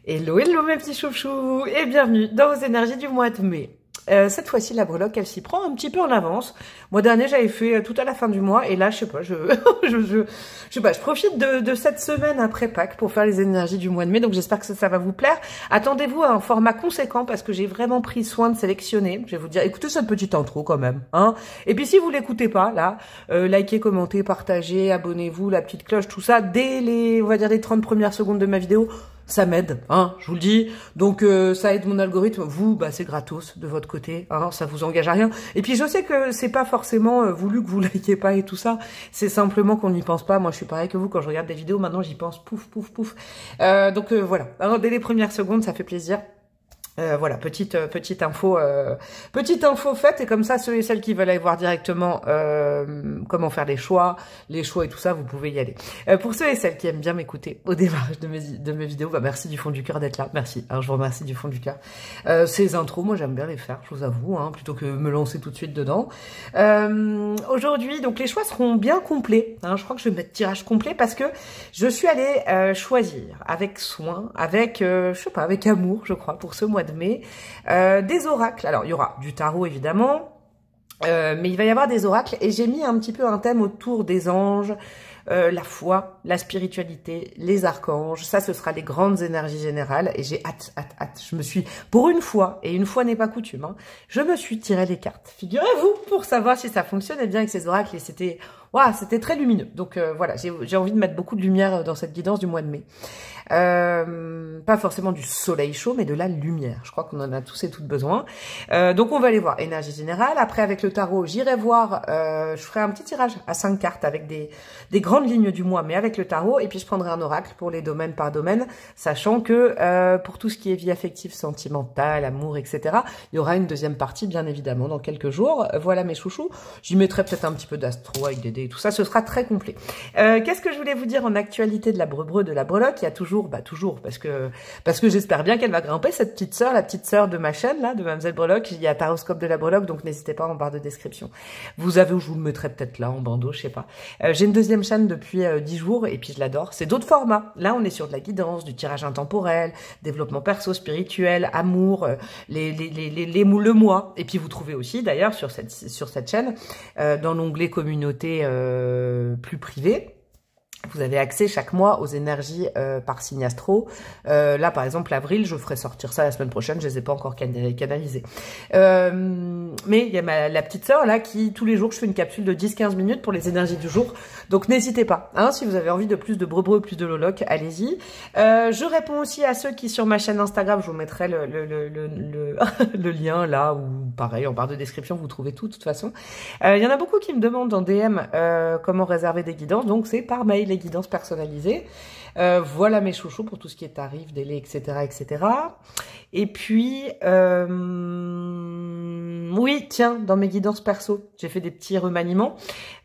Hello, hello mes petits chouchous et bienvenue dans vos énergies du mois de mai. Cette fois-ci, la breloque, elle s'y prend un petit peu en avance. Mois dernier, j'avais fait tout à la fin du mois et là, je sais pas, je profite de cette semaine après Pâques pour faire les énergies du mois de mai. Donc, j'espère que ça va vous plaire. Attendez-vous à un format conséquent parce que j'ai vraiment pris soin de sélectionner. Je vais vous dire, écoutez cette petite intro quand même, hein. Et puis, si vous l'écoutez pas, là, likez, commentez, partagez, abonnez-vous, la petite cloche, tout ça, dès les, on va dire, les 30 premières secondes de ma vidéo. Ça m'aide, hein, je vous le dis. Donc, ça aide mon algorithme. Vous, bah, c'est gratos de votre côté, hein, ça vous engage à rien. Et puis, je sais que c'est pas forcément voulu que vous likez pas et tout ça. C'est simplement qu'on n'y pense pas. Moi, je suis pareil que vous. Quand je regarde des vidéos, maintenant, j'y pense. Pouf, pouf, pouf. Donc, voilà. Alors, dès les premières secondes, ça fait plaisir. Voilà, petite info faite, et comme ça, ceux et celles qui veulent aller voir directement comment faire les choix et tout ça, vous pouvez y aller. Pour ceux et celles qui aiment bien m'écouter au démarrage de mes vidéos, bah merci du fond du cœur d'être là, merci, hein, je vous remercie du fond du cœur. Ces intros, moi j'aime bien les faire, je vous avoue, hein, plutôt que me lancer tout de suite dedans. Aujourd'hui, donc les choix seront bien complets, hein, je crois que je vais mettre tirage complet parce que je suis allée choisir avec soin, avec, je sais pas, avec amour, je crois, pour ce mois de mai, des oracles. Alors, il y aura du tarot, évidemment, mais il va y avoir des oracles, et j'ai mis un petit peu un thème autour des anges, la foi, la spiritualité, les archanges. Ça, ce sera les grandes énergies générales, et j'ai hâte. Je me suis, pour une fois, et une fois n'est pas coutume, hein, je me suis tiré les cartes, figurez-vous, pour savoir si ça fonctionnait bien avec ces oracles, et c'était... Waouh, c'était très lumineux. Donc voilà, j'ai envie de mettre beaucoup de lumière dans cette guidance du mois de mai. Pas forcément du soleil chaud, mais de la lumière. Je crois qu'on en a tous et toutes besoin. Donc on va aller voir énergie générale. Après, avec le tarot, j'irai voir, je ferai un petit tirage à 5 cartes avec des grandes lignes du mois, mais avec le tarot. Et puis je prendrai un oracle pour les domaines par domaine, sachant que pour tout ce qui est vie affective, sentimentale, amour, etc., il y aura une deuxième partie, bien évidemment, dans quelques jours. Voilà mes chouchous. J'y mettrai peut-être un petit peu d'astro avec des dés et tout ça. Ce sera très complet. Qu'est-ce que je voulais vous dire en actualité de la brebreu, de la breloque? Il y a toujours, parce que j'espère bien qu'elle va grimper, cette petite sœur, la petite sœur de ma chaîne, là, de Mademoiselle Breloque. Il y a Taroscope de la breloque, donc n'hésitez pas en barre de description. Vous avez, je vous le mettrai peut-être là, en bandeau, je sais pas. J'ai une deuxième chaîne depuis 10 jours, et puis je l'adore. C'est d'autres formats. Là, on est sur de la guidance, du tirage intemporel, développement perso, spirituel, amour, le mois. Et puis vous trouvez aussi, d'ailleurs, sur cette chaîne, dans l'onglet communauté plus privée, vous avez accès chaque mois aux énergies par signe astro. Là, par exemple, avril, je ferai sortir ça la semaine prochaine. Je les ai pas encore canalisées. Mais il y a la petite sœur là qui, tous les jours, je fais une capsule de 10-15 minutes pour les énergies du jour. Donc, n'hésitez pas. Hein, si vous avez envie de plus de brebreux, plus de loloc, allez-y. Je réponds aussi à ceux qui, sur ma chaîne Instagram, je vous mettrai le lien là, ou pareil, en barre de description, vous trouvez tout, de toute façon. Il y en a beaucoup qui me demandent en DM comment réserver des guidances. Donc, c'est par mail, les guidances personnalisées. Voilà mes chouchous pour tout ce qui est tarifs, délais, etc., etc. Et puis, oui, tiens, dans mes guidances perso, j'ai fait des petits remaniements.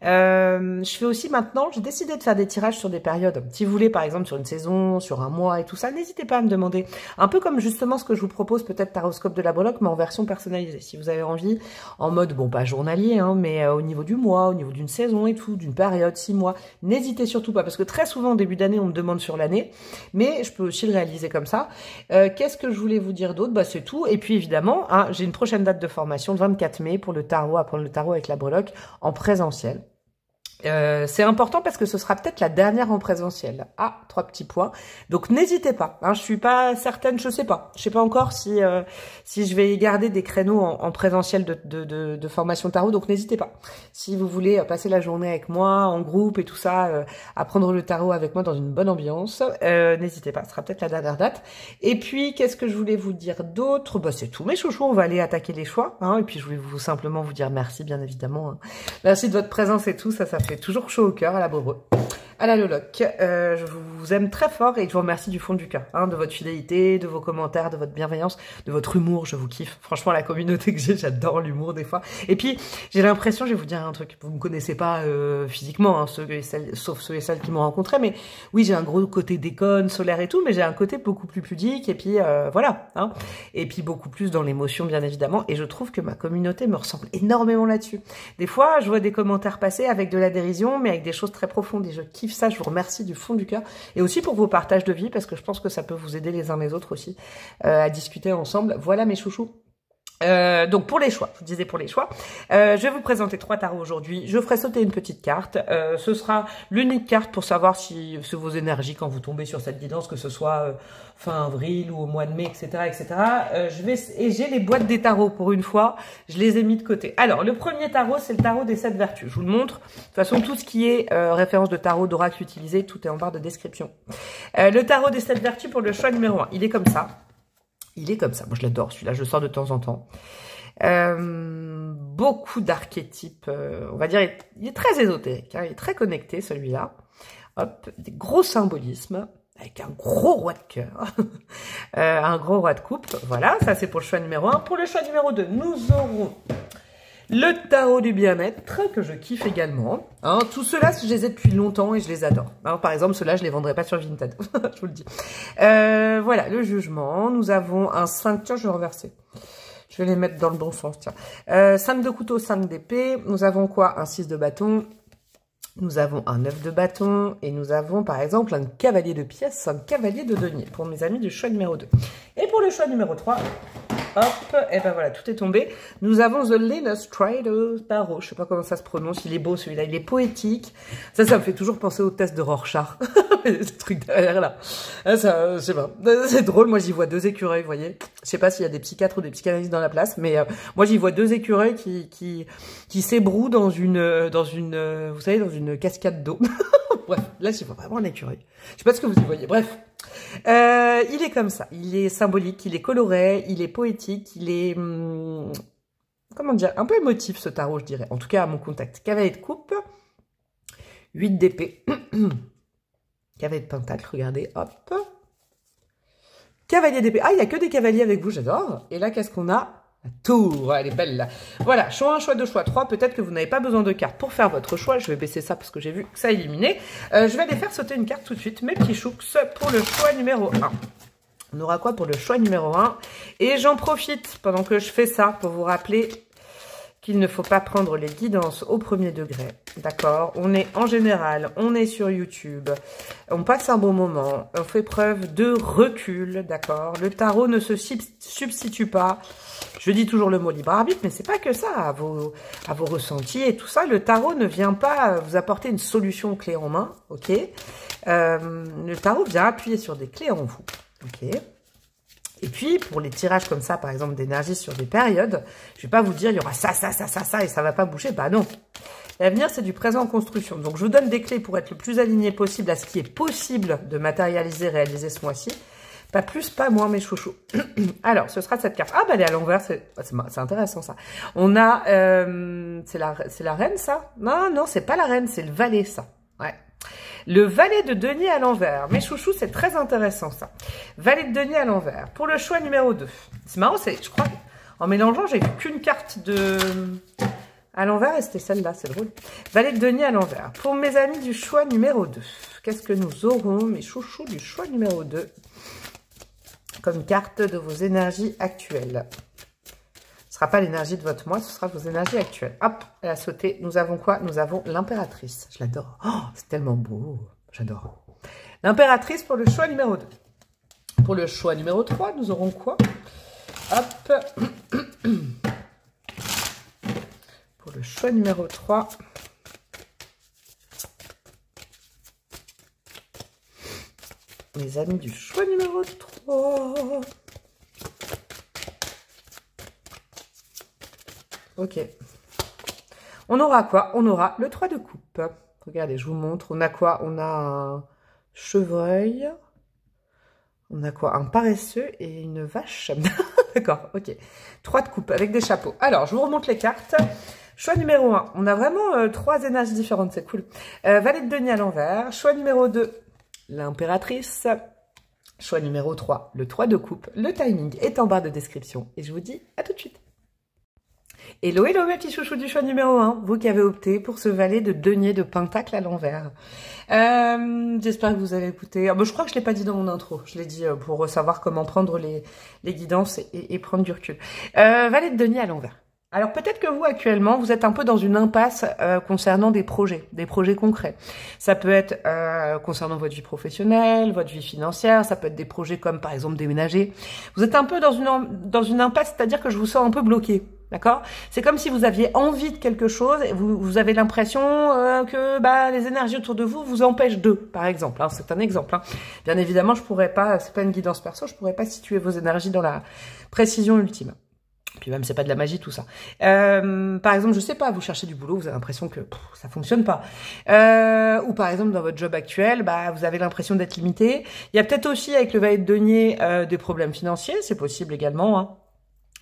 Je fais aussi maintenant, j'ai décidé de faire des tirages sur des périodes. Si vous voulez, par exemple, sur une saison, sur un mois et tout ça, n'hésitez pas à me demander. Un peu comme justement ce que je vous propose, peut-être Taroscope de la breloque, mais en version personnalisée. Si vous avez envie, en mode, bon, pas journalier, hein, mais au niveau du mois, au niveau d'une saison et tout, d'une période, 6 mois, n'hésitez surtout pas, parce que très souvent, au début d'année, on me demande sur l'année, mais je peux aussi le réaliser comme ça. Qu'est-ce que je voulais vous dire d'autre? Bah, c'est tout. Et puis, évidemment, hein, j'ai une prochaine date de formation, le 24 mai, pour le tarot, apprendre le tarot avec la breloque en présentiel. C'est important parce que ce sera peut-être la dernière en présentiel. Ah, 3 petits points. Donc n'hésitez pas. Hein, je suis pas certaine, je sais pas encore si je vais garder des créneaux en présentiel de formation tarot. Donc n'hésitez pas. Si vous voulez passer la journée avec moi en groupe et tout ça, apprendre le tarot avec moi dans une bonne ambiance, n'hésitez pas. Ce sera peut-être la dernière date. Et puis qu'est-ce que je voulais vous dire d'autre? Bah c'est tout mes chouchous. On va aller attaquer les choix. Hein, et puis je voulais simplement vous dire merci, bien évidemment. Hein. Merci de votre présence et tout. Ça fait toujours chaud au cœur à la brebreu, à la loloc. Je vous aime très fort et je vous remercie du fond du cœur, hein, de votre fidélité, de vos commentaires, de votre bienveillance, de votre humour. Je vous kiffe. Franchement, la communauté que j'ai, j'adore l'humour des fois. Et puis, j'ai l'impression, je vais vous dire un truc, vous me connaissez pas physiquement, hein, sauf ceux et celles qui m'ont rencontré, mais oui, j'ai un gros côté déconne, solaire et tout, mais j'ai un côté beaucoup plus pudique et puis voilà. Hein, et puis beaucoup plus dans l'émotion, bien évidemment. Et je trouve que ma communauté me ressemble énormément là-dessus. Des fois, je vois des commentaires passer avec de la dérision, mais avec des choses très profondes et je kiffe. kiffe ça, je vous remercie du fond du cœur. Et aussi pour vos partages de vie, parce que je pense que ça peut vous aider les uns les autres aussi à discuter ensemble. Voilà mes chouchous. Donc pour les choix, je vous disais pour les choix, je vais vous présenter 3 tarots aujourd'hui. Je ferai sauter une petite carte. Ce sera l'unique carte pour savoir si c'est vos énergies quand vous tombez sur cette guidance, que ce soit fin avril ou au mois de mai, etc., etc. Et j'ai les boîtes des tarots pour une fois. Je les ai mis de côté. Alors le premier tarot, c'est le tarot des 7 vertus. Je vous le montre. De toute façon, tout ce qui est référence de tarot, d'oracle utilisé, tout est en barre de description. Le tarot des 7 vertus pour le choix numéro 1. Il est comme ça. Il est comme ça. Moi, je l'adore, celui-là. Je le sors de temps en temps. Beaucoup d'archétypes. On va dire, il est très ésotérique. Hein, il est très connecté, celui-là. Hop, des gros symbolismes. Avec un gros roi de cœur. Un gros roi de coupe. Voilà, ça, c'est pour le choix numéro 1. Pour le choix numéro 2, nous aurons le tarot du bien-être, que je kiffe également. Hein, tout cela, je les ai depuis longtemps et je les adore. Hein, par exemple, ceux-là, je les vendrai pas sur Vinted. Je vous le dis. Voilà, le jugement. Nous avons un 5. Tiens, je vais renverser. Je vais les mettre dans le bon sens, tiens. 5 de couteau, 5 d'épée. Nous avons quoi? Un 6 de bâton. Nous avons un 9 de bâton. Et nous avons, par exemple, un cavalier de pièces, un cavalier de denier. Pour mes amis du choix numéro 2. Et pour le choix numéro 3... Hop, et ben voilà, tout est tombé. Nous avons The Illustrator Tarot. Je sais pas comment ça se prononce. Il est beau celui-là, il est poétique. Ça me fait toujours penser au test de Rorschach. Ce truc derrière là. Ça, je sais pas. C'est drôle. Moi, j'y vois 2 écureuils, vous voyez. Je sais pas s'il y a des psychiatres ou des psychanalystes dans la place, mais moi, j'y vois 2 écureuils qui s'ébrouent dans une, vous savez, dans une cascade d'eau. Bref, là, j'y vois vraiment un écureuil. Je sais pas ce que vous y voyez. Bref. Il est comme ça, il est symbolique, il est coloré, il est poétique, il est, comment dire, un peu émotif ce tarot, je dirais. En tout cas, à mon contact. Cavalier de coupe, 8 d'épée, cavalier de pentacle, regardez, hop. Cavalier d'épée. Ah, il n'y a que des cavaliers avec vous, j'adore. Et là, qu'est-ce qu'on a? La tour, elle est belle là. Voilà, choix 1, choix 2, choix 3. Peut-être que vous n'avez pas besoin de cartes pour faire votre choix. Je vais baisser ça parce que j'ai vu que ça a éliminé. Je vais aller faire sauter une carte tout de suite. Mes petits chouks pour le choix numéro 1. On aura quoi pour le choix numéro 1? Et j'en profite pendant que je fais ça pour vous rappeler qu'il ne faut pas prendre les guidances au premier degré. D'accord? On est en général, on est sur YouTube. On passe un bon moment. On fait preuve de recul. D'accord? Le tarot ne se substitue pas. Je dis toujours le mot libre arbitre, mais c'est pas que ça, à vos ressentis et tout ça. Le tarot ne vient pas vous apporter une solution clé en main, ok? Le tarot vient appuyer sur des clés en vous, ok? Et puis, pour les tirages comme ça, par exemple, d'énergie sur des périodes, je vais pas vous dire, il y aura ça, et ça va pas bouger. Bah non. L'avenir, c'est du présent en construction. Donc, je vous donne des clés pour être le plus aligné possible à ce qui est possible de matérialiser, réaliser ce mois-ci. Pas plus, pas moins, mes chouchous. Alors, ce sera cette carte. Ah, bah, elle est à l'envers. C'est intéressant, ça. On a... c'est la reine, ça? Non, c'est pas la reine. C'est le valet, ça. Ouais. Le valet de denier à l'envers. Mes chouchous, c'est très intéressant, ça. Valet de denier à l'envers. Pour le choix numéro 2. C'est marrant, je crois qu'en mélangeant, j'ai vu qu'une carte à l'envers et c'était celle-là, c'est drôle. Valet de denier à l'envers. Pour mes amis du choix numéro 2. Qu'est-ce que nous aurons, mes chouchous du choix numéro 2 comme carte de vos énergies actuelles? Ce ne sera pas l'énergie de votre mois, ce sera vos énergies actuelles. Hop, elle a sauté. Nous avons quoi? Nous avons l'impératrice. Je l'adore. Oh, c'est tellement beau. J'adore. L'impératrice pour le choix numéro 2. Pour le choix numéro 3, nous aurons quoi? Hop. Pour le choix numéro 3. Mes amis du choix numéro 3. Ok. On aura quoi? On aura le 3 de coupe. Regardez, je vous montre. On a quoi? On a un chevreuil. On a quoi? Un paresseux et une vache. D'accord, ok. 3 de coupe avec des chapeaux. Alors, je vous remonte les cartes. Choix numéro 1. On a vraiment 3 énergies différentes. C'est cool. Valet de denier à l'envers. Choix numéro 2. L'impératrice. Choix numéro 3. Le 3 de coupe. Le timing est en barre de description. Et je vous dis à tout de suite. Hello, hello mes petits chouchous du choix numéro 1, vous qui avez opté pour ce valet de denier de pentacle à l'envers. J'espère que vous avez écouté. Je crois que je ne l'ai pas dit dans mon intro, je l'ai dit pour savoir comment prendre les guidances et prendre du recul. Valet de denier à l'envers. Alors peut-être que vous actuellement, vous êtes un peu dans une impasse concernant des projets concrets. Ça peut être concernant votre vie professionnelle, votre vie financière, ça peut être des projets comme par exemple déménager. Vous êtes un peu dans une impasse, c'est-à-dire que je vous sens un peu bloqué. D'accord? C'est comme si vous aviez envie de quelque chose et vous avez l'impression que les énergies autour de vous vous empêchent d'eux, par exemple. Hein, c'est un exemple. Hein. Bien évidemment, je pourrais pas, c'est pas une guidance perso, je pourrais pas situer vos énergies dans la précision ultime. Puis même, c'est pas de la magie, tout ça. Par exemple, je sais pas, vous cherchez du boulot, vous avez l'impression que ça fonctionne pas. Ou par exemple, dans votre job actuel, vous avez l'impression d'être limité. Il y a peut-être aussi, avec le valet de denier, des problèmes financiers, c'est possible également. Hein.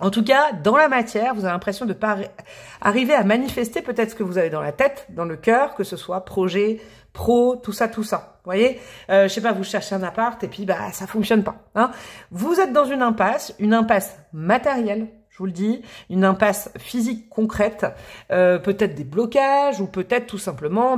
En tout cas, dans la matière, vous avez l'impression de pas arriver à manifester peut-être ce que vous avez dans la tête, dans le cœur, que ce soit projet, pro, tout ça, tout ça. Vous voyez, je sais pas, vous cherchez un appart et puis ça fonctionne pas. Hein. Vous êtes dans une impasse matérielle. Je vous le dis, une impasse physique concrète, peut-être des blocages ou peut-être tout simplement,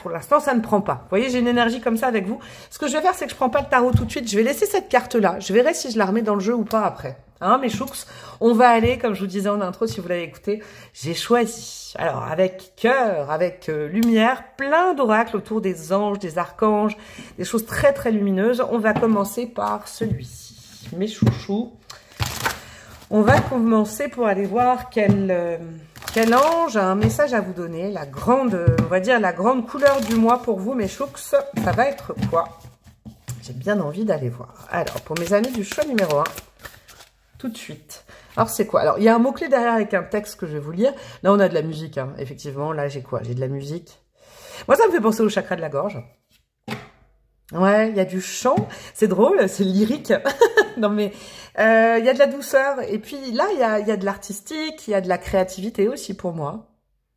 pour l'instant, ça ne prend pas. Vous voyez, j'ai une énergie comme ça avec vous. Ce que je vais faire, c'est que je prends pas le tarot tout de suite. Je vais laisser cette carte-là. Je verrai si je la remets dans le jeu ou pas après. Hein, mes chouks, on va aller, comme je vous disais en intro, si vous l'avez écouté, j'ai choisi, alors avec cœur, avec lumière, plein d'oracles autour des anges, des archanges, des choses très très lumineuses. On va commencer par celui-ci, mes chouchous. On va commencer pour aller voir quel ange a un message à vous donner, la grande, on va dire la grande couleur du mois pour vous, mes chouks. Ça va être quoi? J'ai bien envie d'aller voir. Alors, pour mes amis du choix numéro 1, tout de suite. Alors, c'est quoi? Alors, il y a un mot-clé derrière avec un texte que je vais vous lire. Là, on a de la musique, hein. Effectivement. Là, j'ai quoi? J'ai de la musique. Moi, ça me fait penser au chakra de la gorge. Ouais, il y a du chant. C'est drôle, c'est lyrique. Non, mais il y a de la douceur. Et puis, là, il y a de l'artistique, il y a de la créativité aussi pour moi.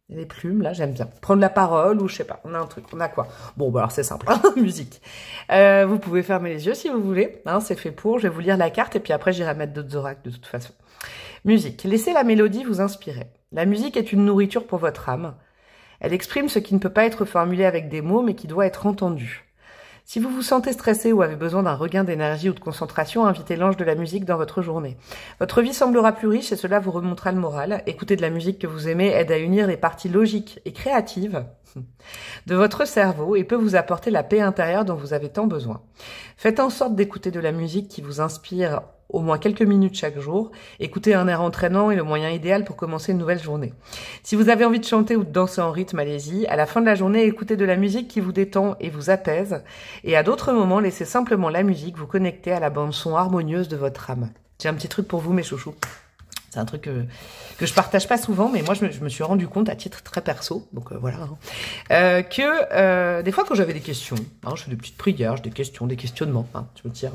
Il y a des plumes, là, j'aime bien. Prendre la parole ou je sais pas, on a un truc, on a quoi? Bon, alors c'est simple, hein, musique. Vous pouvez fermer les yeux si vous voulez, hein, c'est fait pour. Je vais vous lire la carte et puis après j'irai mettre d'autres oracles de toute façon. Musique. Laissez la mélodie vous inspirer. La musique est une nourriture pour votre âme. Elle exprime ce qui ne peut pas être formulé avec des mots mais qui doit être entendu. Si vous vous sentez stressé ou avez besoin d'un regain d'énergie ou de concentration, invitez l'ange de la musique dans votre journée. Votre vie semblera plus riche et cela vous remontera le moral. Écouter de la musique que vous aimez aide à unir les parties logiques et créatives de votre cerveau et peut vous apporter la paix intérieure dont vous avez tant besoin. Faites en sorte d'écouter de la musique qui vous inspire au moins quelques minutes chaque jour. Écouter un air entraînant est le moyen idéal pour commencer une nouvelle journée. Si vous avez envie de chanter ou de danser en rythme, allez-y. À la fin de la journée, écoutez de la musique qui vous détend et vous apaise. Et à d'autres moments, laissez simplement la musique vous connecter à la bande-son harmonieuse de votre âme. J'ai un petit truc pour vous, mes chouchous. C'est un truc que je partage pas souvent, mais moi je me suis rendu compte à titre très perso, donc voilà, hein, que des fois quand j'avais des questions, hein, je fais des petites prières, j'ai des questions, des questionnements, hein, je me tire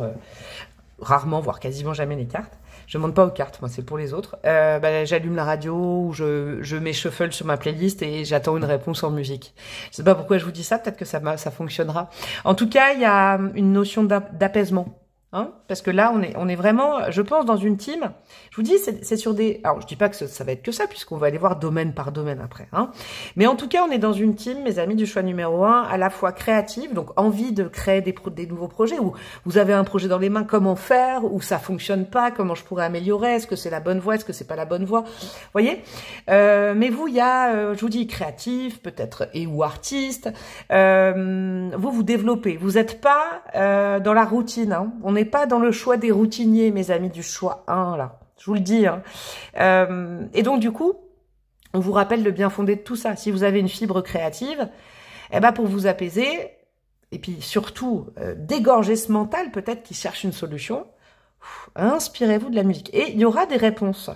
rarement, voire quasiment jamais les cartes. Je demande pas aux cartes, moi c'est pour les autres. J'allume la radio ou je mets shuffle sur ma playlist et j'attends une réponse en musique. Je sais pas pourquoi je vous dis ça, peut-être que ça fonctionnera. En tout cas, il y a une notion d'apaisement. Hein, parce que là, on est vraiment, je pense, dans une team. Je vous dis, c'est sur des... Alors, je dis pas que ça va être que ça, puisqu'on va aller voir domaine par domaine après. Hein. Mais en tout cas, on est dans une team, mes amis du choix numéro 1, à la fois créative, donc envie de créer des nouveaux projets, où vous avez un projet dans les mains, comment faire, où ça fonctionne pas, comment je pourrais améliorer, est-ce que c'est la bonne voie, est-ce que c'est pas la bonne voie, vous voyez. Mais vous, il y a, je vous dis, créatif, peut-être, et ou artiste, vous développez. Vous n'êtes pas dans la routine, hein. On n'est pas dans le choix des routiniers, mes amis du choix 1, là. Je vous le dis. Hein. Et donc, du coup, on vous rappelle le bien fondé de tout ça. Si vous avez une fibre créative, pour vous apaiser, et puis surtout, dégorger ce mental, peut-être qui cherche une solution, inspirez-vous de la musique. Et il y aura des réponses.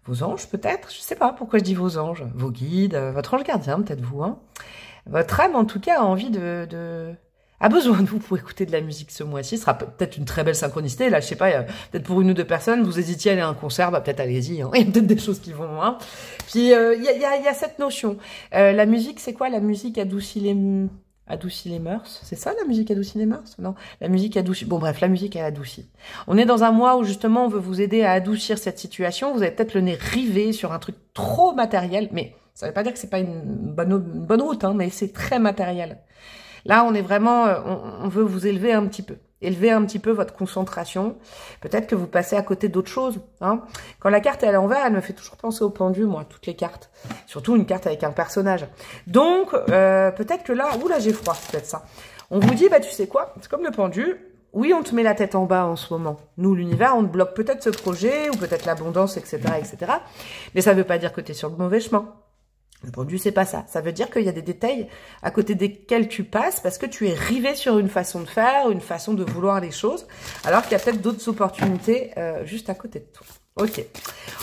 Vos anges, peut-être, je sais pas pourquoi je dis vos anges, vos guides, votre ange gardien, peut-être vous. Hein. Votre âme, en tout cas, a envie a besoin de vous pour écouter de la musique ce mois-ci. Ce sera peut-être une très belle synchronicité. Là, je sais pas, peut-être pour une ou deux personnes, vous hésitiez à aller à un concert, peut-être allez-y. Hein. Il y a peut-être des choses qui vont. Hein. Puis il y a cette notion. La musique, c'est quoi? La musique adoucit les mœurs. C'est ça, la musique adoucit les mœurs? Non, la musique adoucit. Bon, bref, la musique elle adoucit. On est dans un mois où justement on veut vous aider à adoucir cette situation. Vous avez peut-être le nez rivé sur un truc trop matériel, mais ça veut pas dire que c'est pas une bonne route, hein, mais c'est très matériel. Là, on est vraiment, on veut vous élever un petit peu. élevez un petit peu votre concentration. Peut-être que vous passez à côté d'autres choses. Hein. Quand la carte est à l'envers, elle me fait toujours penser au pendu, moi, toutes les cartes. Surtout une carte avec un personnage. Donc, peut-être que là... Ouh là, j'ai froid, c'est peut-être ça. On vous dit, bah tu sais quoi, c'est comme le pendu. Oui, on te met la tête en bas en ce moment. Nous, l'univers, on te bloque peut-être ce projet, ou peut-être l'abondance, etc., etc. Mais ça ne veut pas dire que tu es sur le mauvais chemin. Le pendu, c'est pas ça. Ça veut dire qu'il y a des détails à côté desquels tu passes parce que tu es rivé sur une façon de faire, une façon de vouloir les choses, alors qu'il y a peut-être d'autres opportunités juste à côté de toi. Ok.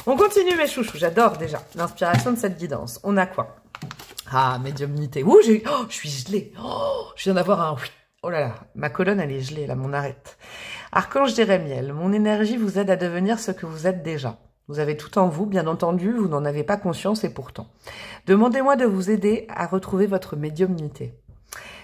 On continue, mes chouchous. J'adore déjà l'inspiration de cette guidance. On a quoi? Ah, médiumnité. Ouh, je suis gelée. Oh, je viens d'avoir un... Oh là là, ma colonne, elle est gelée, là, mon arête. Archange Jérémiel, mon énergie vous aide à devenir ce que vous êtes déjà. Vous avez tout en vous, bien entendu, vous n'en avez pas conscience et pourtant. Demandez-moi de vous aider à retrouver votre médiumnité.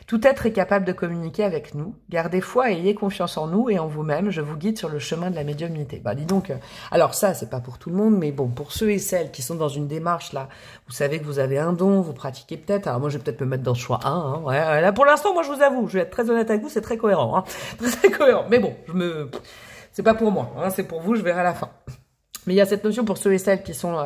Tout être est capable de communiquer avec nous. Gardez foi et ayez confiance en nous et en vous-même. Je vous guide sur le chemin de la médiumnité. Bah, dis donc, alors ça, c'est pas pour tout le monde, mais bon, pour ceux et celles qui sont dans une démarche, là, vous savez que vous avez un don, vous pratiquez peut-être. Alors moi, je vais peut-être me mettre dans le choix 1. Hein, ouais, là, pour l'instant, moi, je vous avoue, je vais être très honnête avec vous, c'est très cohérent. Hein, très cohérent. Mais bon, c'est pas pour moi, hein, c'est pour vous, je verrai à la fin. Mais il y a cette notion pour ceux et celles qui sont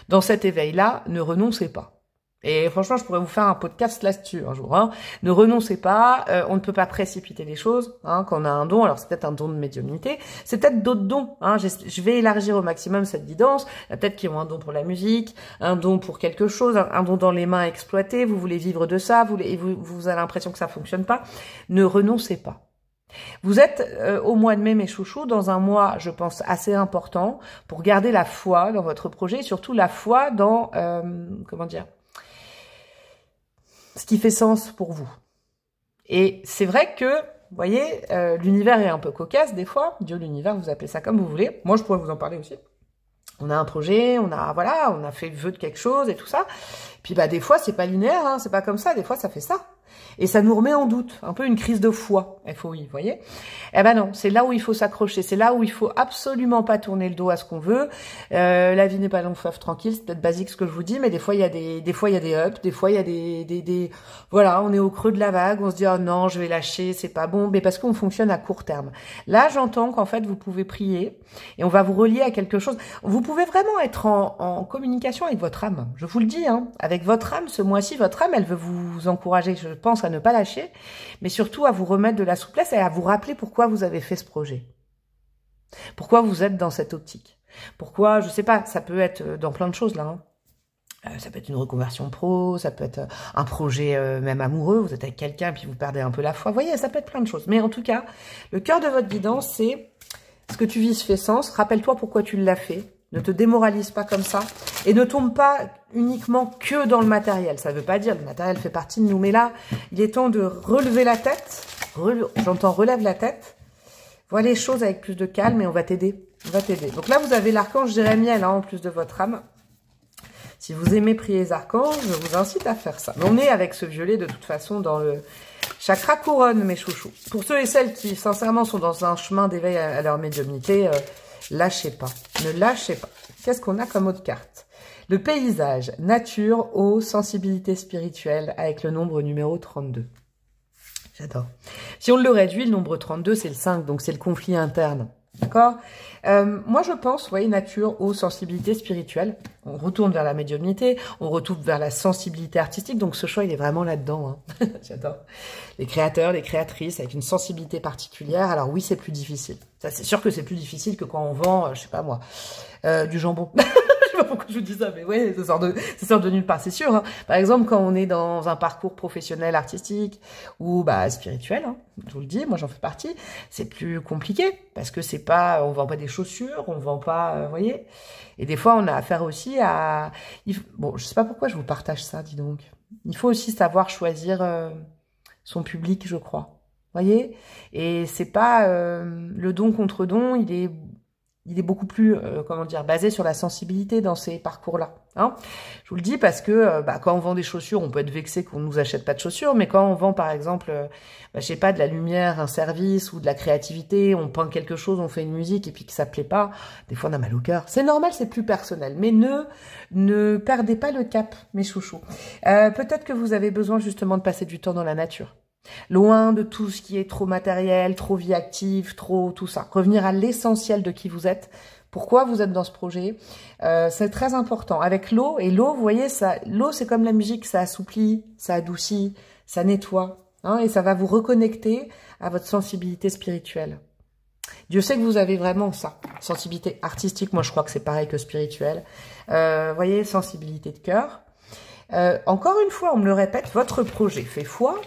dans cet éveil-là, ne renoncez pas. Et franchement, je pourrais vous faire un podcast là-dessus un jour. Hein. Ne renoncez pas, on ne peut pas précipiter les choses. Hein, quand on a un don, alors c'est peut-être un don de médiumnité, c'est peut-être d'autres dons. Hein. Je vais élargir au maximum cette guidance. Il y a peut-être qui ont un don pour la musique, un don pour quelque chose, un don dans les mains exploité. Vous voulez vivre de ça, vous avez l'impression que ça fonctionne pas. Ne renoncez pas. Vous êtes au mois de mai, mes chouchous, dans un mois, je pense, assez important pour garder la foi dans votre projet et surtout la foi dans, comment dire, ce qui fait sens pour vous. Et c'est vrai que, vous voyez, l'univers est un peu cocasse des fois. Dieu, l'univers, vous appelez ça comme vous voulez. Moi, je pourrais vous en parler aussi. On a un projet, on a fait vœu de quelque chose et tout ça. Puis bah des fois, c'est pas linéaire, hein, c'est pas comme ça. Des fois, ça fait ça. Et ça nous remet en doute, un peu une crise de foi, FOI, vous voyez. Eh ben non, c'est là où il faut s'accrocher, c'est là où il faut absolument pas tourner le dos à ce qu'on veut. La vie n'est pas long fleuve tranquille, c'est peut-être basique ce que je vous dis, mais des fois il y a des ups, des fois il y a des voilà, on est au creux de la vague, on se dit oh non, je vais lâcher, c'est pas bon, mais parce qu'on fonctionne à court terme. Là, j'entends qu'en fait vous pouvez prier et on va vous relier à quelque chose. Vous pouvez vraiment être en communication avec votre âme. Je vous le dis, hein, avec votre âme ce mois-ci, votre âme, elle veut vous encourager, je pense, à ne pas lâcher, mais surtout à vous remettre de la souplesse et à vous rappeler pourquoi vous avez fait ce projet. Pourquoi vous êtes dans cette optique. Pourquoi, je sais pas, ça peut être dans plein de choses là. Hein. Ça peut être une reconversion pro, ça peut être un projet même amoureux, vous êtes avec quelqu'un et puis vous perdez un peu la foi. Vous voyez, ça peut être plein de choses. Mais en tout cas, le cœur de votre guidance, c'est ce que tu vises fait sens. Rappelle-toi pourquoi tu l'as fait. Ne te démoralise pas comme ça. Et ne tombe pas uniquement que dans le matériel. Ça ne veut pas dire le matériel fait partie de nous. Mais là, il est temps de relever la tête. J'entends relève la tête. Vois les choses avec plus de calme et on va t'aider. On va t'aider. Donc là, vous avez l'archange Jérémiel hein, en plus de votre âme. Si vous aimez prier les archanges, je vous incite à faire ça. Mais on est avec ce violet de toute façon dans le chakra couronne, mes chouchous. Pour ceux et celles qui, sincèrement, sont dans un chemin d'éveil à leur médiumnité, lâchez pas. Ne lâchez pas. Qu'est-ce qu'on a comme autre carte? Le paysage, nature, eau, sensibilité spirituelle avec le nombre numéro 32. J'adore. Si on le réduit, le nombre 32, c'est le 5, donc c'est le conflit interne. D'accord? Moi, je pense, vous voyez, nature, eau, sensibilité spirituelle. On retourne vers la médiumnité, on retourne vers la sensibilité artistique. Donc, ce choix, il est vraiment là-dedans. Hein. J'adore. Les créateurs, les créatrices, avec une sensibilité particulière. Alors oui, c'est plus difficile. Ça, c'est sûr que c'est plus difficile que quand on vend, je sais pas moi, du jambon. Je sais pas pourquoi je vous dis ça, mais ouais, ça sort de nulle part, c'est sûr. Hein. Par exemple, quand on est dans un parcours professionnel, artistique ou bah spirituel, hein, je vous le dis, moi j'en fais partie, c'est plus compliqué parce que c'est pas, on vend pas des chaussures, on vend pas, vous voyez. Et des fois, on a affaire aussi à, bon, je sais pas pourquoi je vous partage ça, dis donc. Il faut aussi savoir choisir son public, je crois. Voyez. Et c'est pas le don contre don, il est beaucoup plus, comment dire, basé sur la sensibilité dans ces parcours-là. Hein, je vous le dis parce que quand on vend des chaussures, on peut être vexé qu'on nous achète pas de chaussures, mais quand on vend par exemple, je sais pas, de la lumière, un service ou de la créativité, on peint quelque chose, on fait une musique et puis que ça plaît pas, des fois on a mal au cœur. C'est normal, c'est plus personnel, mais ne perdez pas le cap, mes chouchous. Peut-être que vous avez besoin justement de passer du temps dans la nature. Loin de tout ce qui est trop matériel, trop vie active, trop tout ça. Revenir à l'essentiel de qui vous êtes. Pourquoi vous êtes dans ce projet, c'est très important. Avec l'eau, et l'eau, vous voyez, l'eau c'est comme la musique, ça assouplit, ça adoucit, ça nettoie, hein, et ça va vous reconnecter à votre sensibilité spirituelle. Dieu sait que vous avez vraiment ça, sensibilité artistique, moi je crois que c'est pareil que spirituelle. Voyez, sensibilité de cœur. Encore une fois, on me le répète, votre projet fait foi.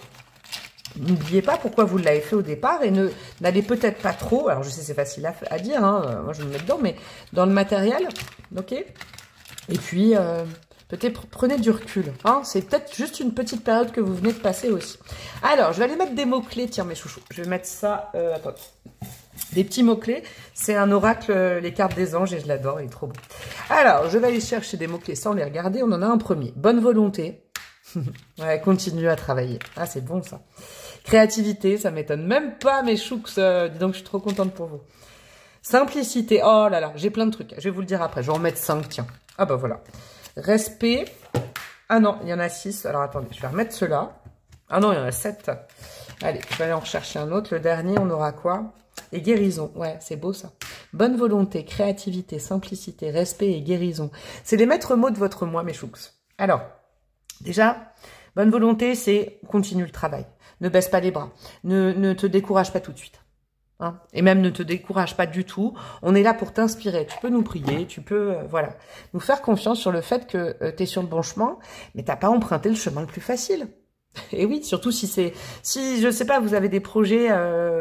N'oubliez pas pourquoi vous l'avez fait au départ et n'allez peut-être pas trop, alors je sais c'est facile à dire, hein, moi je me mets dedans, mais dans le matériel, ok. Et puis, peut-être prenez du recul, hein, c'est peut-être juste une petite période que vous venez de passer aussi. Alors, je vais aller mettre des mots-clés, tiens mes chouchous, je vais mettre ça, attends, des petits mots-clés, c'est un oracle, les cartes des anges, et je l'adore, il est trop beau. Alors, je vais aller chercher des mots-clés sans les regarder, on en a un premier, bonne volonté, ouais, continuez à travailler, ah c'est bon ça. Créativité, ça m'étonne même pas mes chouks, dis donc je suis trop contente pour vous. Simplicité, oh là là, j'ai plein de trucs, je vais vous le dire après, je vais en mettre 5, tiens. Ah bah voilà. Respect, ah non, il y en a 6, alors attendez, je vais remettre ceux-là. Ah non, il y en a 7. Allez, je vais aller en rechercher un autre, le dernier, on aura quoi? Et guérison, ouais, c'est beau ça. Bonne volonté, créativité, simplicité, respect et guérison. C'est les maîtres mots de votre moi, mes chouks. Alors, déjà, bonne volonté, c'est continue le travail. Ne baisse pas les bras. Ne te décourage pas tout de suite. Hein, et même ne te décourage pas du tout. On est là pour t'inspirer. Tu peux nous prier, tu peux voilà, nous faire confiance sur le fait que tu es sur le bon chemin, mais t'as pas emprunté le chemin le plus facile. Et oui, surtout si je sais pas, vous avez des projets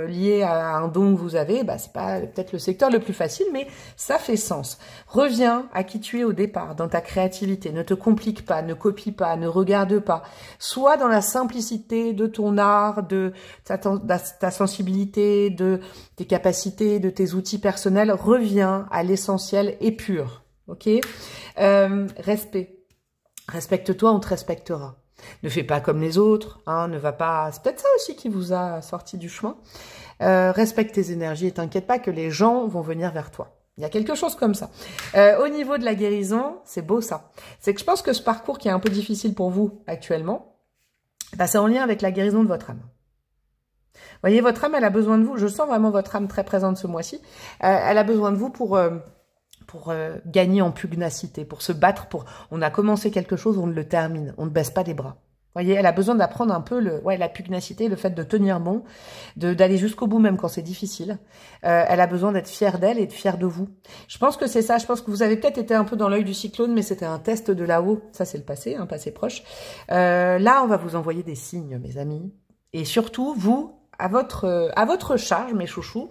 liés à un don que vous avez, bah c'est pas peut-être le secteur le plus facile, mais ça fait sens. Reviens à qui tu es au départ, dans ta créativité. Ne te complique pas, ne copie pas, ne regarde pas. Sois dans la simplicité de ton art, de ta sensibilité, de tes capacités, de tes outils personnels. Reviens à l'essentiel et pur. Ok, respect. Respecte-toi, on te respectera. Ne fais pas comme les autres, hein, ne va pas... C'est peut-être ça aussi qui vous a sorti du chemin. Respecte tes énergies et t'inquiète pas que les gens vont venir vers toi. Il y a quelque chose comme ça. Au niveau de la guérison, c'est beau ça. C'est que je pense que ce parcours qui est un peu difficile pour vous actuellement, bah, c'est en lien avec la guérison de votre âme. Vous voyez, votre âme, elle a besoin de vous. Je sens vraiment votre âme très présente ce mois-ci. Elle a besoin de vous pour gagner en pugnacité, pour se battre, on a commencé quelque chose, on le termine, on ne baisse pas les bras. Vous voyez, elle a besoin d'apprendre un peu la pugnacité, le fait de tenir bon, d'aller jusqu'au bout même quand c'est difficile. Elle a besoin d'être fière d'elle et de fière de vous. Je pense que c'est ça, je pense que vous avez peut-être été un peu dans l'œil du cyclone, mais c'était un test de là-haut. Ça, c'est le passé, un passé proche. Là, on va vous envoyer des signes, mes amis. Et surtout, vous, à votre charge, mes chouchous,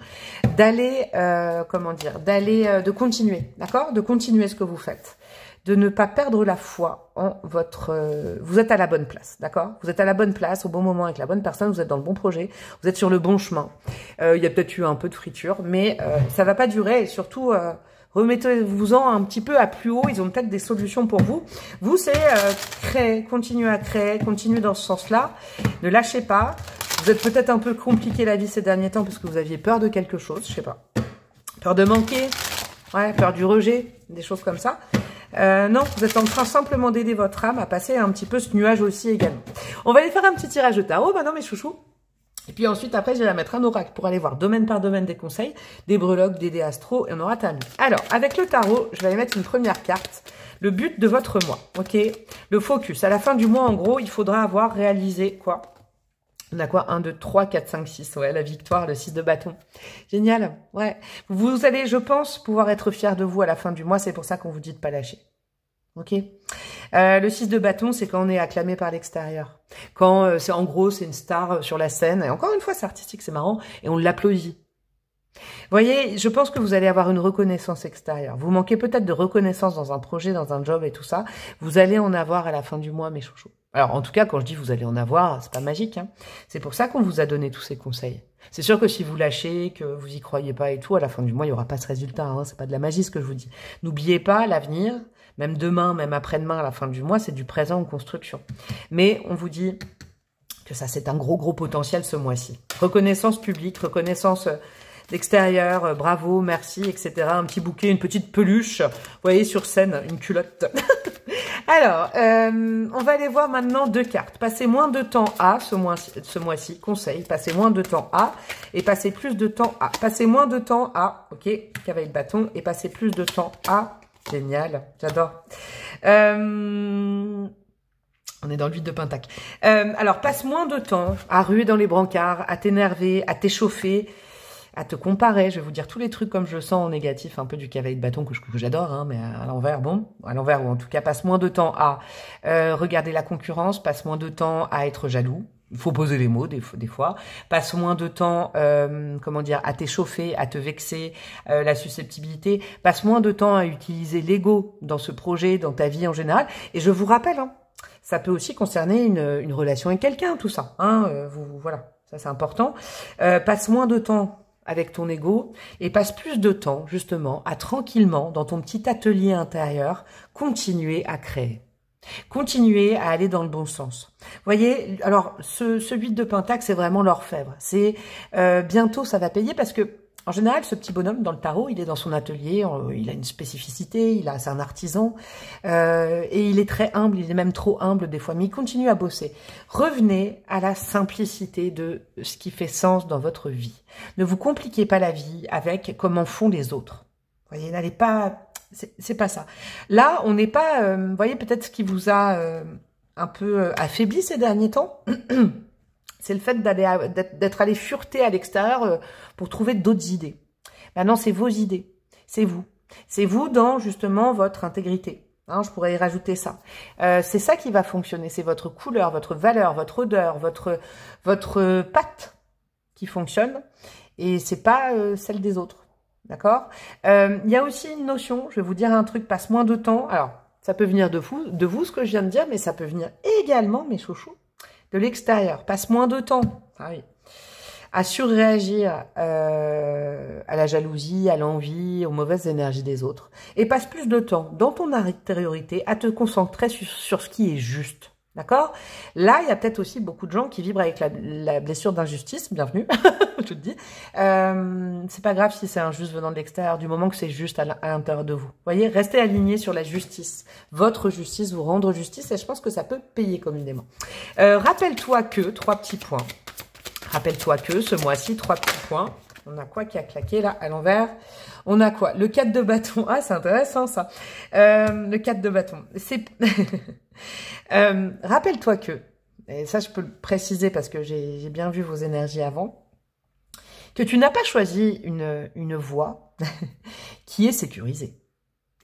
d'aller, de continuer, d'accord? De continuer ce que vous faites. De ne pas perdre la foi en votre... vous êtes à la bonne place, d'accord? Vous êtes à la bonne place, au bon moment, avec la bonne personne, vous êtes dans le bon projet, vous êtes sur le bon chemin. Il y a peut-être eu un peu de friture, mais ça va pas durer, et surtout... remettez-vous-en un petit peu à plus haut, ils ont peut-être des solutions pour vous. Vous, c'est créer, continuer à créer, continuer dans ce sens-là. Ne lâchez pas. Vous êtes peut-être un peu compliqué la vie ces derniers temps parce que vous aviez peur de quelque chose, je sais pas. Peur de manquer, ouais, peur du rejet, des choses comme ça. Non, vous êtes en train simplement d'aider votre âme à passer un petit peu ce nuage aussi également. On va aller faire un petit tirage de tarot maintenant, mes chouchous. Et puis ensuite, après, j'irai mettre un oracle pour aller voir domaine par domaine des conseils, des breloques, des dés astro, et on aura terminé. Alors, avec le tarot, je vais aller mettre une première carte. Le but de votre mois, ok? Le focus. À la fin du mois, en gros, il faudra avoir réalisé quoi? On a quoi? 1, 2, 3, 4, 5, 6. Ouais, la victoire, le 6 de bâton. Génial. Ouais. Vous allez, je pense, pouvoir être fiers de vous à la fin du mois. C'est pour ça qu'on vous dit de pas lâcher. Ok. Le 6 de bâton, c'est quand on est acclamé par l'extérieur. Quand c'est en gros, c'est une star sur la scène. Et encore une fois, c'est artistique, c'est marrant. Et on l'applaudit. Vous voyez, je pense que vous allez avoir une reconnaissance extérieure. Vous manquez peut-être de reconnaissance dans un projet, dans un job et tout ça. Vous allez en avoir à la fin du mois, mes chouchous. Alors, en tout cas, quand je dis vous allez en avoir, c'est pas magique, hein. C'est pour ça qu'on vous a donné tous ces conseils. C'est sûr que si vous lâchez, que vous y croyez pas et tout, à la fin du mois, il y aura pas ce résultat, hein. C'est pas de la magie, ce que je vous dis. N'oubliez pas, l'avenir, même demain, même après-demain, à la fin du mois, c'est du présent en construction. Mais on vous dit que ça, c'est un gros potentiel ce mois-ci. Reconnaissance publique, reconnaissance d'extérieur, bravo, merci, etc. Un petit bouquet, une petite peluche, vous voyez, sur scène, une culotte. Alors, on va aller voir maintenant 2 cartes. Passez moins de temps à, ce mois-ci, conseil, passez moins de temps à, et passez plus de temps à. Passez moins de temps à, ok, cavalier de bâton, et passez plus de temps à. Génial, j'adore. On est dans le 8 de Pentacle. Alors, passe moins de temps à ruer dans les brancards, à t'énerver, à t'échauffer, à te comparer. Je vais vous dire tous les trucs comme je le sens en négatif, un peu du cavalier de bâton que j'adore, hein, mais à l'envers, bon, à l'envers, ou en tout cas, passe moins de temps à regarder la concurrence, passe moins de temps à être jaloux. Il faut poser les mots des fois. Passe moins de temps, comment dire, à t'échauffer, à te vexer, la susceptibilité. Passe moins de temps à utiliser l'ego dans ce projet, dans ta vie en général. Et je vous rappelle, hein, ça peut aussi concerner une relation avec quelqu'un, tout ça. Hein, voilà, ça c'est important. Passe moins de temps avec ton ego et passe plus de temps, justement, à tranquillement, dans ton petit atelier intérieur, continuer à créer. Continuer à aller dans le bon sens. Vous voyez, alors, ce 8 de Pentacle, c'est vraiment l'orfèvre. C'est bientôt, ça va payer parce que, en général, ce petit bonhomme dans le tarot, il est dans son atelier, il a une spécificité, c'est un artisan, et il est très humble, il est même trop humble des fois, mais il continue à bosser. Revenez à la simplicité de ce qui fait sens dans votre vie. Ne vous compliquez pas la vie avec comment font les autres. Vous voyez, n'allez pas... C'est pas ça. Là, on n'est pas... vous voyez, peut-être ce qui vous a un peu affaibli ces derniers temps c'est le fait d'être allé fureter à l'extérieur pour trouver d'autres idées. Maintenant, c'est vos idées. C'est vous. C'est vous dans, justement, votre intégrité. Hein, je pourrais y rajouter ça. C'est ça qui va fonctionner. C'est votre couleur, votre valeur, votre odeur, votre patte qui fonctionne. Et c'est pas celle des autres. D'accord? Il y a aussi une notion, je vais vous dire un truc, passe moins de temps. Alors, ça peut venir de vous, ce que je viens de dire, mais ça peut venir également, mes chouchous, de l'extérieur. Passe moins de temps, ah oui, à surréagir à la jalousie, à l'envie, aux mauvaises énergies des autres. Et passe plus de temps dans ton intériorité à te concentrer sur ce qui est juste. D'accord? Là, il y a peut-être aussi beaucoup de gens qui vibrent avec la blessure d'injustice. Bienvenue, je te dis. C'est pas grave si c'est injuste venant de l'extérieur, du moment que c'est juste à l'intérieur de vous. Vous voyez, restez alignés sur la justice. Votre justice, vous rendre justice, et je pense que ça peut payer communément. Rappelle-toi que, 3 petits points. Rappelle-toi que, ce mois-ci, 3 petits points. On a quoi qui a claqué, là, à l'envers? On a quoi? Le 4 de bâton. Ah, c'est intéressant, ça. Le 4 de bâton. C'est... rappelle-toi que, et ça je peux le préciser parce que j'ai bien vu vos énergies avant, que tu n'as pas choisi une voie qui est sécurisée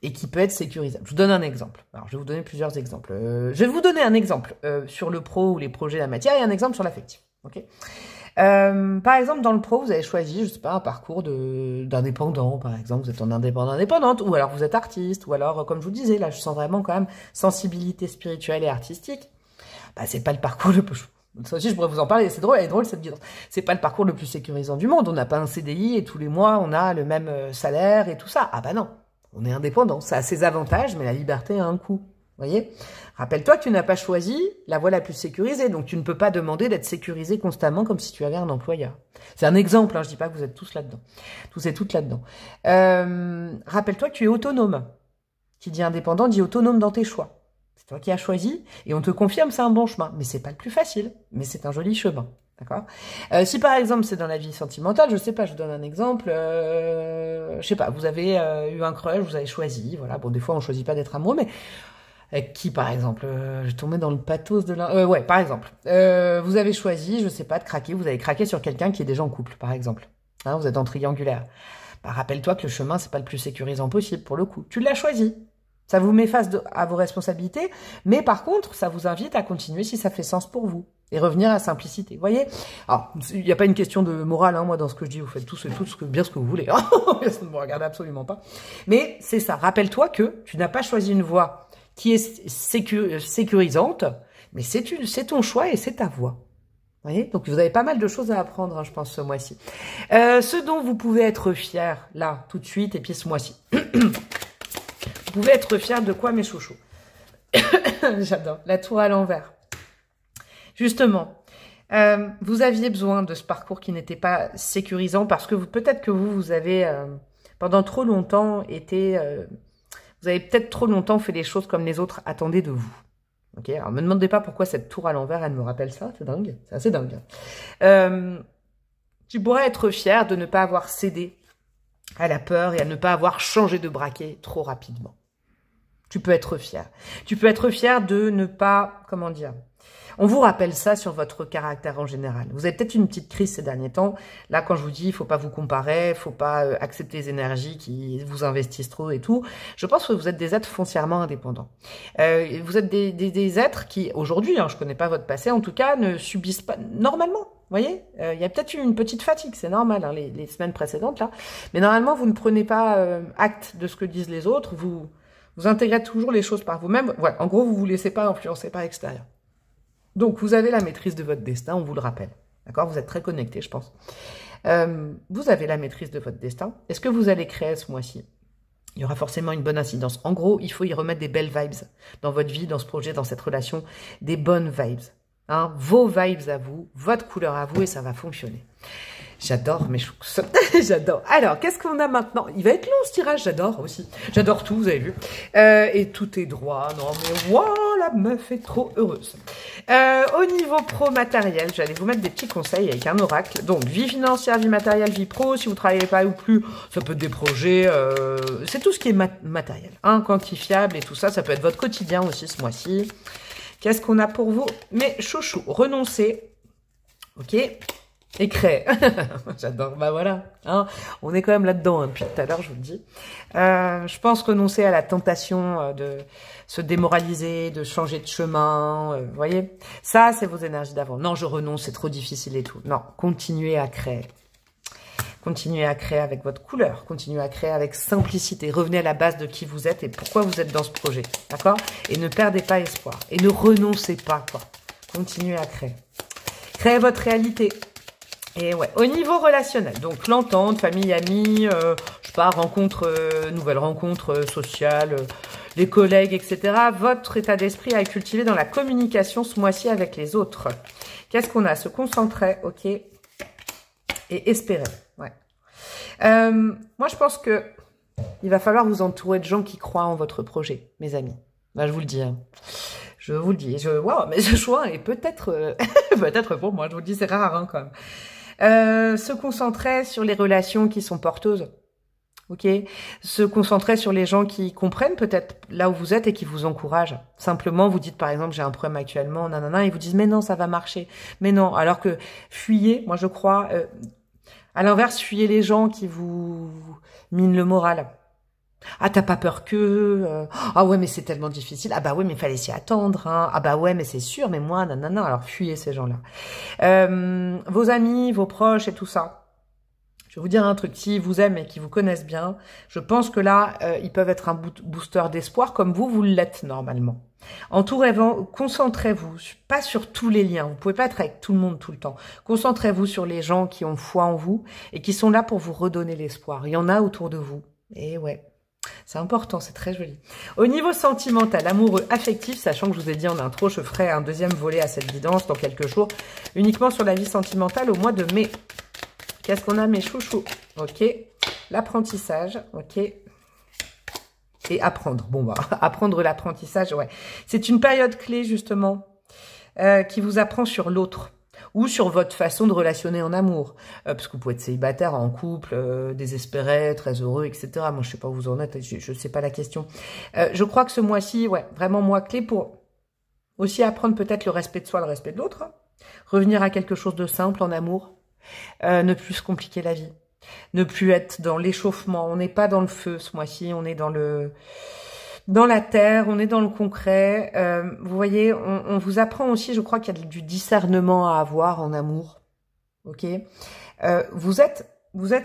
et qui peut être sécurisable. Je vous donne un exemple. Alors, je vais vous donner plusieurs exemples. Je vais vous donner un exemple sur le pro ou les projets de la matière et un exemple sur l'affectif. Ok. Par exemple, dans le pro, vous avez choisi, je sais pas, un parcours d'indépendant, par exemple, vous êtes en indépendante, ou alors vous êtes artiste, ou alors, comme je vous disais, là, je sens vraiment quand même sensibilité spirituelle et artistique. Bah, c'est pas le parcours le plus... Ça aussi, je pourrais vous en parler, c'est drôle, elle est drôle cette guidance. C'est pas le parcours le plus sécurisant du monde, on n'a pas un CDI et tous les mois, on a le même salaire et tout ça. Ah bah non, on est indépendant, ça a ses avantages, mais la liberté a un coût. Vous voyez? Rappelle-toi que tu n'as pas choisi la voie la plus sécurisée, donc tu ne peux pas demander d'être sécurisé constamment comme si tu avais un employeur. C'est un exemple, hein, je dis pas que vous êtes tous là-dedans, tous et toutes là-dedans. Rappelle-toi que tu es autonome. Qui dit indépendant dit autonome dans tes choix. C'est toi qui as choisi, et on te confirme c'est un bon chemin, mais c'est pas le plus facile, mais c'est un joli chemin. D'accord. Si par exemple c'est dans la vie sentimentale, je sais pas, je vous donne un exemple, je sais pas, vous avez eu un crush, vous avez choisi, voilà, bon des fois on choisit pas d'être amoureux, mais avec qui, par exemple je tombais dans le pathos de l'un... ouais, par exemple. Vous avez choisi, je sais pas, de craquer. Vous avez craqué sur quelqu'un qui est déjà en couple, par exemple. Hein, vous êtes en triangulaire. Bah, rappelle-toi que le chemin, c'est pas le plus sécurisant possible, pour le coup. Tu l'as choisi. Ça vous met face à vos responsabilités, mais par contre, ça vous invite à continuer si ça fait sens pour vous. Et revenir à la simplicité. Vous voyez? Alors, il n'y a pas une question de morale, hein, moi, dans ce que je dis. Vous faites bien ce que vous voulez. Ça ne me regarde absolument pas. Mais c'est ça. Rappelle-toi que tu n'as pas choisi une voie qui est sécurisante, mais c'est ton choix et c'est ta voie. Vous voyez? Donc, vous avez pas mal de choses à apprendre, hein, je pense, ce mois-ci. Ce dont vous pouvez être fier, là, tout de suite, et puis ce mois-ci. Vous pouvez être fier de quoi, mes chouchous? J'adore. La tour à l'envers. Justement, vous aviez besoin de ce parcours qui n'était pas sécurisant parce que peut-être que vous avez, pendant trop longtemps, été... Vous avez peut-être trop longtemps fait les choses comme les autres attendaient de vous. Ok, alors me demandez pas pourquoi cette tour à l'envers, elle me rappelle ça, c'est dingue, c'est assez dingue. Tu pourrais être fier de ne pas avoir cédé à la peur et à ne pas avoir changé de braquet trop rapidement. Tu peux être fier. Tu peux être fier de ne pas, comment dire, on vous rappelle ça sur votre caractère en général. Vous avez peut-être une petite crise ces derniers temps. Là, quand je vous dis, il faut pas vous comparer, il faut pas accepter les énergies qui vous investissent trop et tout. Je pense que vous êtes des êtres foncièrement indépendants. Vous êtes des êtres qui, aujourd'hui, je connais pas votre passé, en tout cas, ne subissent pas normalement. Vous voyez, il y a peut-être eu une petite fatigue, c'est normal, les semaines précédentes là. Mais normalement, vous ne prenez pas acte de ce que disent les autres. Vous intégrez toujours les choses par vous-même. Voilà, en gros, vous vous laissez pas influencer par l'extérieur. Donc, vous avez la maîtrise de votre destin, on vous le rappelle. D'accord? Vous êtes très connectés, je pense. Vous avez la maîtrise de votre destin. Est-ce que vous allez créer ce mois-ci? Il y aura forcément une bonne incidence. En gros, il faut y remettre des belles vibes dans votre vie, dans ce projet, dans cette relation. Des bonnes vibes. Hein? Vos vibes à vous, votre couleur à vous, et ça va fonctionner. J'adore mes choux. J'adore. Alors, qu'est-ce qu'on a maintenant? Il va être long ce tirage, j'adore aussi. J'adore tout, vous avez vu. Et tout est droit. Non, mais wow, la meuf est trop heureuse. Au niveau pro matériel, j'allais vous mettre des petits conseils avec un oracle. Donc, vie financière, vie matérielle, vie pro. Si vous travaillez pas ou plus, ça peut être des projets. C'est tout ce qui est matériel, hein, quantifiable et tout ça. Ça peut être votre quotidien aussi ce mois-ci. Qu'est-ce qu'on a pour vous? Mes chouchous, renoncer. Ok. Et créer. J'adore. Bah voilà. Hein, on est quand même là-dedans depuis tout à l'heure, je vous le dis. Je pense renoncer à la tentation de se démoraliser, de changer de chemin. Vous voyez, ça, c'est vos énergies d'avant. Non, je renonce, c'est trop difficile et tout. Non, continuez à créer. Continuez à créer avec votre couleur. Continuez à créer avec simplicité. Revenez à la base de qui vous êtes et pourquoi vous êtes dans ce projet. D'accord? Et ne perdez pas espoir. Et ne renoncez pas, quoi. Continuez à créer. Créez votre réalité. Et ouais, au niveau relationnel, donc l'entente, famille, amis, je sais pas, nouvelles rencontres sociales, les collègues, etc. Votre état d'esprit à cultiver dans la communication ce mois-ci avec les autres. Qu'est-ce qu'on a? Se concentrer, ok, et espérer, ouais. Moi, je pense que il va falloir vous entourer de gens qui croient en votre projet, mes amis. Ben, je vous le dis, hein. Je vous le dis. Waouh, mais ce choix est peut-être peut-être pour moi, je vous le dis, c'est rare, hein, quand même. Se concentrer sur les relations qui sont porteuses, ok. Se concentrer sur les gens qui comprennent peut-être là où vous êtes et qui vous encouragent. Simplement, vous dites par exemple, j'ai un problème actuellement, nanana, ils vous disent mais non, ça va marcher, mais non. Alors que fuyez, moi je crois, à l'inverse, fuyez les gens qui vous minent le moral. Ah, t'as pas peur que... ah ouais, mais c'est tellement difficile. Ah bah ouais, mais fallait s'y attendre. Hein. Ah bah ouais, mais c'est sûr, mais moi, nanana. Alors, fuyez ces gens-là. Vos amis, vos proches et tout ça. Je vais vous dire un truc. S'ils vous aiment et qu'ils vous connaissent bien, je pense que là, ils peuvent être un booster d'espoir comme vous l'êtes normalement. Entourez-vous, concentrez-vous, pas sur tous les liens. Vous pouvez pas être avec tout le monde tout le temps. Concentrez-vous sur les gens qui ont foi en vous et qui sont là pour vous redonner l'espoir. Il y en a autour de vous. Et ouais. C'est important, c'est très joli. Au niveau sentimental, amoureux, affectif, sachant que je vous ai dit en intro, je ferai un deuxième volet à cette guidance dans quelques jours, uniquement sur la vie sentimentale au mois de mai. Qu'est-ce qu'on a, mes chouchous? Ok, l'apprentissage, ok, et apprendre. Bon, bah, apprendre l'apprentissage, ouais. C'est une période clé, justement, qui vous apprend sur l'autre. Ou sur votre façon de relationner en amour. Parce que vous pouvez être célibataire, en couple, désespéré, très heureux, etc. Moi, je sais pas où vous en êtes, je sais pas la question. Je crois que ce mois-ci, ouais, vraiment mois clé pour aussi apprendre peut-être le respect de soi, le respect de l'autre. Revenir à quelque chose de simple en amour. Ne plus se compliquer la vie. Ne plus être dans l'échauffement. On n'est pas dans le feu ce mois-ci, on est dans la terre, on est dans le concret. Vous voyez, on vous apprend aussi, je crois qu'il y a du discernement à avoir en amour. Ok, vous êtes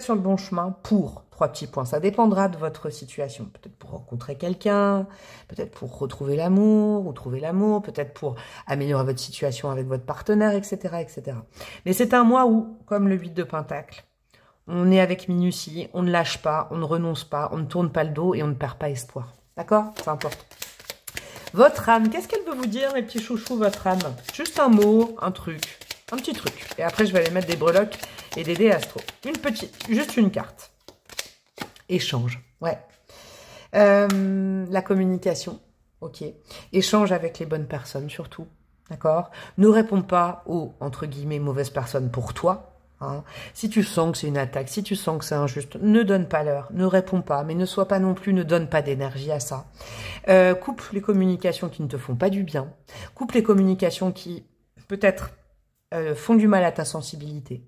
sur le bon chemin pour 3 petits points. Ça dépendra de votre situation. Peut-être pour rencontrer quelqu'un, peut-être pour retrouver l'amour ou trouver l'amour, peut-être pour améliorer votre situation avec votre partenaire, etc., etc. Mais c'est un mois où, comme le 8 de Pentacle, on est avec minutie, on ne lâche pas, on ne renonce pas, on ne tourne pas le dos et on ne perd pas espoir. D'accord? C'est important. Votre âme, qu'est-ce qu'elle veut vous dire, mes petits chouchous, votre âme? Juste un mot, un truc, un petit truc. Et après, je vais aller mettre des breloques et des dés astro. Juste une carte. Échange, ouais. La communication, ok. Échange avec les bonnes personnes surtout, d'accord. Ne réponds pas aux, entre guillemets, mauvaises personnes pour toi. Hein. Si tu sens que c'est une attaque, si tu sens que c'est injuste, ne donne pas l'heure, ne réponds pas, mais ne sois pas non plus, ne donne pas d'énergie à ça. Coupe les communications qui ne te font pas du bien. Coupe les communications qui, peut-être, font du mal à ta sensibilité.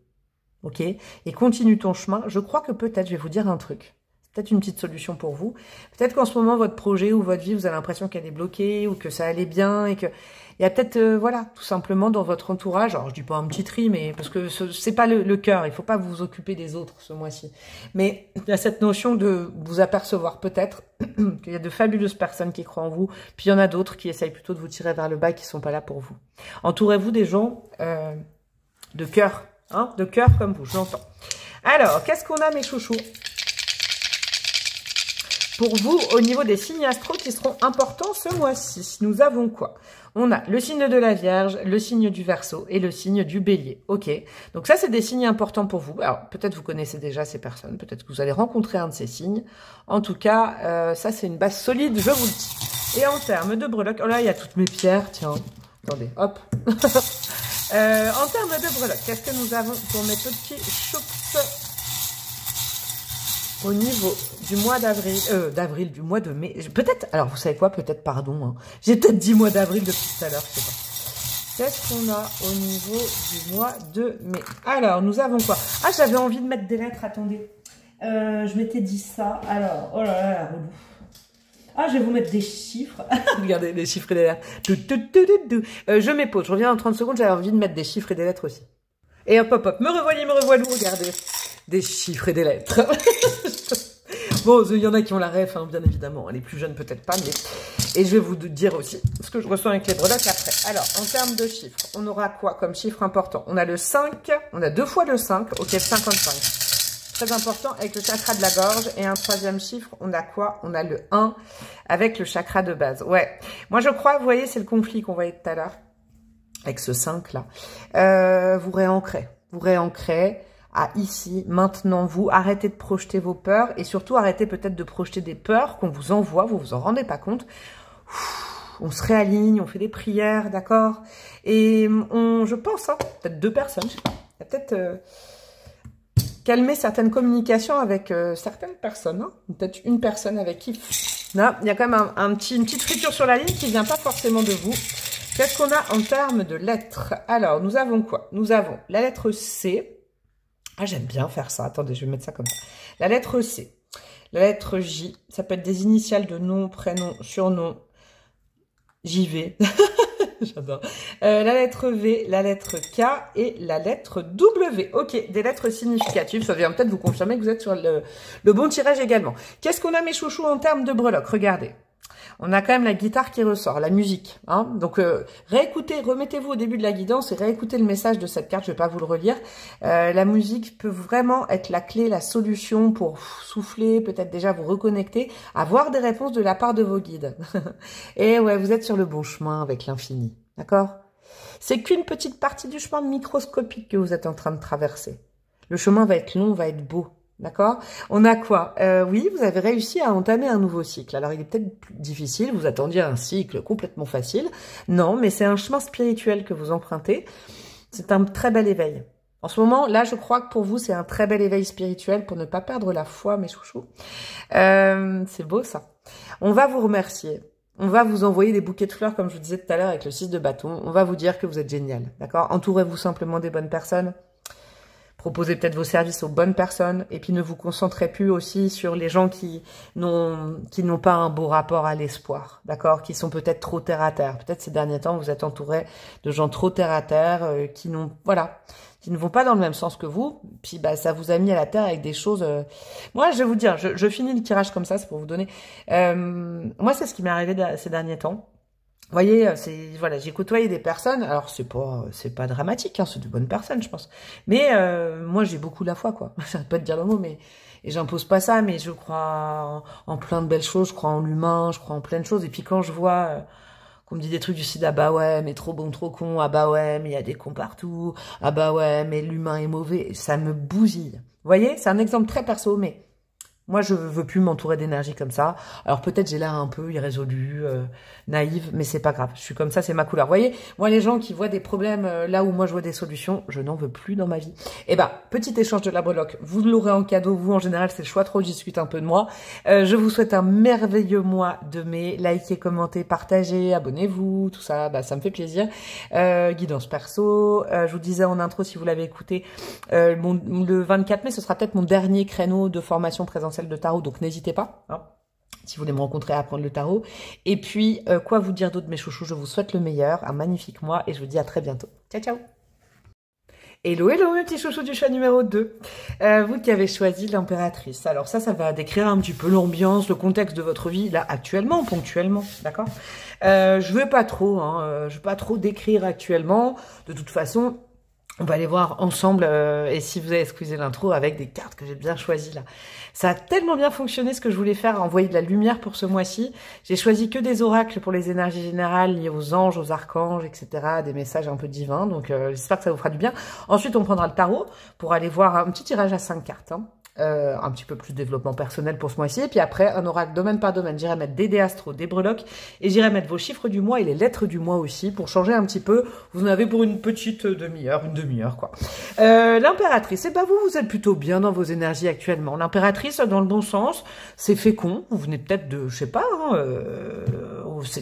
Ok? Et continue ton chemin. Je crois que peut-être, je vais vous dire un truc. C'est peut-être une petite solution pour vous. Peut-être qu'en ce moment, votre projet ou votre vie, vous avez l'impression qu'elle est bloquée ou que ça allait bien et que il y a peut-être, voilà, tout simplement dans votre entourage, alors je dis pas un petit tri, mais parce que c'est pas le cœur, il faut pas vous occuper des autres ce mois-ci. Mais il y a cette notion de vous apercevoir peut-être qu'il y a de fabuleuses personnes qui croient en vous, puis il y en a d'autres qui essayent plutôt de vous tirer vers le bas et qui sont pas là pour vous. Entourez-vous des gens de cœur, hein, de cœur comme vous, je l'entends. Alors, qu'est-ce qu'on a mes chouchous ? Pour vous, au niveau des signes astro qui seront importants ce mois-ci, nous avons quoi? On a le signe de la Vierge, le signe du Verseau et le signe du Bélier. Ok, donc ça, c'est des signes importants pour vous. Alors, peut-être vous connaissez déjà ces personnes, peut-être que vous allez rencontrer un de ces signes. En tout cas, ça, c'est une base solide, je vous le dis. Et en termes de breloques, oh là, il y a toutes mes pierres, tiens, attendez, hop. En termes de breloques, qu'est-ce que nous avons pour mes petits choups au niveau du mois d'avril, du mois de mai, peut-être, alors vous savez quoi, peut-être, pardon, hein, j'ai peut-être dit mois d'avril depuis tout à l'heure, je sais pas. Qu'est-ce qu'on a au niveau du mois de mai? Alors, nous avons quoi? Ah, j'avais envie de mettre des lettres, attendez. Je m'étais dit ça, alors, oh là là, la relou. Ah, je vais vous mettre des chiffres. Regardez, les chiffres et des lettres. Je m'épose, je reviens en 30 secondes, j'avais envie de mettre des chiffres et des lettres aussi. Et hop, hop, hop, me revoilà, regardez. Des chiffres et des lettres. Bon, il y en a qui ont la ref, hein, bien évidemment. Les plus jeunes, peut-être pas, mais... Et je vais vous dire aussi ce que je ressens avec les breloques après. Alors, en termes de chiffres, on aura quoi comme chiffre important? On a le 5, on a 2 fois le 5, ok, 55. Très important, avec le chakra de la gorge. Et un troisième chiffre, on a quoi? On a le 1, avec le chakra de base. Ouais, moi je crois, vous voyez, c'est le conflit qu'on voyait tout à l'heure, avec ce 5 là. Vous réancrez à ici, maintenant, vous arrêtez de projeter vos peurs et surtout arrêtez peut-être de projeter des peurs qu'on vous envoie, vous vous en rendez pas compte. On se réaligne, on fait des prières, d'accord? Et je pense, hein, peut-être 2 personnes, je sais pas, il y a peut-être calmer certaines communications avec certaines personnes, hein, peut-être une personne avec qui... Là, il y a quand même une petite friture sur la ligne qui vient pas forcément de vous. Qu'est-ce qu'on a en termes de lettres? Alors, nous avons quoi? Nous avons la lettre C. Ah, j'aime bien faire ça. Attendez, je vais mettre ça comme ça. La lettre C. La lettre J. Ça peut être des initiales de nom, prénom, surnom. JV. J'adore. La lettre V, la lettre K et la lettre W. Ok, des lettres significatives. Ça vient peut-être vous confirmer que vous êtes sur le bon tirage également. Qu'est-ce qu'on a, mes chouchous, en termes de breloques? Regardez. On a quand même la guitare qui ressort, la musique. Hein. Donc, réécoutez, remettez-vous au début de la guidance et réécoutez le message de cette carte. Je ne vais pas vous le relire. La musique peut vraiment être la clé, la solution pour souffler, peut-être déjà vous reconnecter, avoir des réponses de la part de vos guides. Et ouais, vous êtes sur le bon chemin avec l'infini. D'accord? C'est qu'une petite partie du chemin microscopique que vous êtes en train de traverser. Le chemin va être long, va être beau. D'accord? On a quoi? Oui, vous avez réussi à entamer un nouveau cycle. Alors, il est peut-être plus difficile, vous attendiez un cycle complètement facile. Non, mais c'est un chemin spirituel que vous empruntez. C'est un très bel éveil. En ce moment, là, je crois que pour vous, c'est un très bel éveil spirituel pour ne pas perdre la foi, mes chouchous. C'est beau, ça. On va vous remercier. On va vous envoyer des bouquets de fleurs, comme je vous disais tout à l'heure, avec le 6 de bâton. On va vous dire que vous êtes génial. D'accord? Entourez-vous simplement des bonnes personnes. Proposez peut-être vos services aux bonnes personnes et puis ne vous concentrez plus aussi sur les gens qui n'ont pas un beau rapport à l'espoir, d'accord, qui sont peut-être trop terre à terre. Peut-être ces derniers temps vous êtes entouré de gens trop terre à terre qui n'ont qui ne vont pas dans le même sens que vous. Puis bah ça vous a mis à la terre avec des choses. Moi je vais vous dire, je finis le tirage comme ça, c'est pour vous donner. Moi c'est ce qui m'est arrivé ces derniers temps. Vous voyez, voilà, j'ai côtoyé des personnes, alors c'est pas dramatique, hein, c'est de bonnes personnes, je pense. Mais moi, j'ai beaucoup la foi, quoi. J'arrête pas de dire le mot, mais et j'impose pas ça, mais je crois en plein de belles choses, je crois en l'humain, je crois en plein de choses. Et puis quand je vois qu'on me dit des trucs du style ah bah ouais, mais trop bon, trop con, ah bah ouais, mais il y a des cons partout, ah bah ouais, mais l'humain est mauvais, ça me bousille. Vous voyez, c'est un exemple très perso, mais Moi, je veux plus m'entourer d'énergie comme ça. Alors peut-être j'ai l'air un peu irrésolue, naïve, mais c'est pas grave. Je suis comme ça, c'est ma couleur. Vous voyez, moi, les gens qui voient des problèmes là où moi je vois des solutions, je n'en veux plus dans ma vie. Eh ben, petit échange de la breloque, vous l'aurez en cadeau. Vous, en général, c'est le choix trop, discute un peu de moi. Je vous souhaite un merveilleux mois de mai. Likez, commentez, partagez, abonnez-vous, tout ça, bah, ça me fait plaisir. Guidance perso, je vous disais en intro, si vous l'avez écouté, le 24 mai, ce sera peut-être mon dernier créneau de formation présentielle de tarot, donc n'hésitez pas, hein, si vous voulez me rencontrer à apprendre le tarot. Et puis, quoi vous dire d'autre, mes chouchous, je vous souhaite le meilleur, un magnifique mois, et je vous dis à très bientôt. Ciao, ciao. Hello, hello, mes petits chouchous du choix numéro 2. Vous qui avez choisi l'impératrice. Alors ça va décrire un petit peu l'ambiance, le contexte de votre vie, là, actuellement, ponctuellement, d'accord. Je veux pas trop, je veux pas trop décrire actuellement. De toute façon, on va aller voir ensemble, et si vous avez excusé l'intro, avec des cartes que j'ai bien choisies là. Ça a tellement bien fonctionné ce que je voulais faire, envoyer de la lumière pour ce mois-ci. J'ai choisi que des oracles pour les énergies générales liées aux anges, aux archanges, etc. Des messages un peu divins, donc j'espère que ça vous fera du bien. Ensuite, on prendra le tarot pour aller voir un petit tirage à 5 cartes, hein. Un petit peu plus de développement personnel pour ce mois-ci. Et puis après, un oracle domaine par domaine. J'irai mettre des dés astro, des breloques. Et j'irai mettre vos chiffres du mois et les lettres du mois aussi pour changer un petit peu. Vous en avez pour une petite demi-heure, une demi-heure quoi. L'impératrice, eh ben vous êtes plutôt bien dans vos énergies actuellement. L'impératrice, dans le bon sens, c'est fécond. Vous venez peut-être de, je sais pas,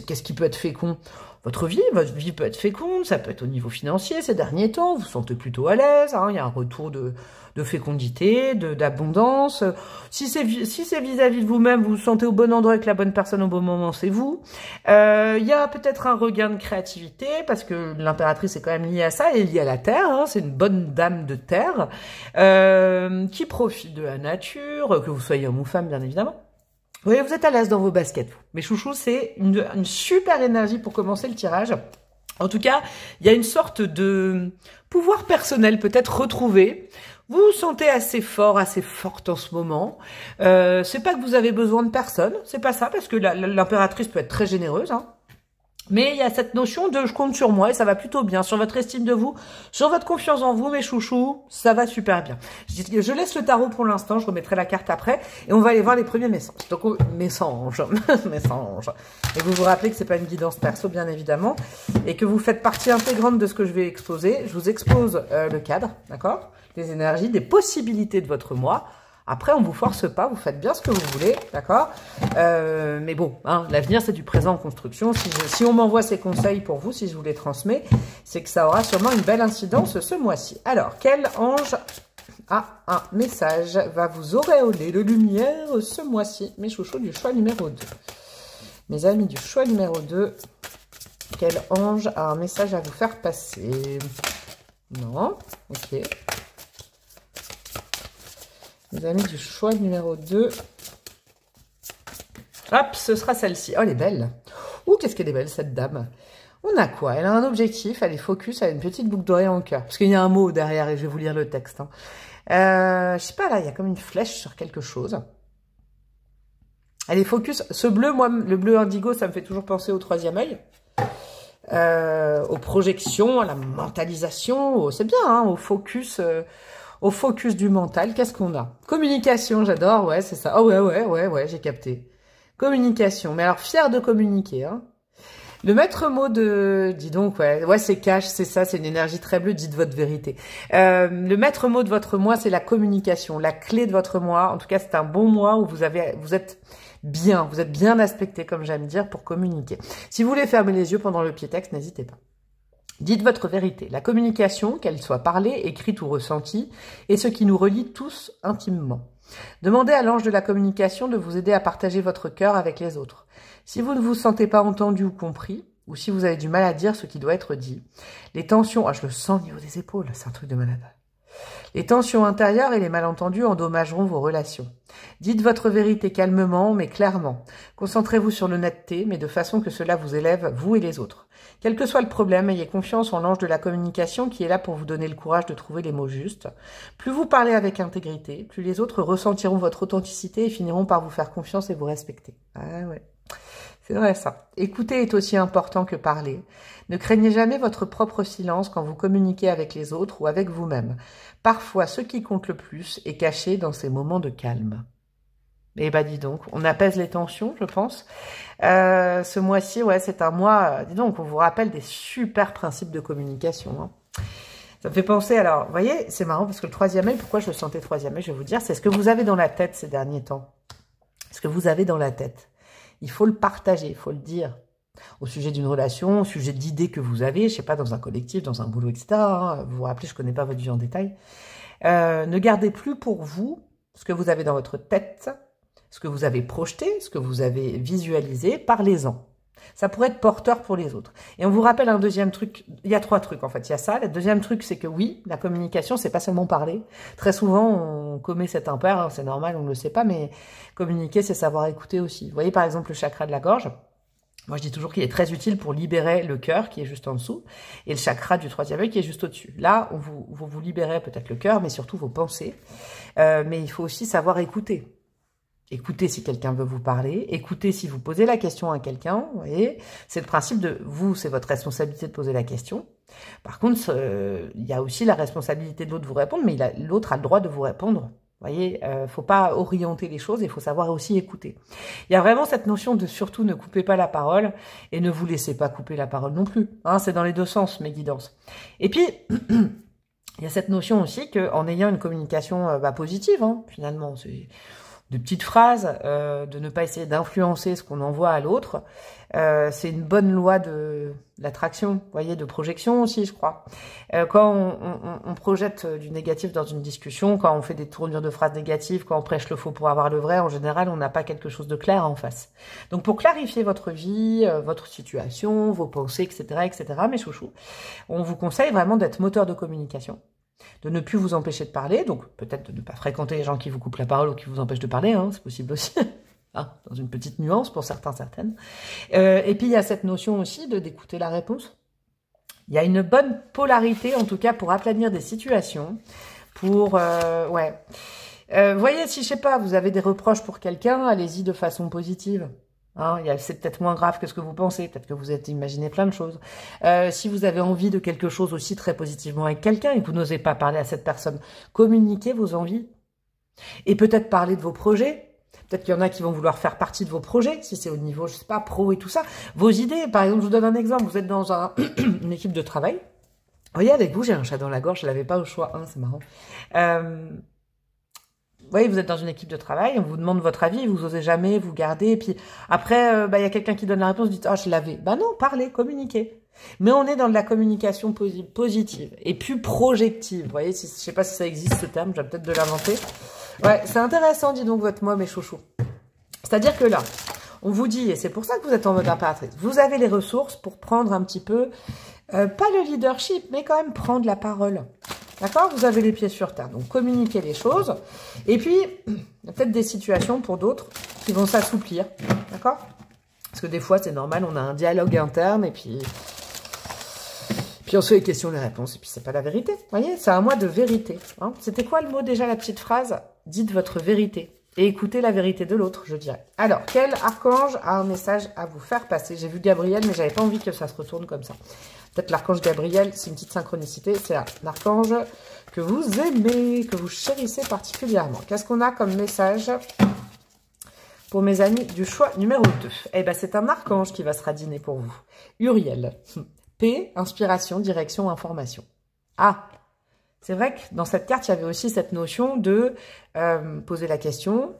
qu'est-ce qui peut être fécond ? Votre vie peut être féconde, ça peut être au niveau financier ces derniers temps, vous vous sentez plutôt à l'aise, il y a un retour de fécondité, d'abondance. Si c'est vis-à-vis de vous-même, vous vous sentez au bon endroit avec la bonne personne au bon moment, c'est vous. Il y a peut-être un regain de créativité, parce que l'impératrice est quand même liée à ça, elle est liée à la terre, c'est une bonne dame de terre, qui profite de la nature, que vous soyez homme ou femme bien évidemment. Oui, vous êtes à l'aise dans vos baskets, vous. Mes chouchous, c'est une super énergie pour commencer le tirage. En tout cas, il y a une sorte de pouvoir personnel peut-être retrouvé. Vous vous sentez assez fort, assez forte en ce moment. C'est pas que vous avez besoin de personne, c'est pas ça, parce que l'impératrice peut être très généreuse, hein. Mais il y a cette notion de je compte sur moi et ça va plutôt bien, sur votre estime de vous, sur votre confiance en vous, mes chouchous, ça va super bien. Je laisse le tarot pour l'instant, je remettrai la carte après et on va aller voir les premiers messages. Donc, messages. Et vous vous rappelez que c'est pas une guidance perso, bien évidemment, et que vous faites partie intégrante de ce que je vais exposer. Je vous expose le cadre, d'accord, des énergies, des possibilités de votre mois. Après, on vous force pas, vous faites bien ce que vous voulez, d'accord, mais bon, l'avenir, c'est du présent en construction. Si on m'envoie ces conseils pour vous, si je vous les transmets, c'est que ça aura sûrement une belle incidence ce mois-ci. Alors, quel ange a un message va vous auréoler de lumière ce mois-ci, mes chouchous du choix numéro 2. Mes amis du choix numéro 2, quel ange a un message à vous faire passer? Non, ok. Les amis du choix numéro 2. Hop, ce sera celle-ci. Oh, elle est belle. Ouh, qu'est-ce qu'elle est belle, cette dame. On a quoi? Elle a un objectif, elle est focus, elle a une petite boucle d'oreille en cœur. Parce qu'il y a un mot derrière et je vais vous lire le texte. Je sais pas, là, il y a comme une flèche sur quelque chose. Elle est focus. Ce bleu, moi, le bleu indigo, ça me fait toujours penser au troisième œil. Aux projections, à la mentalisation. C'est bien, hein, au focus... au focus du mental, qu'est-ce qu'on a? Communication, j'adore, ouais, c'est ça. Oh ouais, j'ai capté. Communication, mais alors fière de communiquer, hein. Le maître mot de... Dis donc, ouais c'est cash, c'est ça, c'est une énergie très bleue, dites votre vérité. Le maître mot de votre mois, c'est la communication, la clé de votre mois. En tout cas, c'est un bon mois où vous êtes bien aspecté, comme j'aime dire, pour communiquer. Si vous voulez fermer les yeux pendant le pied texte, n'hésitez pas. Dites votre vérité. La communication, qu'elle soit parlée, écrite ou ressentie, est ce qui nous relie tous intimement. Demandez à l'ange de la communication de vous aider à partager votre cœur avec les autres. Si vous ne vous sentez pas entendu ou compris, ou si vous avez du mal à dire ce qui doit être dit, les tensions... Ah, je le sens au niveau des épaules, c'est un truc de malade. Les tensions intérieures et les malentendus endommageront vos relations. Dites votre vérité calmement, mais clairement. Concentrez-vous sur l'honnêteté, mais de façon que cela vous élève, vous et les autres. Quel que soit le problème, ayez confiance en l'ange de la communication qui est là pour vous donner le courage de trouver les mots justes. Plus vous parlez avec intégrité, plus les autres ressentiront votre authenticité et finiront par vous faire confiance et vous respecter. Ah ouais. C'est vrai ça. Écouter est aussi important que parler. Ne craignez jamais votre propre silence quand vous communiquez avec les autres ou avec vous-même. Parfois, ce qui compte le plus est caché dans ces moments de calme. Eh ben dis donc, on apaise les tensions, je pense. Ce mois-ci, ouais, c'est un mois, dis donc, on vous rappelle des super principes de communication. Hein. Ça me fait penser, alors, vous voyez, c'est marrant parce que le troisième œil, pourquoi je le sentais troisième œil, je vais vous dire, c'est ce que vous avez dans la tête ces derniers temps. Ce que vous avez dans la tête. Il faut le partager, il faut le dire. Au sujet d'une relation, au sujet d'idées que vous avez, je sais pas, dans un collectif, dans un boulot, etc. Hein. Vous vous rappelez, je connais pas votre vie en détail. Ne gardez plus pour vous ce que vous avez dans votre tête, ce que vous avez projeté, ce que vous avez visualisé, parlez-en. Ça pourrait être porteur pour les autres. Et on vous rappelle un deuxième truc, il y a 3 trucs en fait, il y a ça. Le deuxième truc, c'est que oui, la communication, c'est pas seulement parler. Très souvent, on commet cet impair, hein, c'est normal, on ne le sait pas, mais communiquer, c'est savoir écouter aussi. Vous voyez par exemple le chakra de la gorge. Moi, je dis toujours qu'il est très utile pour libérer le cœur qui est juste en dessous et le chakra du troisième œil qui est juste au-dessus. Là, vous libérez peut-être le cœur, mais surtout vos pensées. Mais il faut aussi savoir écouter. Écoutez si quelqu'un veut vous parler, écoutez si vous posez la question à quelqu'un, vous voyez, c'est le principe de vous, c'est votre responsabilité de poser la question. Par contre, il y a aussi la responsabilité de l'autre de vous répondre, mais l'autre a le droit de vous répondre. Vous voyez, faut pas orienter les choses, il faut savoir aussi écouter. Il y a vraiment cette notion de surtout ne coupez pas la parole et ne vous laissez pas couper la parole non plus. Hein, c'est dans les deux sens, mes guidances. Et puis, il y a cette notion aussi qu'en ayant une communication positive, hein, finalement, c'est de petites phrases, de ne pas essayer d'influencer ce qu'on envoie à l'autre. C'est une bonne loi de l'attraction, vous voyez, de projection aussi, je crois. Quand on projette du négatif dans une discussion, quand on fait des tournures de phrases négatives, quand on prêche le faux pour avoir le vrai, en général, on n'a pas quelque chose de clair en face. Donc, pour clarifier votre vie, votre situation, vos pensées, etc., mes chouchous, on vous conseille vraiment d'être moteur de communication, de ne plus vous empêcher de parler, donc peut-être de ne pas fréquenter les gens qui vous coupent la parole ou qui vous empêchent de parler, hein, c'est possible aussi, hein, dans une petite nuance pour certains, certaines. Et puis il y a cette notion aussi d'écouter la réponse. Il y a une bonne polarité, en tout cas, pour aplanir des situations, pour, voyez, si, je sais pas, vous avez des reproches pour quelqu'un, allez-y de façon positive. Hein, c'est peut-être moins grave que ce que vous pensez, peut-être que vous êtes imaginé plein de choses. Si vous avez envie de quelque chose aussi très positivement avec quelqu'un et que vous n'osez pas parler à cette personne, communiquez vos envies. Et peut-être parler de vos projets. Peut-être qu'il y en a qui vont vouloir faire partie de vos projets, si c'est au niveau, je sais pas, pro et tout ça. Vos idées, par exemple, je vous donne un exemple, vous êtes dans une équipe de travail. Vous voyez, avec vous, j'ai un chat dans la gorge, je l'avais pas au choix, hein, c'est marrant. Vous voyez, vous êtes dans une équipe de travail, on vous demande votre avis, vous osez jamais vous garder, et puis après, y a quelqu'un qui donne la réponse, vous dites « Ah, je l'avais ». Ben non, parlez, communiquez. Mais on est dans de la communication positive et plus projective. Vous voyez, je sais pas si ça existe ce terme, je vais peut-être de l'inventer. Ouais, c'est intéressant, dis donc, votre moi, mes chouchous. C'est-à-dire que là, on vous dit, et c'est pour ça que vous êtes en mode impératrice, vous avez les ressources pour prendre un petit peu, pas le leadership, mais quand même prendre la parole. D'accord? Vous avez les pieds sur terre. Donc, communiquez les choses. Et puis, il y a peut-être des situations pour d'autres qui vont s'assouplir. D'accord? Parce que des fois, c'est normal, on a un dialogue interne et puis on se fait les questions, les réponses. Et puis, c'est pas la vérité. Vous voyez? C'est un mois de vérité. Hein. C'était quoi le mot déjà, la petite phrase? Dites votre vérité. Et écoutez la vérité de l'autre, je dirais. Alors, quel archange a un message à vous faire passer? J'ai vu Gabriel, mais j'avais pas envie que ça se retourne comme ça. Peut-être l'archange Gabriel, c'est une petite synchronicité. C'est un archange que vous aimez, que vous chérissez particulièrement. Qu'est-ce qu'on a comme message pour mes amis du choix numéro 2? Eh ben, c'est un archange qui va se radiner pour vous. Uriel. P, inspiration, direction, information. Ah, c'est vrai que dans cette carte, il y avait aussi cette notion de poser la question.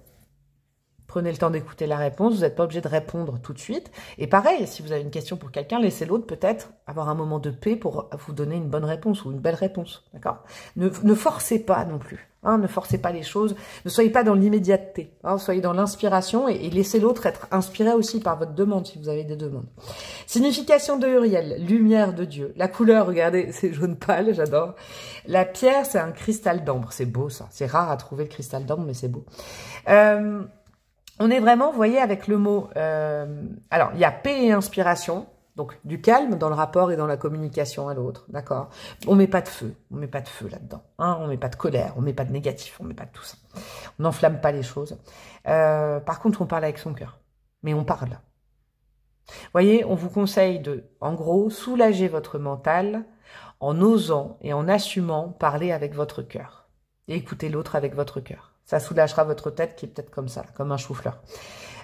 Prenez le temps d'écouter la réponse, vous n'êtes pas obligé de répondre tout de suite. Et pareil, si vous avez une question pour quelqu'un, laissez l'autre peut-être avoir un moment de paix pour vous donner une bonne réponse ou une belle réponse. D'accord? Ne forcez pas non plus. Hein, ne forcez pas les choses. Ne soyez pas dans l'immédiateté. Hein, soyez dans l'inspiration et laissez l'autre être inspiré aussi par votre demande si vous avez des demandes. Signification de Uriel, lumière de Dieu. La couleur, regardez, c'est jaune pâle, j'adore. La pierre, c'est un cristal d'ambre. C'est beau ça. C'est rare à trouver le cristal d'ambre, mais c'est beau. On est vraiment, vous voyez, avec le mot... alors, il y a paix et inspiration, donc du calme dans le rapport et dans la communication à l'autre, d'accord? On met pas de feu là-dedans, hein? On met pas de colère, on met pas de négatif, on met pas de tout ça. On n'enflamme pas les choses. Par contre, on parle avec son cœur, mais on parle. Vous voyez, on vous conseille de, en gros, soulager votre mental en osant et en assumant parler avec votre cœur. Et écouter l'autre avec votre cœur. Ça soulagera votre tête qui est peut-être comme ça, comme un chou-fleur.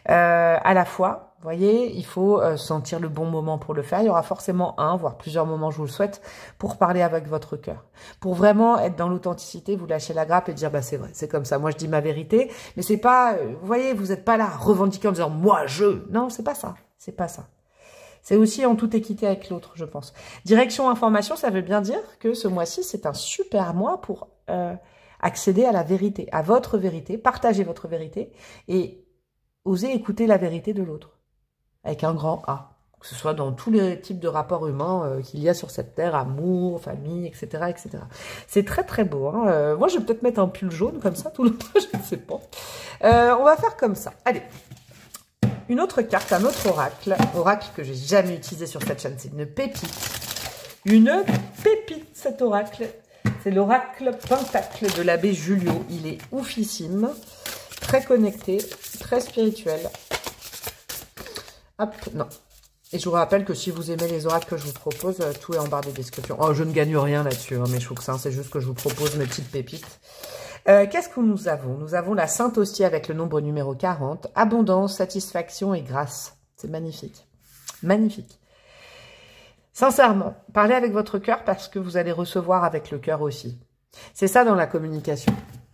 À la fois, vous voyez, il faut sentir le bon moment pour le faire. Il y aura forcément un, voire plusieurs moments, je vous le souhaite, pour parler avec votre cœur. Pour vraiment être dans l'authenticité, vous lâchez la grappe et dire, bah c'est vrai, c'est comme ça. Moi, je dis ma vérité, mais c'est pas, vous voyez, vous n'êtes pas là à revendiquer en disant, moi, je... Non, c'est pas ça, c'est pas ça. C'est aussi en toute équité avec l'autre, je pense. Direction information, ça veut bien dire que ce mois-ci, c'est un super mois pour accéder à la vérité, à votre vérité, partager votre vérité et oser écouter la vérité de l'autre, avec un grand A, que ce soit dans tous les types de rapports humains qu'il y a sur cette terre, amour, famille, etc. etc. C'est très très beau. Hein. Moi, je vais peut-être mettre un pull jaune comme ça tout le temps, je ne sais pas. On va faire comme ça. Allez, une autre carte, un autre oracle que j'ai jamais utilisé sur cette chaîne, c'est une pépite. Une pépite, cet oracle. C'est l'oracle Pentacle de l'abbé Julio. Il est oufissime, très connecté, très spirituel. Hop, non. Et je vous rappelle que si vous aimez les oracles que je vous propose, tout est en barre de description. Oh, je ne gagne rien là-dessus, hein, mes chouxins, c'est juste que je vous propose mes petites pépites. Qu'est-ce que nous avons? Nous avons la Sainte Hostie avec le nombre numéro 40. Abondance, satisfaction et grâce. C'est magnifique. Magnifique. Sincèrement, parlez avec votre cœur parce que vous allez recevoir avec le cœur aussi. C'est ça dans la communication.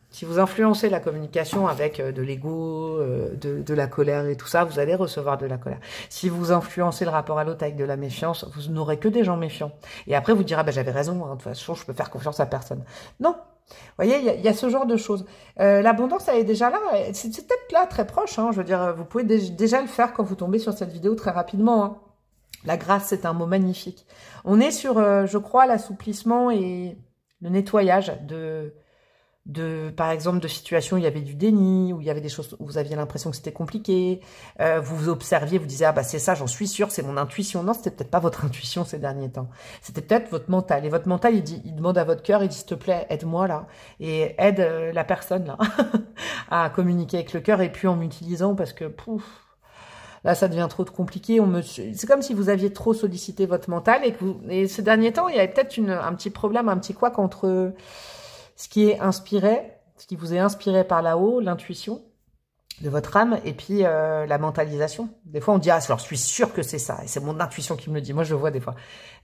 Si vous influencez la communication avec de l'ego, de la colère et tout ça, vous allez recevoir de la colère. Si vous influencez le rapport à l'autre avec de la méfiance, vous n'aurez que des gens méfiants. Et après, vous direz, ah, ben, j'avais raison, hein, de toute façon, je peux faire confiance à personne. Non. Vous voyez, il y a ce genre de choses. L'abondance, elle est déjà là. C'est peut-être là, très proche. Hein, je veux dire, vous pouvez déjà le faire quand vous tombez sur cette vidéo très rapidement. Hein. La grâce, c'est un mot magnifique. On est sur, je crois, l'assouplissement et le nettoyage par exemple, de situations où il y avait du déni, où il y avait des choses où vous aviez l'impression que c'était compliqué, vous vous observiez, vous disiez, ah bah c'est ça, j'en suis sûre, c'est mon intuition. Non, c'était peut-être pas votre intuition ces derniers temps. C'était peut-être votre mental. Et votre mental, il demande à votre cœur, il dit, s'il te plaît, aide-moi là. Et aide la personne là à communiquer avec le cœur et puis en m'utilisant parce que, pouf, là, ça devient trop compliqué. C'est comme si vous aviez trop sollicité votre mental et ces derniers temps, il y avait peut-être un petit problème, un petit couac entre ce qui est inspiré, ce qui vous est inspiré par là-haut, l'intuition de votre âme, et puis la mentalisation. Des fois, on dit, ah, alors je suis sûre que c'est ça, et c'est mon intuition qui me le dit. Moi, je le vois des fois.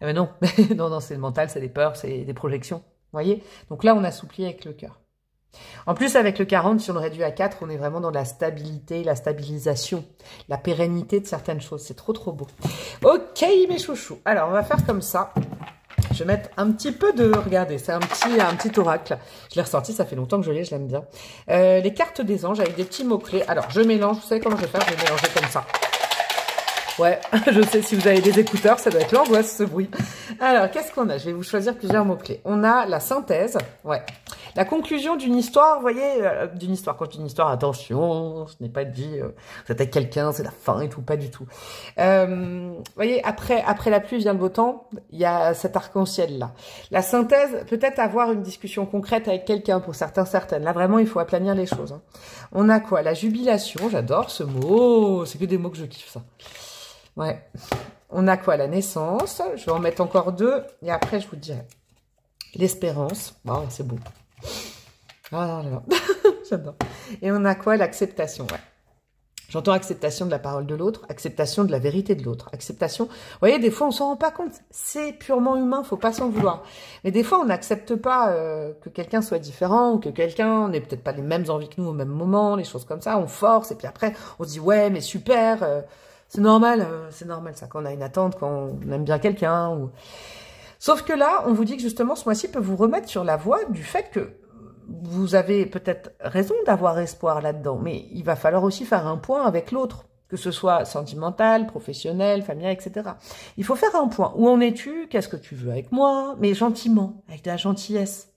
Mais non, non, c'est le mental, c'est des peurs, c'est des projections. Vous voyez? Donc là, on assouplit avec le cœur. En plus, avec le 40, si on le réduit à 4, on est vraiment dans la stabilité, la stabilisation, la pérennité de certaines choses. C'est trop, trop beau. Ok, mes chouchous. Alors, on va faire comme ça. Je vais mettre un petit peu de... Regardez, c'est un petit oracle. Je l'ai ressorti, ça fait longtemps que je l'ai, je l'aime bien. Les cartes des anges avec des petits mots-clés. Alors, je mélange, vous savez comment je vais faire? Je vais mélanger comme ça. Ouais, je sais, si vous avez des écouteurs, ça doit être l'angoisse, ce bruit. Alors, qu'est-ce qu'on a? Je vais vous choisir plusieurs mots-clés. On a la synthèse, ouais. La conclusion d'une histoire, vous voyez, d'une histoire. Quand je dis une histoire, attention, ce n'est pas dit, vous êtes avec quelqu'un, c'est la fin et tout, pas du tout. Vous voyez, après la pluie vient le beau temps, il y a cet arc-en-ciel-là. La synthèse, peut-être avoir une discussion concrète avec quelqu'un, pour certains, certaines. Là, vraiment, il faut aplanir les choses. Hein. On a quoi? La jubilation, j'adore ce mot, c'est que des mots que je kiffe, ça. Ouais. On a quoi? La naissance. Je vais en mettre encore 2. Et après, je vous dirai. L'espérance. Oh, c'est beau. Ah là là. J'adore. Et on a quoi? L'acceptation. Ouais. J'entends acceptation de la parole de l'autre. Acceptation de la vérité de l'autre. Acceptation. Vous voyez, des fois, on s'en rend pas compte. C'est purement humain. Faut pas s'en vouloir. Mais des fois, on n'accepte pas que quelqu'un soit différent ou que quelqu'un n'ait peut-être pas les mêmes envies que nous au même moment. Les choses comme ça. On force. Et puis après, on se dit, ouais, mais super. C'est normal ça, quand on a une attente, quand on aime bien quelqu'un. Ou... Sauf que là, on vous dit que justement, ce mois-ci peut vous remettre sur la voie du fait que vous avez peut-être raison d'avoir espoir là-dedans, mais il va falloir aussi faire un point avec l'autre, que ce soit sentimental, professionnel, familial, etc. Il faut faire un point. Où en es-tu? Qu'est-ce que tu veux avec moi? Mais gentiment, avec de la gentillesse.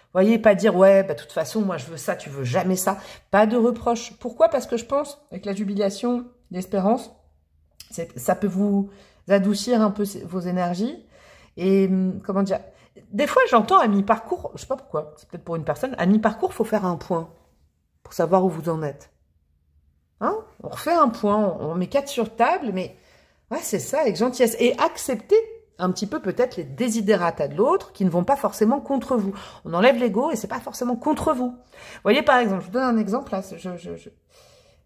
Vous voyez, pas dire, ouais, bah, de toute façon, moi, je veux ça, tu veux jamais ça. Pas de reproche. Pourquoi? Parce que je pense, avec la jubilation, l'espérance, ça peut vous adoucir un peu vos énergies. Et comment dire, des fois j'entends à mi-parcours, je sais pas pourquoi, c'est peut-être pour une personne, à mi-parcours, il faut faire un point pour savoir où vous en êtes. Hein? On refait un point, on met 4 sur table, mais ouais, c'est ça, avec gentillesse. Et accepter un petit peu peut-être les desiderata de l'autre qui ne vont pas forcément contre vous. On enlève l'ego et c'est pas forcément contre vous. Vous voyez, par exemple, je vous donne un exemple, là,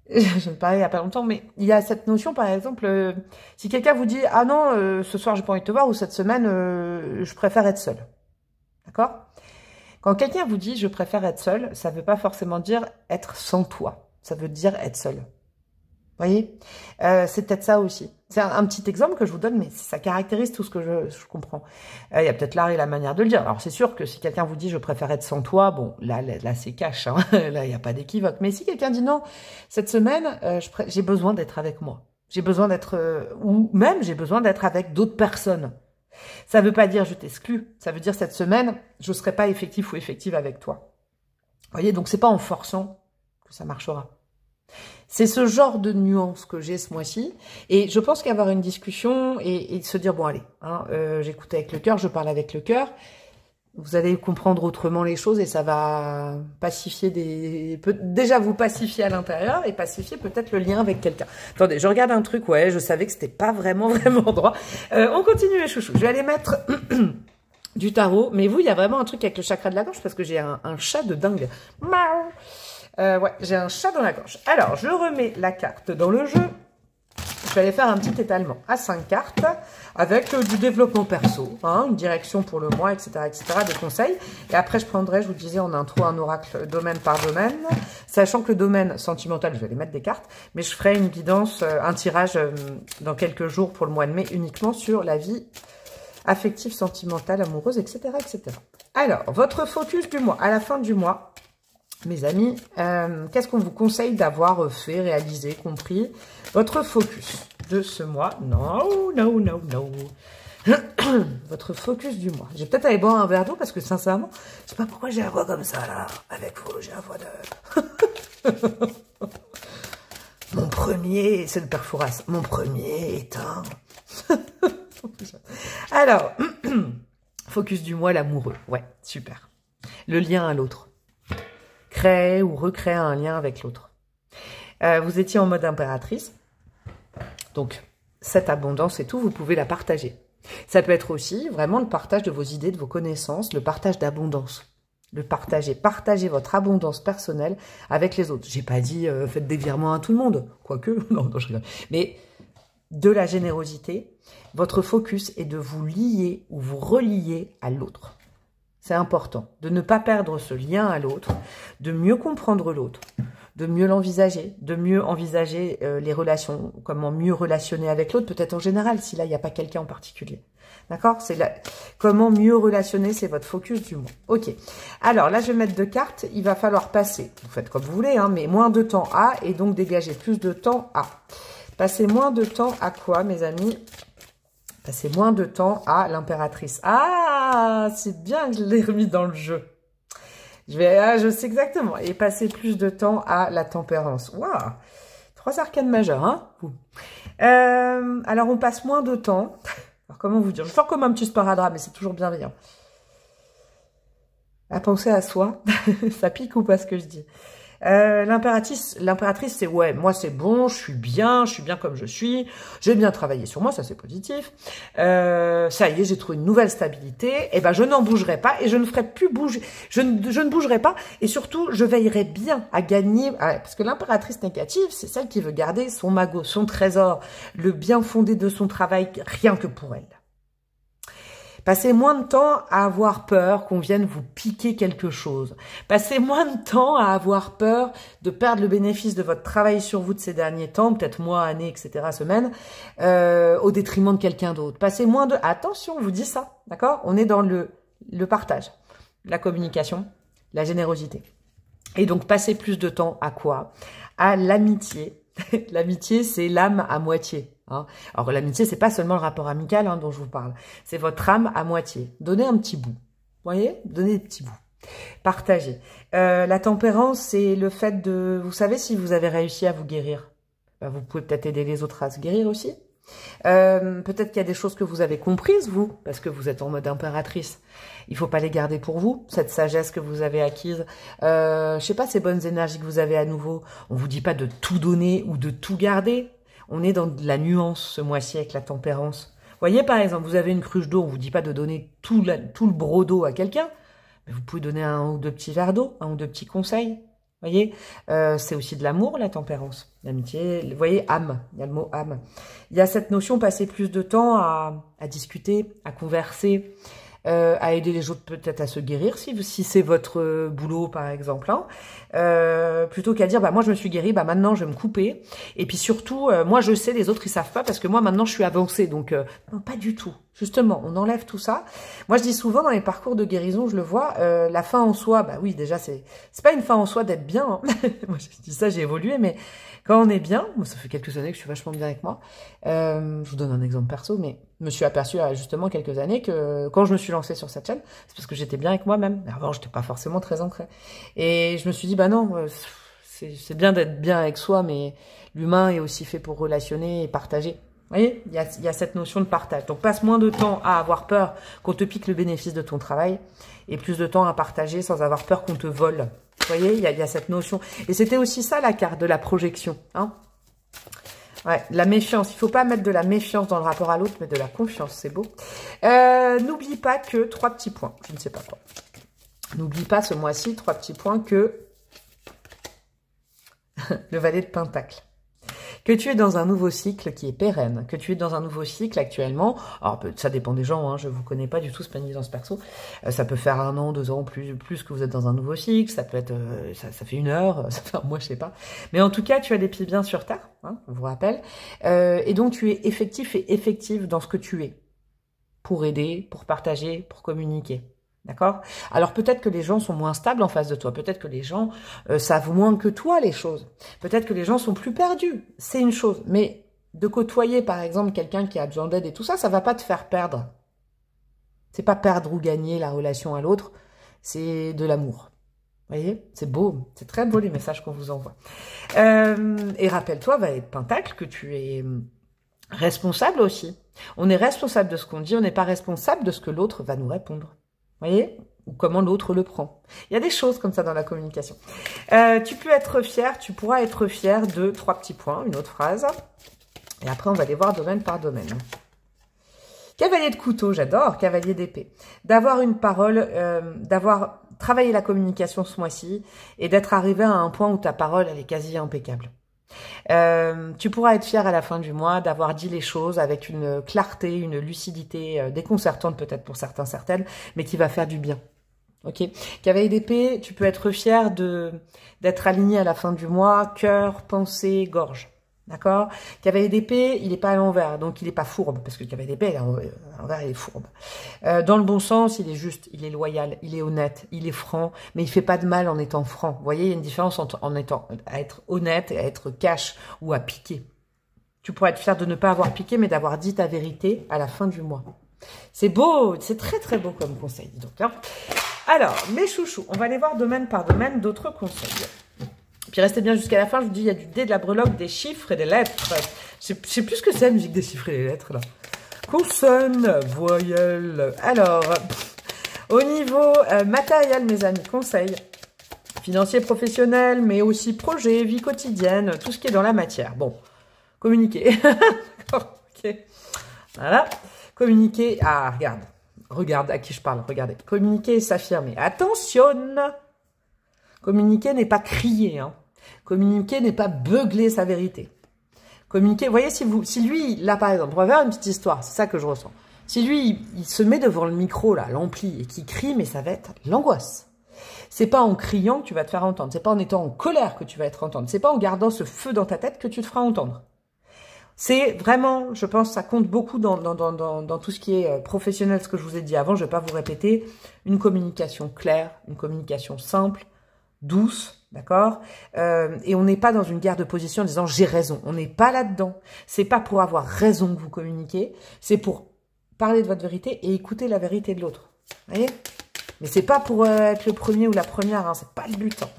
je me parlais il y a pas longtemps, mais il y a cette notion, par exemple, si quelqu'un vous dit « Ah non, ce soir, j'ai pas envie de te voir » ou « Cette semaine, je préfère être seule. » D'accord? Quand quelqu'un vous dit « Je préfère être seule », ça veut pas forcément dire être sans toi. Ça veut dire être seul. Vous voyez, c'est peut-être ça aussi. C'est un petit exemple que je vous donne, mais ça caractérise tout ce que je comprends. Il y a peut-être l'art et la manière de le dire. Alors, c'est sûr que si quelqu'un vous dit « je préfère être sans toi », bon, là c'est cash, hein. Là, il n'y a pas d'équivoque. Mais si quelqu'un dit « non, cette semaine, j'ai besoin d'être avec moi. J'ai besoin d'être... ou même, j'ai besoin d'être avec d'autres personnes. » Ça ne veut pas dire « je t'exclus ». Ça veut dire « cette semaine, je ne serai pas effectif ou effective avec toi. » Vous voyez, donc c'est pas en forçant que ça marchera. C'est ce genre de nuance que j'ai ce mois-ci. Et je pense qu'avoir une discussion et se dire, bon allez, hein, j'écoute avec le cœur, je parle avec le cœur, vous allez comprendre autrement les choses et ça va pacifier déjà vous pacifier à l'intérieur et pacifier peut-être le lien avec quelqu'un. Attendez, je regarde un truc, ouais, je savais que c'était pas vraiment droit. On continue les chouchous. Je vais aller mettre du tarot. Mais vous, il y a vraiment un truc avec le chakra de la gorge parce que j'ai un chat de dingue. Ouais, j'ai un chat dans la gorge. Alors, je remets la carte dans le jeu. Je vais aller faire un petit étalement à 5 cartes avec du développement perso, hein, une direction pour le mois, etc., des conseils. Et après, je prendrai, je vous disais, en intro, un oracle domaine par domaine, sachant que le domaine sentimental, je vais aller mettre des cartes, mais je ferai une guidance, un tirage dans quelques jours pour le mois de mai, uniquement sur la vie affective, sentimentale, amoureuse, etc., etc. Alors, votre focus du mois, à la fin du mois, mes amis, qu'est-ce qu'on vous conseille d'avoir fait, réalisé, compris? Votre focus de ce mois. Non. Votre focus du mois. J'ai peut-être aller boire un verre d'eau parce que sincèrement, je sais pas pourquoi j'ai la voix comme ça là. Avec vous, j'ai la voix de... Mon premier, c'est le père Fouras. Mon premier est un... Alors, focus du mois, l'amoureux. Ouais, super. Le lien à l'autre. Créer ou recréer un lien avec l'autre. Vous étiez en mode impératrice. Donc, cette abondance et tout, vous pouvez la partager. Ça peut être aussi vraiment le partage de vos idées, de vos connaissances, le partage d'abondance. Le partager. Partagez votre abondance personnelle avec les autres. J'ai pas dit faites des virements à tout le monde. Quoique, non, je rigole. Mais de la générosité, votre focus est de vous lier ou vous relier à l'autre. C'est important de ne pas perdre ce lien à l'autre, de mieux comprendre l'autre, de mieux l'envisager, de mieux envisager les relations, comment mieux relationner avec l'autre, peut-être en général, si là, il n'y a pas quelqu'un en particulier. D'accord? C'est là, comment mieux relationner, c'est votre focus du mois. Ok. Alors là, je vais mettre 2 cartes. Il va falloir passer, vous faites comme vous voulez, hein, mais moins de temps à, et donc dégager plus de temps à. Passer moins de temps à quoi, mes amis? Passer moins de temps à l'impératrice. Ah, c'est bien que je l'ai remis dans le jeu. Je sais exactement. Et passer plus de temps à la tempérance. Waouh, 3 arcanes majeures, hein. Alors, on passe moins de temps. Alors, comment vous dire? Je vais faire comme un petit sparadrap, mais c'est toujours bienveillant. À penser à soi. Ça pique ou pas ce que je dis? L'impératrice, c'est ouais, moi c'est bon, je suis bien comme je suis, j'ai bien travaillé sur moi, ça c'est positif. Ça y est, j'ai trouvé une nouvelle stabilité. Et ben je n'en bougerai pas et je ne ferai plus bouger, je ne bougerai pas et surtout je veillerai bien à gagner, parce que l'impératrice négative, c'est celle qui veut garder son magot, son trésor, le bien fondé de son travail, rien que pour elle. Passez moins de temps à avoir peur qu'on vienne vous piquer quelque chose. Passez moins de temps à avoir peur de perdre le bénéfice de votre travail sur vous de ces derniers temps, peut-être mois, années, etc., semaines, au détriment de quelqu'un d'autre. Passez moins de... Attention, on vous dit ça, d'accord? On est dans le partage, la communication, la générosité. Et donc, passez plus de temps à quoi? À l'amitié. L'amitié, c'est l'âme à moitié. Hein. Alors l'amitié, c'est pas seulement le rapport amical dont je vous parle, c'est votre âme à moitié. Donnez un petit bout, vous voyez, donnez des petits bouts, partagez. La tempérance, c'est le fait de, vous savez, si vous avez réussi à vous guérir, ben, vous pouvez peut-être aider les autres à se guérir aussi. Peut-être qu'il y a des choses que vous avez comprises, vous, parce que vous êtes en mode impératrice. Il faut pas les garder pour vous, cette sagesse que vous avez acquise. Je sais pas, ces bonnes énergies que vous avez à nouveau. On vous dit pas de tout donner ou de tout garder. On est dans de la nuance ce mois-ci avec la tempérance. Vous Voyez, par exemple, vous avez une cruche d'eau, on vous dit pas de donner tout le broc d'eau à quelqu'un, mais vous pouvez donner un ou deux petits verres d'eau, un ou deux petits conseils. Voyez, c'est aussi de l'amour, la tempérance, l'amitié. Vous voyez, âme, il y a le mot âme. Il y a cette notion, passer plus de temps à discuter, à converser, à aider les autres peut-être à se guérir, si c'est votre boulot, par exemple. Hein. Plutôt qu'à dire, bah moi je me suis guérie, bah maintenant je vais me couper. Et puis surtout, moi je sais, les autres ils savent pas, parce que moi maintenant je suis avancée. Donc, non, pas du tout. Justement, on enlève tout ça. Moi, je dis souvent dans les parcours de guérison, je le vois, la fin en soi, bah oui, déjà, c'est pas une fin en soi d'être bien. Hein. Moi, je dis ça, j'ai évolué, mais quand on est bien, moi, ça fait quelques années que je suis vachement bien avec moi. Je vous donne un exemple perso, mais je me suis aperçue à justement quelques années que quand je me suis lancée sur cette chaîne, c'est parce que j'étais bien avec moi-même. Avant, j'étais pas forcément très ancrée. Et je me suis dit, bah non, c'est bien d'être bien avec soi, mais l'humain est aussi fait pour relationner et partager. Vous voyez, il y a cette notion de partage. Donc, passe moins de temps à avoir peur qu'on te pique le bénéfice de ton travail et plus de temps à partager sans avoir peur qu'on te vole. Vous voyez, il y a cette notion. Et c'était aussi ça, la carte de la projection. Hein, ouais, la méfiance. Il ne faut pas mettre de la méfiance dans le rapport à l'autre, mais de la confiance. C'est beau. N'oublie pas que 3 petits points. Je ne sais pas quoi. N'oublie pas ce mois-ci 3 petits points que le valet de Pentacle. Que tu es dans un nouveau cycle qui est pérenne, que tu es dans un nouveau cycle actuellement, alors ça dépend des gens, hein, je vous connais pas du tout, c'est pas une guidance perso, ça peut faire 1 an, 2 ans, plus que vous êtes dans un nouveau cycle, ça peut être, ça fait 1 heure, ça fait un mois, je sais pas, mais en tout cas, tu as les pieds bien sur terre, hein, on vous rappelle, et donc tu es effectif et effective dans ce que tu es, pour aider, pour partager, pour communiquer. D'accord? Alors peut-être que les gens sont moins stables en face de toi. Peut-être que les gens savent moins que toi les choses. Peut-être que les gens sont plus perdus. C'est une chose. Mais de côtoyer par exemple quelqu'un qui a besoin d'aide et tout ça, ça va pas te faire perdre. C'est pas perdre ou gagner la relation à l'autre. C'est de l'amour. Vous voyez? C'est beau. C'est très beau les messages qu'on vous envoie. Et rappelle-toi, valet de Pentacle, que tu es responsable aussi. On est responsable de ce qu'on dit. On n'est pas responsable de ce que l'autre va nous répondre. Vous voyez? Ou comment l'autre le prend. Il y a des choses comme ça dans la communication. Tu peux être fier, tu pourras être fier de 3 petits points, une autre phrase. Et après, on va les voir domaine par domaine. Cavalier de couteau, j'adore. Cavalier d'épée. D'avoir une parole, d'avoir travaillé la communication ce mois-ci et d'être arrivé à un point où ta parole, elle est quasi impeccable. Tu pourras être fier à la fin du mois d'avoir dit les choses avec une clarté, une lucidité déconcertante peut-être pour certains, certaines, mais qui va faire du bien. Ok. Cavalier d'épée, tu peux être fier d'être aligné à la fin du mois, cœur, pensée, gorge. D'accord? Cavalier d'épée, il n'est pas à l'envers, donc il n'est pas fourbe, parce que le cavalier d'épée, à l'envers, il est fourbe. Dans le bon sens, il est juste, il est loyal, il est honnête, il est franc, mais il fait pas de mal en étant franc. Vous voyez, il y a une différence entre à être honnête et à être cash ou à piquer. Tu pourrais être fier de ne pas avoir piqué, mais d'avoir dit ta vérité à la fin du mois. C'est beau, c'est très très beau comme conseil, dis donc. Hein. Alors, mes chouchous, on va aller voir domaine par domaine d'autres conseils. Puis restez bien jusqu'à la fin, je vous dis, il y a du dé, de la breloque, des chiffres et des lettres. Je sais plus ce que c'est la musique des chiffres et des lettres, là. Consonne, voyelle. Alors, au niveau matériel, mes amis, conseils. Financier, professionnel, mais aussi projet, vie quotidienne, tout ce qui est dans la matière. Bon, communiquer. Ok. Voilà. Communiquer. Ah, regarde. Regarde à qui je parle, regardez. Communiquer et s'affirmer. Attention! Communiquer n'est pas crier, hein. Communiquer n'est pas beugler sa vérité. Communiquer, vous voyez, si lui, là par exemple, on va faire une petite histoire, c'est ça que je ressens. Si lui, il se met devant le micro, là, l'ampli, et qu'il crie, mais ça va être l'angoisse. C'est pas en criant que tu vas te faire entendre, c'est pas en étant en colère que tu vas être entendre, c'est pas en gardant ce feu dans ta tête que tu te feras entendre. C'est vraiment, je pense, ça compte beaucoup dans tout ce qui est professionnel, ce que je vous ai dit avant, je vais pas vous répéter, une communication claire, une communication simple, douce, d'accord, et on n'est pas dans une guerre de position en disant j'ai raison. On n'est pas là-dedans. C'est pas pour avoir raison que vous communiquez, c'est pour parler de votre vérité et écouter la vérité de l'autre. Vous voyez? Mais c'est pas pour être le premier ou la première, hein, c'est pas le but. Hein.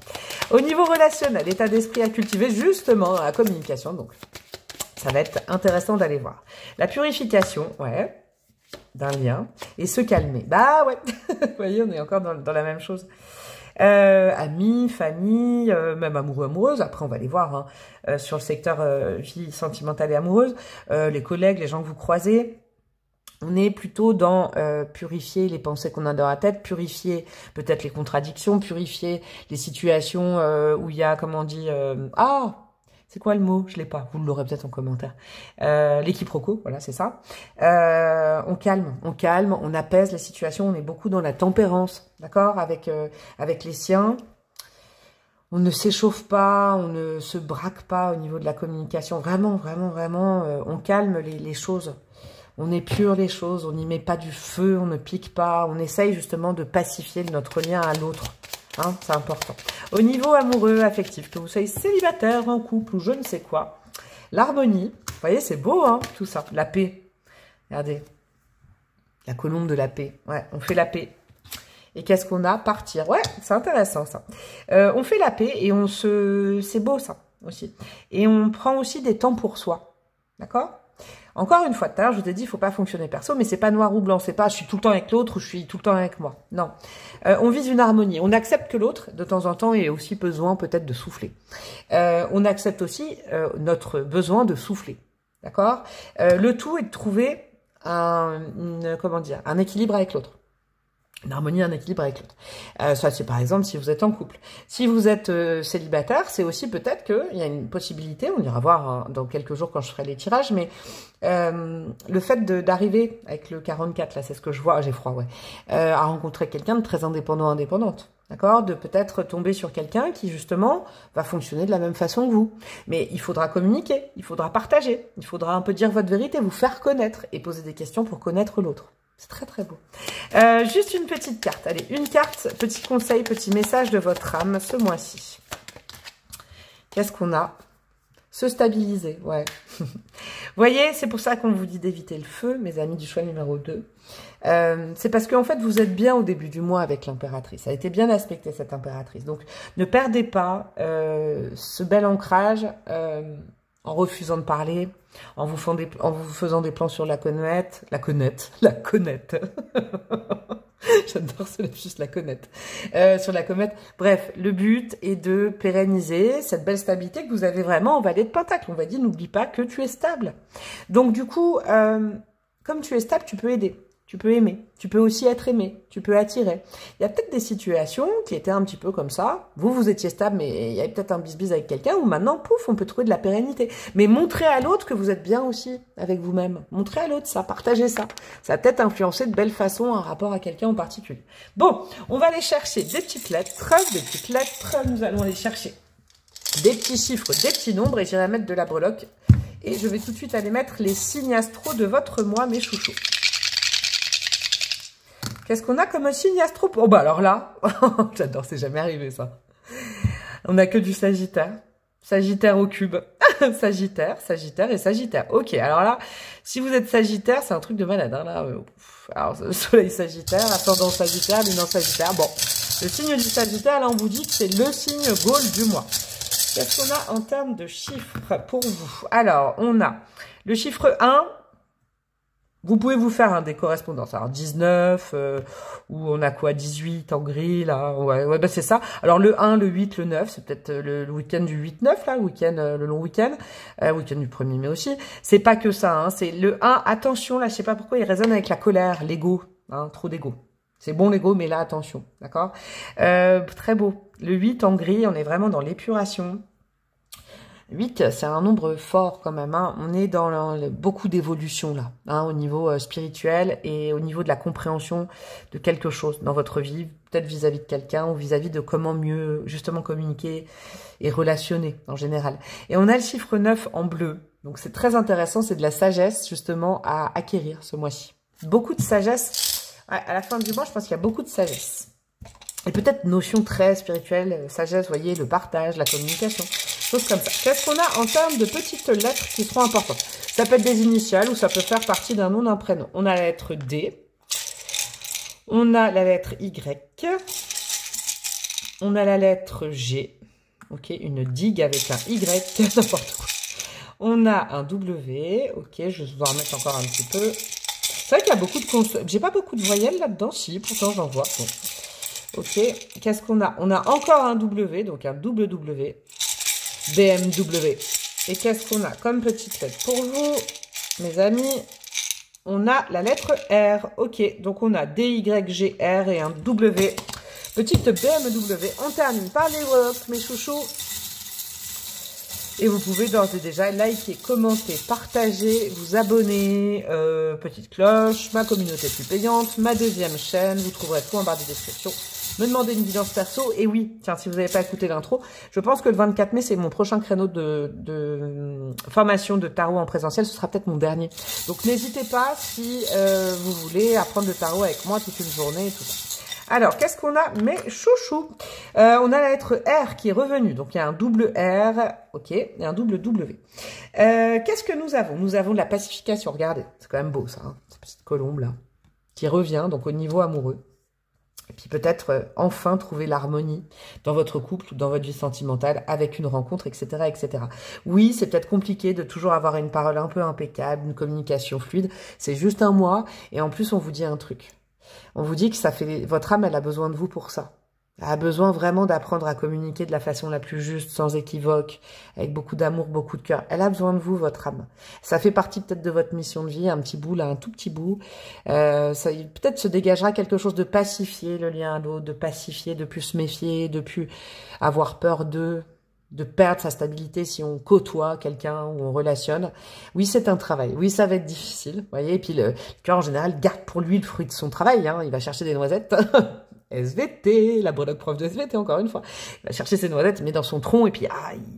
Au niveau relationnel, état d'esprit à cultiver justement dans la communication, donc ça va être intéressant d'aller voir. La purification, ouais, d'un lien, et se calmer. Bah ouais, vous voyez, on est encore dans la même chose. Amis, famille, même amoureux, amoureuse. Après, on va les voir hein, sur le secteur vie sentimentale et amoureuse. Les collègues, les gens que vous croisez. On est plutôt dans purifier les pensées qu'on a dans la tête, purifier peut-être les contradictions, purifier les situations où il y a, comment on dit, c'est quoi le mot? Je l'ai pas, vous l'aurez peut-être en commentaire. Les quiproquos, voilà, c'est ça. On calme, on apaise la situation, on est beaucoup dans la tempérance, d'accord, avec les siens. On ne s'échauffe pas, on ne se braque pas au niveau de la communication. Vraiment, on calme les choses. On épure les choses, on n'y met pas du feu, on ne pique pas. On essaye justement de pacifier notre lien à l'autre. Hein, c'est important. Au niveau amoureux, affectif, que vous soyez célibataire, en couple ou je ne sais quoi, l'harmonie, vous voyez, c'est beau, hein, tout ça. La paix. Regardez. La colombe de la paix. Ouais, on fait la paix. Et qu'est-ce qu'on a? Partir. Ouais, c'est intéressant, ça. On fait la paix et c'est beau, ça, aussi. Et on prend aussi des temps pour soi. D'accord? Encore une fois, tout à l'heure, je vous ai dit, il ne faut pas fonctionner perso, mais c'est pas noir ou blanc. C'est pas, je suis tout le temps avec l'autre ou je suis tout le temps avec moi. Non. On vise une harmonie. On accepte que l'autre, de temps en temps, ait aussi besoin peut-être de souffler. On accepte aussi notre besoin de souffler. D'accord? Le tout est de trouver un équilibre avec l'autre. Une harmonie, un équilibre avec l'autre. Ça, c'est par exemple si vous êtes en couple. Si vous êtes célibataire, c'est aussi peut-être qu'il y a une possibilité, on ira voir hein, dans quelques jours quand je ferai les tirages, mais le fait d'arriver avec le 44, là, c'est ce que je vois, j'ai froid, ouais, à rencontrer quelqu'un de très indépendant, indépendante. D'accord? De peut-être tomber sur quelqu'un qui, justement, va fonctionner de la même façon que vous. Mais il faudra communiquer, il faudra partager, il faudra un peu dire votre vérité, vous faire connaître et poser des questions pour connaître l'autre. C'est très très beau. Juste une petite carte. Allez, une carte, petit conseil, petit message de votre âme ce mois-ci. Qu'est-ce qu'on a? Se stabiliser, ouais. Vous voyez, c'est pour ça qu'on vous dit d'éviter le feu, mes amis du choix numéro 2. C'est parce qu'en fait, vous êtes bien au début du mois avec l'impératrice. Ça a été bien aspecté, cette impératrice. Donc, ne perdez pas ce bel ancrage en refusant de parler, en vous faisant des plans sur la connaître. J'adore ce juste la connaître. Sur la comète. Bref, le but est de pérenniser cette belle stabilité que vous avez vraiment en Valet de Pentacle. On va dire, n'oublie pas que tu es stable. Donc du coup, comme tu es stable, tu peux aider. Tu peux aimer. Tu peux aussi être aimé. Tu peux attirer. Il y a peut-être des situations qui étaient un petit peu comme ça. Vous étiez stable, mais il y avait peut-être un bisbise avec quelqu'un où maintenant, pouf, on peut trouver de la pérennité. Mais montrez à l'autre que vous êtes bien aussi avec vous-même. Montrez à l'autre ça, partagez ça. Ça va peut-être influencer de belle façon un rapport à quelqu'un en particulier. Bon, on va aller chercher des petites lettres. Nous allons aller chercher des petits chiffres, des petits nombres et j'irai mettre de la breloque. Et je vais tout de suite aller mettre les signes astro de votre mois, mes chouchous. Qu'est-ce qu'on a comme signe astro? Oh bah alors là, j'adore, c'est jamais arrivé ça. On a que du Sagittaire. Sagittaire au cube. Sagittaire et Sagittaire. Ok, alors là, si vous êtes Sagittaire, c'est un truc de malade. Hein, là. Alors, Soleil Sagittaire, ascendant Sagittaire, Lune en Sagittaire. Bon, le signe du Sagittaire, là, on vous dit que c'est le signe Gaule du mois. Qu'est-ce qu'on a en termes de chiffres pour vous? Alors, on a le chiffre 1. Vous pouvez vous faire des correspondances. Alors 19, ou on a quoi, 18 en gris, là. Ouais, bah c'est ça. Alors le 1, le 8, le 9, c'est peut-être le week-end du 8-9, là, le long week-end. Week-end du 1er mai aussi. C'est pas que ça, hein. C'est le 1, attention, là, je sais pas pourquoi il résonne avec la colère, l'ego, hein, trop d'ego. C'est bon l'ego, mais là, attention, d'accord? Très beau. Le 8 en gris, on est vraiment dans l'épuration. 8, c'est un nombre fort quand même. Hein. On est dans beaucoup d'évolution là, hein, au niveau spirituel et au niveau de la compréhension de quelque chose dans votre vie, peut-être vis-à-vis de quelqu'un ou vis-à-vis de comment mieux justement communiquer et relationner en général. Et on a le chiffre 9 en bleu. Donc c'est très intéressant, c'est de la sagesse justement à acquérir ce mois-ci. Beaucoup de sagesse. Ouais, à la fin du mois, je pense qu'il y a beaucoup de sagesse. Et peut-être notion très spirituelle, sagesse, vous voyez, le partage, la communication, choses comme ça. Qu'est-ce qu'on a en termes de petites lettres qui seront importantes? Ça peut être des initiales ou ça peut faire partie d'un nom, d'un prénom. On a la lettre D, on a la lettre Y, on a la lettre G, ok, une digue avec un Y, n'importe quoi. On a un W, ok, je vais en remettre encore un petit peu. C'est vrai qu'il y a beaucoup de consonnes. J'ai pas beaucoup de voyelles là-dedans, si, pourtant j'en vois. Bon. Ok, qu'est-ce qu'on a? On a encore un W, donc un double W, BMW. Et qu'est-ce qu'on a comme petite lettre pour vous, mes amis? on a la lettre R. Ok, donc on a D, Y, G, R et un W. Petite BMW. On termine par les Breloques, mes chouchous. Et vous pouvez d'ores et déjà liker, commenter, partager, vous abonner, petite cloche, ma communauté plus payante, ma deuxième chaîne, vous trouverez tout en barre de description. Me demander une guidance perso, et oui, tiens, si vous n'avez pas écouté l'intro, je pense que le 24 mai, c'est mon prochain créneau de formation de tarot en présentiel, ce sera peut-être mon dernier. Donc n'hésitez pas si vous voulez apprendre le tarot avec moi toute une journée et tout ça. Alors, qu'est-ce qu'on a, mes chouchous? On a la lettre R qui est revenue. Donc, il y a un double R, ok, et un double W. Qu'est-ce que nous avons? Nous avons de la pacification. Regardez, c'est quand même beau, ça. Hein, cette petite colombe, là, qui revient, donc, au niveau amoureux. Et puis, peut-être, enfin, trouver l'harmonie dans votre couple ou dans votre vie sentimentale avec une rencontre, etc., etc. Oui, c'est peut-être compliqué de toujours avoir une parole un peu impeccable, une communication fluide. C'est juste un mois. Et en plus, on vous dit un truc. On vous dit que ça fait, votre âme, elle a besoin de vous pour ça. Elle a besoin vraiment d'apprendre à communiquer de la façon la plus juste, sans équivoque, avec beaucoup d'amour, beaucoup de cœur. Elle a besoin de vous, votre âme. Ça fait partie peut-être de votre mission de vie, un petit bout, là, un tout petit bout. Ça peut-être se dégagera quelque chose de pacifier le lien à l'autre, de pacifier, de plus se méfier, de plus avoir peur de perdre sa stabilité si on côtoie quelqu'un ou on relationne. Oui, c'est un travail. Oui, ça va être difficile. Vous voyez, et puis le cœur, en général, garde pour lui le fruit de son travail. Hein. Il va chercher des noisettes. SVT, la breloque prof de SVT, encore une fois. Il va chercher ses noisettes, mais dans son tronc, et puis,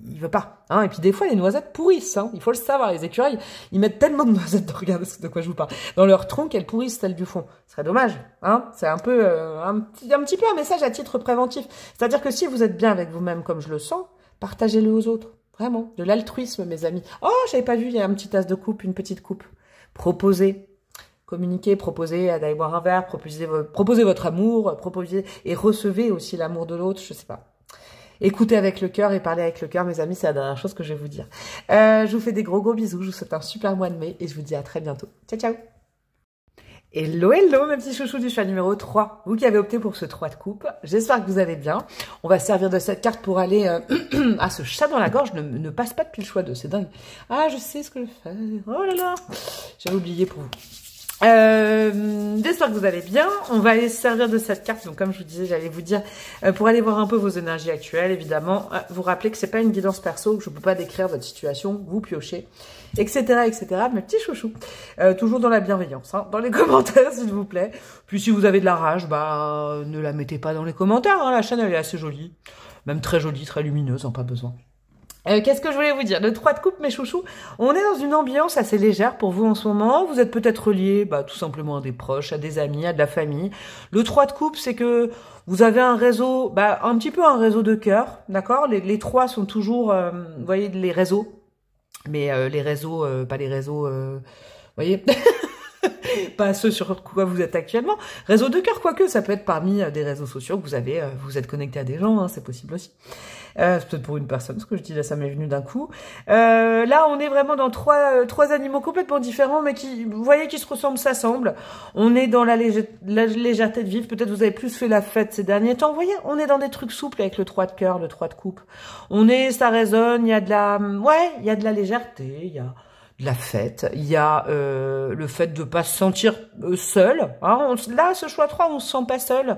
il veut pas. Hein. Et puis, des fois, les noisettes pourrissent. Hein. Il faut le savoir. Les écureuils, ils mettent tellement de noisettes, regardez de quoi je vous parle, dans leur tronc qu'elles pourrissent celles du fond. Ce serait dommage. Hein. C'est un peu, un petit peu un message à titre préventif. C'est-à-dire que si vous êtes bien avec vous-même, comme je le sens, partagez-le aux autres. Vraiment. De l'altruisme, mes amis. Oh, j'avais pas vu, il y a un petit tas de coupe, une petite coupe. Proposez. Communiquez, proposez d'aller boire un verre, proposez votre amour, proposez et recevez aussi l'amour de l'autre, je sais pas. Écoutez avec le cœur et parlez avec le cœur, mes amis, c'est la dernière chose que je vais vous dire. Je vous fais des gros bisous, je vous souhaite un super mois de mai et je vous dis à très bientôt. Ciao, ciao. Hello, hello, mes petits chouchous du choix numéro 3. Vous qui avez opté pour ce 3 de coupe, j'espère que vous allez bien. On va se servir de cette carte pour aller à ce chat dans la gorge. Ne passe pas depuis le choix 2, c'est dingue. Ah, je sais ce que je fais. Oh là là, j'avais oublié pour vous. J'espère que vous allez bien. On va aller se servir de cette carte. Donc, comme je vous disais, j'allais vous dire, pour aller voir un peu vos énergies actuelles, évidemment, vous rappelez que c'est pas une guidance perso, que je peux pas décrire votre situation, vous piochez, etc., etc. Mes petits chouchous. Toujours dans la bienveillance, hein, dans les commentaires, s'il vous plaît. Puis, si vous avez de la rage, bah, ne la mettez pas dans les commentaires, hein. La chaîne, elle est assez jolie. Même très jolie, très lumineuse, hein, pas besoin. Qu'est-ce que je voulais vous dire? Le 3 de coupe, mes chouchous, on est dans une ambiance assez légère pour vous en ce moment. Vous êtes peut-être reliés, bah, tout simplement à des proches, à des amis, à de la famille. Le 3 de coupe, c'est que vous avez un réseau, bah, un petit peu un réseau de cœur, d'accord? Les 3 sont toujours, vous voyez, les réseaux. Mais les réseaux, pas les réseaux, vous voyez pas ceux sur quoi vous êtes actuellement. Réseau de cœur, quoique, ça peut être parmi des réseaux sociaux que vous avez, vous êtes connecté à des gens, hein, c'est possible aussi. C'est peut-être pour une personne, ce que je dis là, ça m'est venu d'un coup. Là, on est vraiment dans trois animaux complètement différents, mais qui, vous voyez, qui se ressemblent, s'assemblent. On est dans la légèreté de vivre. Peut-être vous avez plus fait la fête ces derniers temps. Vous voyez, on est dans des trucs souples avec le 3 de cœur, le 3 de coupe. Ça résonne, il y a de la, ouais, il y a de la légèreté, il y a de la fête, il y a le fait de pas se sentir seul. Hein. Là, ce choix 3, on se sent pas seul.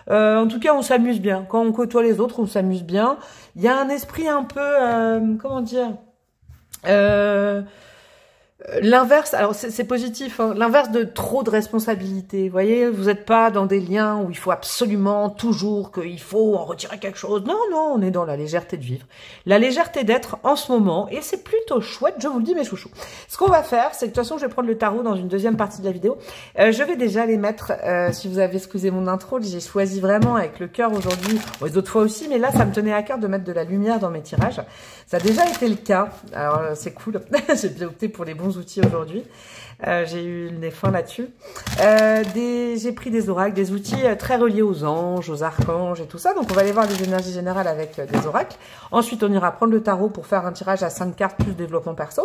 En tout cas, on s'amuse bien. Quand on côtoie les autres, on s'amuse bien. Il y a un esprit un peu, comment dire, l'inverse, alors c'est positif, hein, l'inverse de trop de responsabilités. Vous voyez, vous n'êtes pas dans des liens où il faut absolument toujours qu'il faut en retirer quelque chose. Non, non, on est dans la légèreté de vivre, la légèreté d'être en ce moment, et c'est plutôt chouette, je vous le dis mes chouchous. Ce qu'on va faire, c'est que de toute façon, je vais prendre le tarot dans une deuxième partie de la vidéo. Je vais déjà les mettre, si vous avez excusé mon intro, j'ai choisi vraiment avec le cœur aujourd'hui, bon, les autres fois aussi, mais là, ça me tenait à cœur de mettre de la lumière dans mes tirages. Ça a déjà été le cas, alors c'est cool, j'ai bien opté pour les bons outils aujourd'hui. J'ai eu le nez fin là-dessus. J'ai pris des oracles, des outils très reliés aux anges, aux archanges et tout ça. Donc, on va aller voir les énergies générales avec des oracles. Ensuite, on ira prendre le tarot pour faire un tirage à 5 cartes plus développement perso.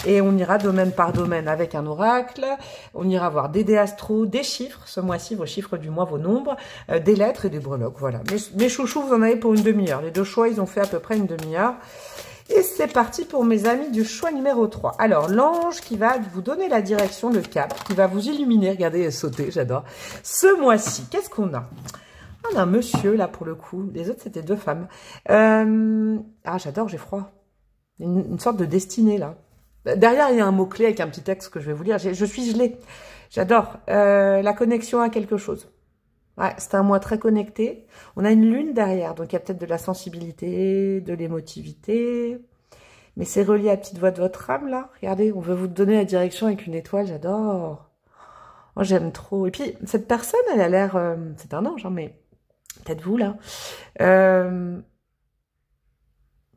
Et on ira domaine par domaine avec un oracle. On ira voir des dés astro, des chiffres. Ce mois-ci, vos chiffres du mois, vos nombres, des lettres et des breloques. Voilà. Mes chouchous, vous en avez pour une demi-heure. Les deux choix, ils ont fait à peu près une demi-heure. Et c'est parti pour mes amis du choix numéro 3. Alors, l'ange qui va vous donner la direction, le cap, qui va vous illuminer. Regardez, sauter, j'adore. Ce mois-ci, qu'est-ce qu'on a? On a un monsieur, là, pour le coup. Les autres, c'était 2 femmes. Ah, j'adore, j'ai froid. Une sorte de destinée, là. Derrière, il y a un mot-clé avec un petit texte que je vais vous lire. Je suis gelée. J'adore. La connexion à quelque chose. Ouais, c'est un mois très connecté. On a une lune derrière, donc il y a peut-être de la sensibilité, de l'émotivité. Mais c'est relié à la petite voix de votre âme, là. Regardez, on veut vous donner la direction avec une étoile, j'adore. Moi, j'aime trop. Et puis, cette personne, elle a l'air... c'est un ange, hein, mais peut-être vous, là. Il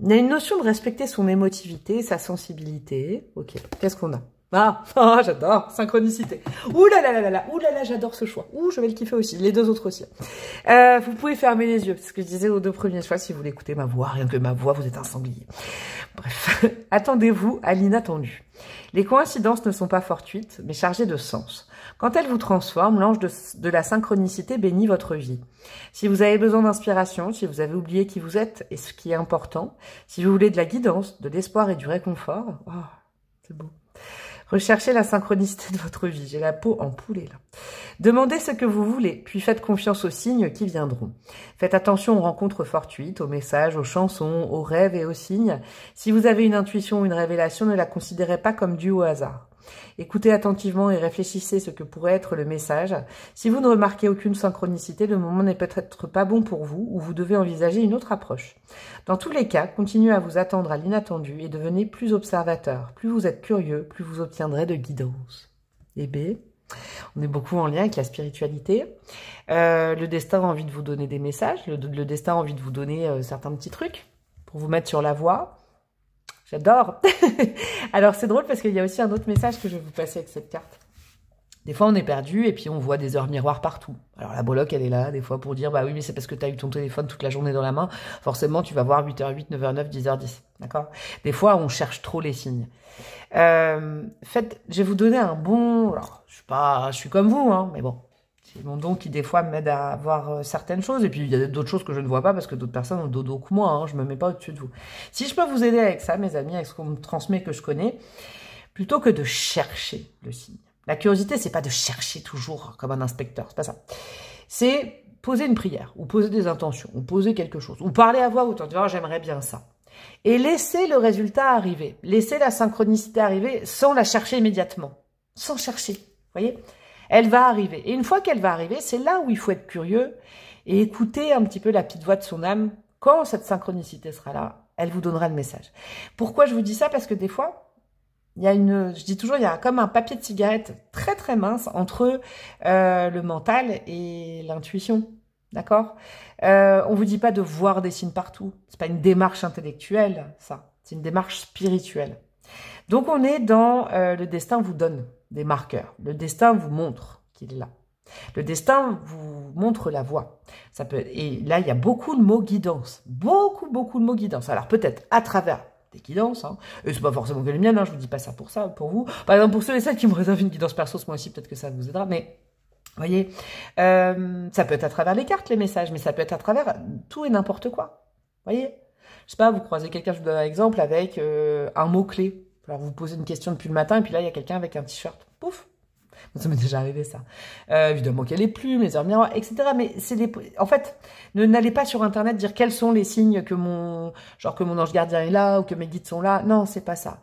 y a une notion de respecter son émotivité, sa sensibilité. Ok, qu'est-ce qu'on a? Ah, j'adore, synchronicité. Ouh là là là là, ouh là là, j'adore ce choix. Ouh, je vais le kiffer aussi, les 2 autres aussi. Vous pouvez fermer les yeux, c'est ce que je disais aux 2 premiers choix, si vous voulez écouter ma voix, rien que ma voix, vous êtes un sanglier. Bref, attendez-vous à l'inattendu. Les coïncidences ne sont pas fortuites, mais chargées de sens. Quand elles vous transforment, l'ange de la synchronicité bénit votre vie. Si vous avez besoin d'inspiration, si vous avez oublié qui vous êtes et ce qui est important, si vous voulez de la guidance, de l'espoir et du réconfort, oh, c'est beau. Recherchez la synchronicité de votre vie. J'ai la peau en poulet, là. Demandez ce que vous voulez, puis faites confiance aux signes qui viendront. Faites attention aux rencontres fortuites, aux messages, aux chansons, aux rêves et aux signes. Si vous avez une intuition ou une révélation, ne la considérez pas comme due au hasard. Écoutez attentivement et réfléchissez ce que pourrait être le message. Si vous ne remarquez aucune synchronicité, le moment n'est peut-être pas bon pour vous ou vous devez envisager une autre approche. Dans tous les cas, continuez à vous attendre à l'inattendu et devenez plus observateur. Plus vous êtes curieux, plus vous obtiendrez de guidance. Et B, on est beaucoup en lien avec la spiritualité. Le destin a envie de vous donner des messages. Le destin a envie de vous donner certains petits trucs pour vous mettre sur la voie. J'adore. Alors, c'est drôle parce qu'il y a aussi un autre message que je vais vous passer avec cette carte. Des fois, on est perdu et puis on voit des heures miroirs partout. Alors, la breloque, elle est là, des fois, pour dire, bah oui, mais c'est parce que tu as eu ton téléphone toute la journée dans la main. Forcément, tu vas voir 8h08, 9h09, 10h10. D'accord? Des fois, on cherche trop les signes. Je vais vous donner un bon... Alors, je suis comme vous, hein, mais bon. C'est mon don qui, des fois, m'aide à voir certaines choses. Et puis, il y a d'autres choses que je ne vois pas parce que d'autres personnes ont dodo que moi. Hein, je ne me mets pas au-dessus de vous. Si je peux vous aider avec ça, mes amis, avec ce qu'on me transmet, que je connais, plutôt que de chercher le signe. La curiosité, c'est pas de chercher toujours comme un inspecteur. C'est pas ça. C'est poser une prière, ou poser des intentions, ou poser quelque chose, ou parler à voix haute en disant, oh, j'aimerais bien ça. Et laisser le résultat arriver. Laisser la synchronicité arriver sans la chercher immédiatement. Sans chercher. Vous voyez ? Elle va arriver. Et une fois qu'elle va arriver, c'est là où il faut être curieux et écouter un petit peu la petite voix de son âme. Quand cette synchronicité sera là, elle vous donnera le message. Pourquoi je vous dis ça? Parce que des fois, il y a je dis toujours, il y a comme un papier de cigarette très très mince entre le mental et l'intuition. D'accord? On vous dit pas de voir des signes partout. C'est pas une démarche intellectuelle, ça. C'est une démarche spirituelle. Donc on est dans le destin vous donne des marqueurs. Le destin vous montre qu'il est là. Le destin vous montre la voie. Ça peut, et là, il y a beaucoup de mots guidance. Beaucoup de mots guidance. Alors peut-être à travers des guidances, hein, et c'est pas forcément que les miennes, hein, je vous dis pas ça pour ça, pour vous. Par exemple, pour ceux et celles qui me réservent une guidance perso, moi aussi, peut-être que ça vous aidera, mais vous voyez, ça peut être à travers les cartes, les messages, mais ça peut être à travers tout et n'importe quoi. Vous voyez? Je sais pas, vous croisez quelqu'un, je vous donne un exemple, avec un mot-clé. Alors, vous posez une question depuis le matin, et puis là, il y a quelqu'un avec un t-shirt. Pouf! Ça m'est déjà arrivé, ça. Évidemment qu'il y a les plumes, les heures miroirs, etc. Mais c'est en fait, n'allez pas sur Internet dire quels sont les signes que que mon ange gardien est là, ou que mes guides sont là. Non, c'est pas ça.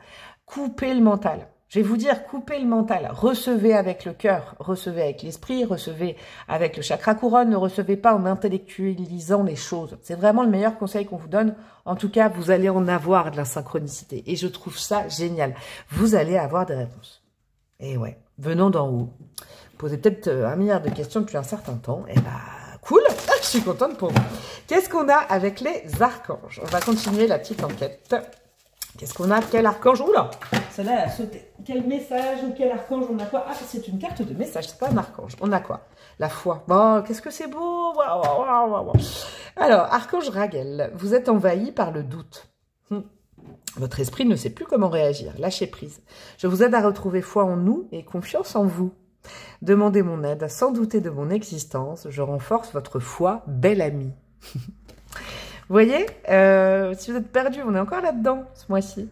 Coupez le mental. Je vais vous dire, coupez le mental. Recevez avec le cœur, recevez avec l'esprit, recevez avec le chakra couronne, ne recevez pas en intellectualisant les choses. C'est vraiment le meilleur conseil qu'on vous donne. En tout cas, vous allez en avoir de la synchronicité. Et je trouve ça génial. Vous allez avoir des réponses. Et ouais, venant d'en haut, posez peut-être 1 milliard de questions depuis un certain temps. Et bah, cool, je suis contente pour vous. Qu'est-ce qu'on a avec les archanges? On va continuer la petite enquête. Qu'est-ce qu'on a? Quel archange? Oula, celle-là, elle a sauté. Quel message ou quel archange? On a quoi? Ah, c'est une carte de message, c'est pas un archange. On a quoi? La foi. Bon, qu'est-ce que c'est beau. Waouh. Alors, archange Raguel, vous êtes envahi par le doute. Votre esprit ne sait plus comment réagir. Lâchez prise. Je vous aide à retrouver foi en nous et confiance en vous. Demandez mon aide sans douter de mon existence. Je renforce votre foi, bel ami. Vous voyez, si vous êtes perdu, on est encore là-dedans ce mois-ci.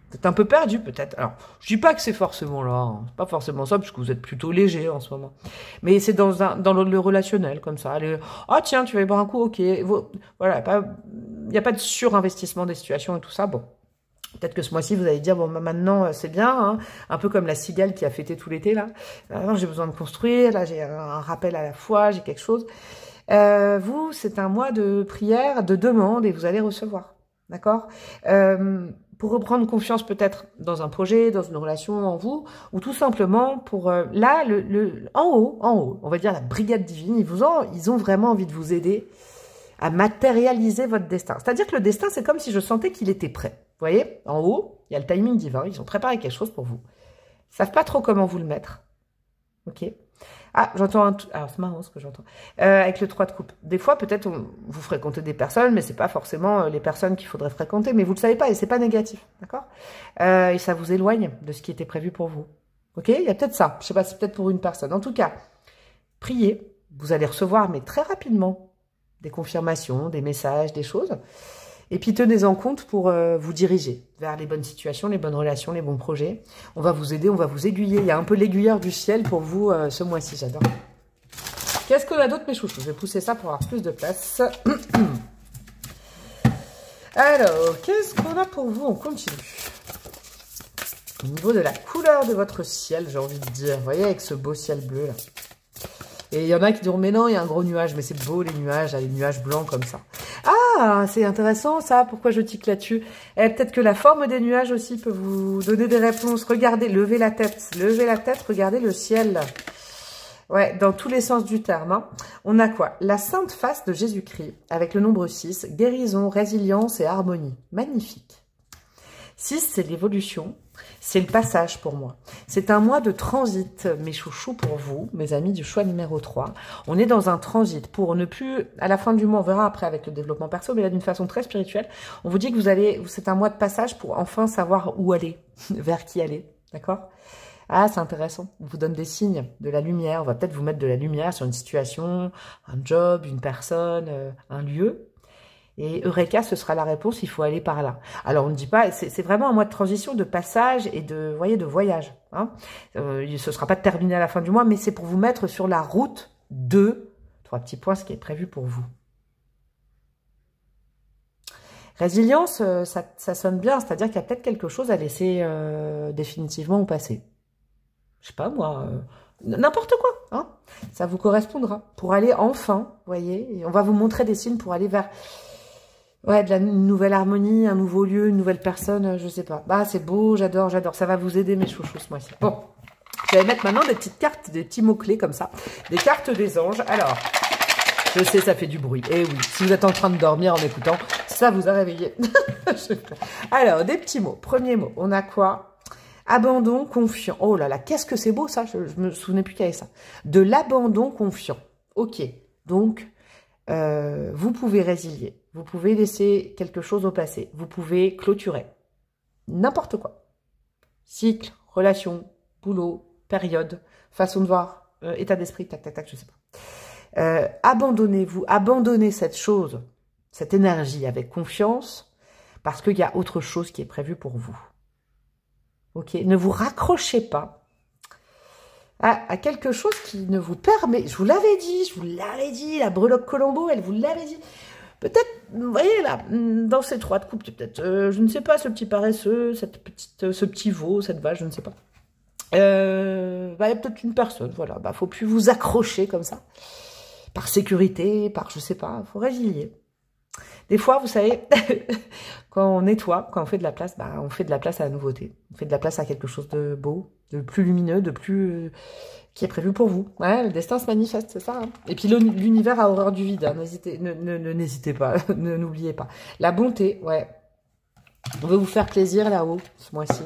Vous êtes un peu perdu peut-être. Alors, je dis pas que c'est forcément là, hein. C'est pas forcément ça, parce que vous êtes plutôt léger en ce moment. Mais c'est dans le relationnel, comme ça. Allez, ah tiens, tu vas y boire un coup, ok. Voilà, il n'y a pas de surinvestissement des situations et tout ça. Bon, peut-être que ce mois-ci, vous allez dire, bon, bah, maintenant, c'est bien, hein. Un peu comme la cigale qui a fêté tout l'été, là. J'ai besoin de construire, là, j'ai un rappel à la fois, j'ai quelque chose. Vous, c'est un mois de prière, de demande, et vous allez recevoir. D'accord, pour reprendre confiance peut-être dans un projet, dans une relation en vous, ou tout simplement pour là, en haut, on va dire la brigade divine, ils ont vraiment envie de vous aider à matérialiser votre destin. C'est-à-dire que le destin, c'est comme si je sentais qu'il était prêt. Vous voyez, en haut, il y a le timing divin, ils ont préparé quelque chose pour vous. Ils savent pas trop comment vous le mettre. Ok. Ah, j'entends un... Alors, c'est marrant ce que j'entends. Avec le 3 de coupe. Des fois, peut-être, vous fréquentez des personnes, mais c'est pas forcément les personnes qu'il faudrait fréquenter, mais vous le savez pas, et c'est pas négatif, d'accord, et ça vous éloigne de ce qui était prévu pour vous. Ok. Il y a peut-être ça. Je sais pas, c'est peut-être pour une personne. En tout cas, priez. Vous allez recevoir, mais très rapidement, des confirmations, des messages, des choses. Et puis, tenez-en compte pour vous diriger vers les bonnes situations, les bonnes relations, les bons projets. On va vous aider, on va vous aiguiller. Il y a un peu l'aiguilleur du ciel pour vous ce mois-ci, j'adore. Qu'est-ce qu'on a d'autre, mes chouchous? Je vais pousser ça pour avoir plus de place. Alors, qu'est-ce qu'on a pour vous? On continue. Au niveau de la couleur de votre ciel, j'ai envie de dire. Vous voyez, avec ce beau ciel bleu, là. Et il y en a qui diront, mais non, il y a un gros nuage. Mais c'est beau, les nuages blancs comme ça. Ah, c'est intéressant ça, pourquoi je tique là-dessus? Peut-être que la forme des nuages aussi peut vous donner des réponses. Regardez, levez la tête, regardez le ciel. Ouais, dans tous les sens du terme. Hein. On a quoi? La sainte face de Jésus-Christ, avec le nombre 6, guérison, résilience et harmonie. Magnifique. 6, c'est l'évolution, c'est le passage pour moi. C'est un mois de transit, mes chouchous, pour vous, mes amis du choix numéro 3. On est dans un transit pour ne plus, à la fin du mois, on verra après avec le développement perso, mais là d'une façon très spirituelle, on vous dit que c'est un mois de passage pour enfin savoir où aller, vers qui aller, d'accord? Ah, c'est intéressant, on vous donne des signes, de la lumière, on va peut-être vous mettre de la lumière sur une situation, un job, une personne, un lieu. Et Eureka, ce sera la réponse, il faut aller par là. Alors, on ne dit pas, c'est vraiment un mois de transition, de passage et de, vous voyez, de voyage. Hein. Ce sera pas terminé à la fin du mois, mais c'est pour vous mettre sur la route de 3 petits points, ce qui est prévu pour vous. Résilience, ça sonne bien, c'est-à-dire qu'il y a peut-être quelque chose à laisser définitivement au passé. Je sais pas, moi... n'importe quoi, hein. Ça vous correspondra. Pour aller enfin, vous voyez, et on va vous montrer des signes pour aller vers... Ouais, une nouvelle harmonie, un nouveau lieu, une nouvelle personne, je sais pas. Bah, c'est beau, j'adore, j'adore. Ça va vous aider, mes chouchous, ce mois-ci. Bon, je vais mettre maintenant des petites cartes, des petits mots-clés comme ça. Des cartes des anges. Alors, je sais, ça fait du bruit. Eh oui, si vous êtes en train de dormir en écoutant, ça vous a réveillé. Alors, des petits mots. Premier mot, on a quoi? Abandon confiant. Oh là là, qu'est-ce que c'est beau, ça. Je me souvenais plus qu'il y avait ça. De l'abandon confiant. Ok, donc, vous pouvez résilier. Vous pouvez laisser quelque chose au passé. Vous pouvez clôturer. N'importe quoi. Cycle, relation, boulot, période, façon de voir, état d'esprit, tac, tac, tac, je sais pas. Abandonnez-vous, abandonnez cette chose, cette énergie avec confiance, parce qu'il y a autre chose qui est prévue pour vous. Ok, ne vous raccrochez pas à quelque chose qui ne vous permet... Je vous l'avais dit, la breloque Colombo, elle vous l'avait dit... Peut-être, vous voyez là, dans ces 3 de coupe, peut-être, je ne sais pas, ce petit paresseux, ce petit veau, cette vache, je ne sais pas. Il y a peut-être une personne, voilà, faut plus vous accrocher comme ça. Par sécurité, par, je sais pas, faut résilier. Des fois, vous savez, quand on nettoie, quand on fait de la place, on fait de la place à la nouveauté. On fait de la place à quelque chose de beau, de plus lumineux, de plus... qui est prévu pour vous. Ouais, le destin se manifeste, c'est ça. Hein. Et puis l'univers a horreur du vide. Hein. N'hésitez pas, n'oubliez pas. La bonté, ouais. On veut vous faire plaisir là-haut, ce mois-ci.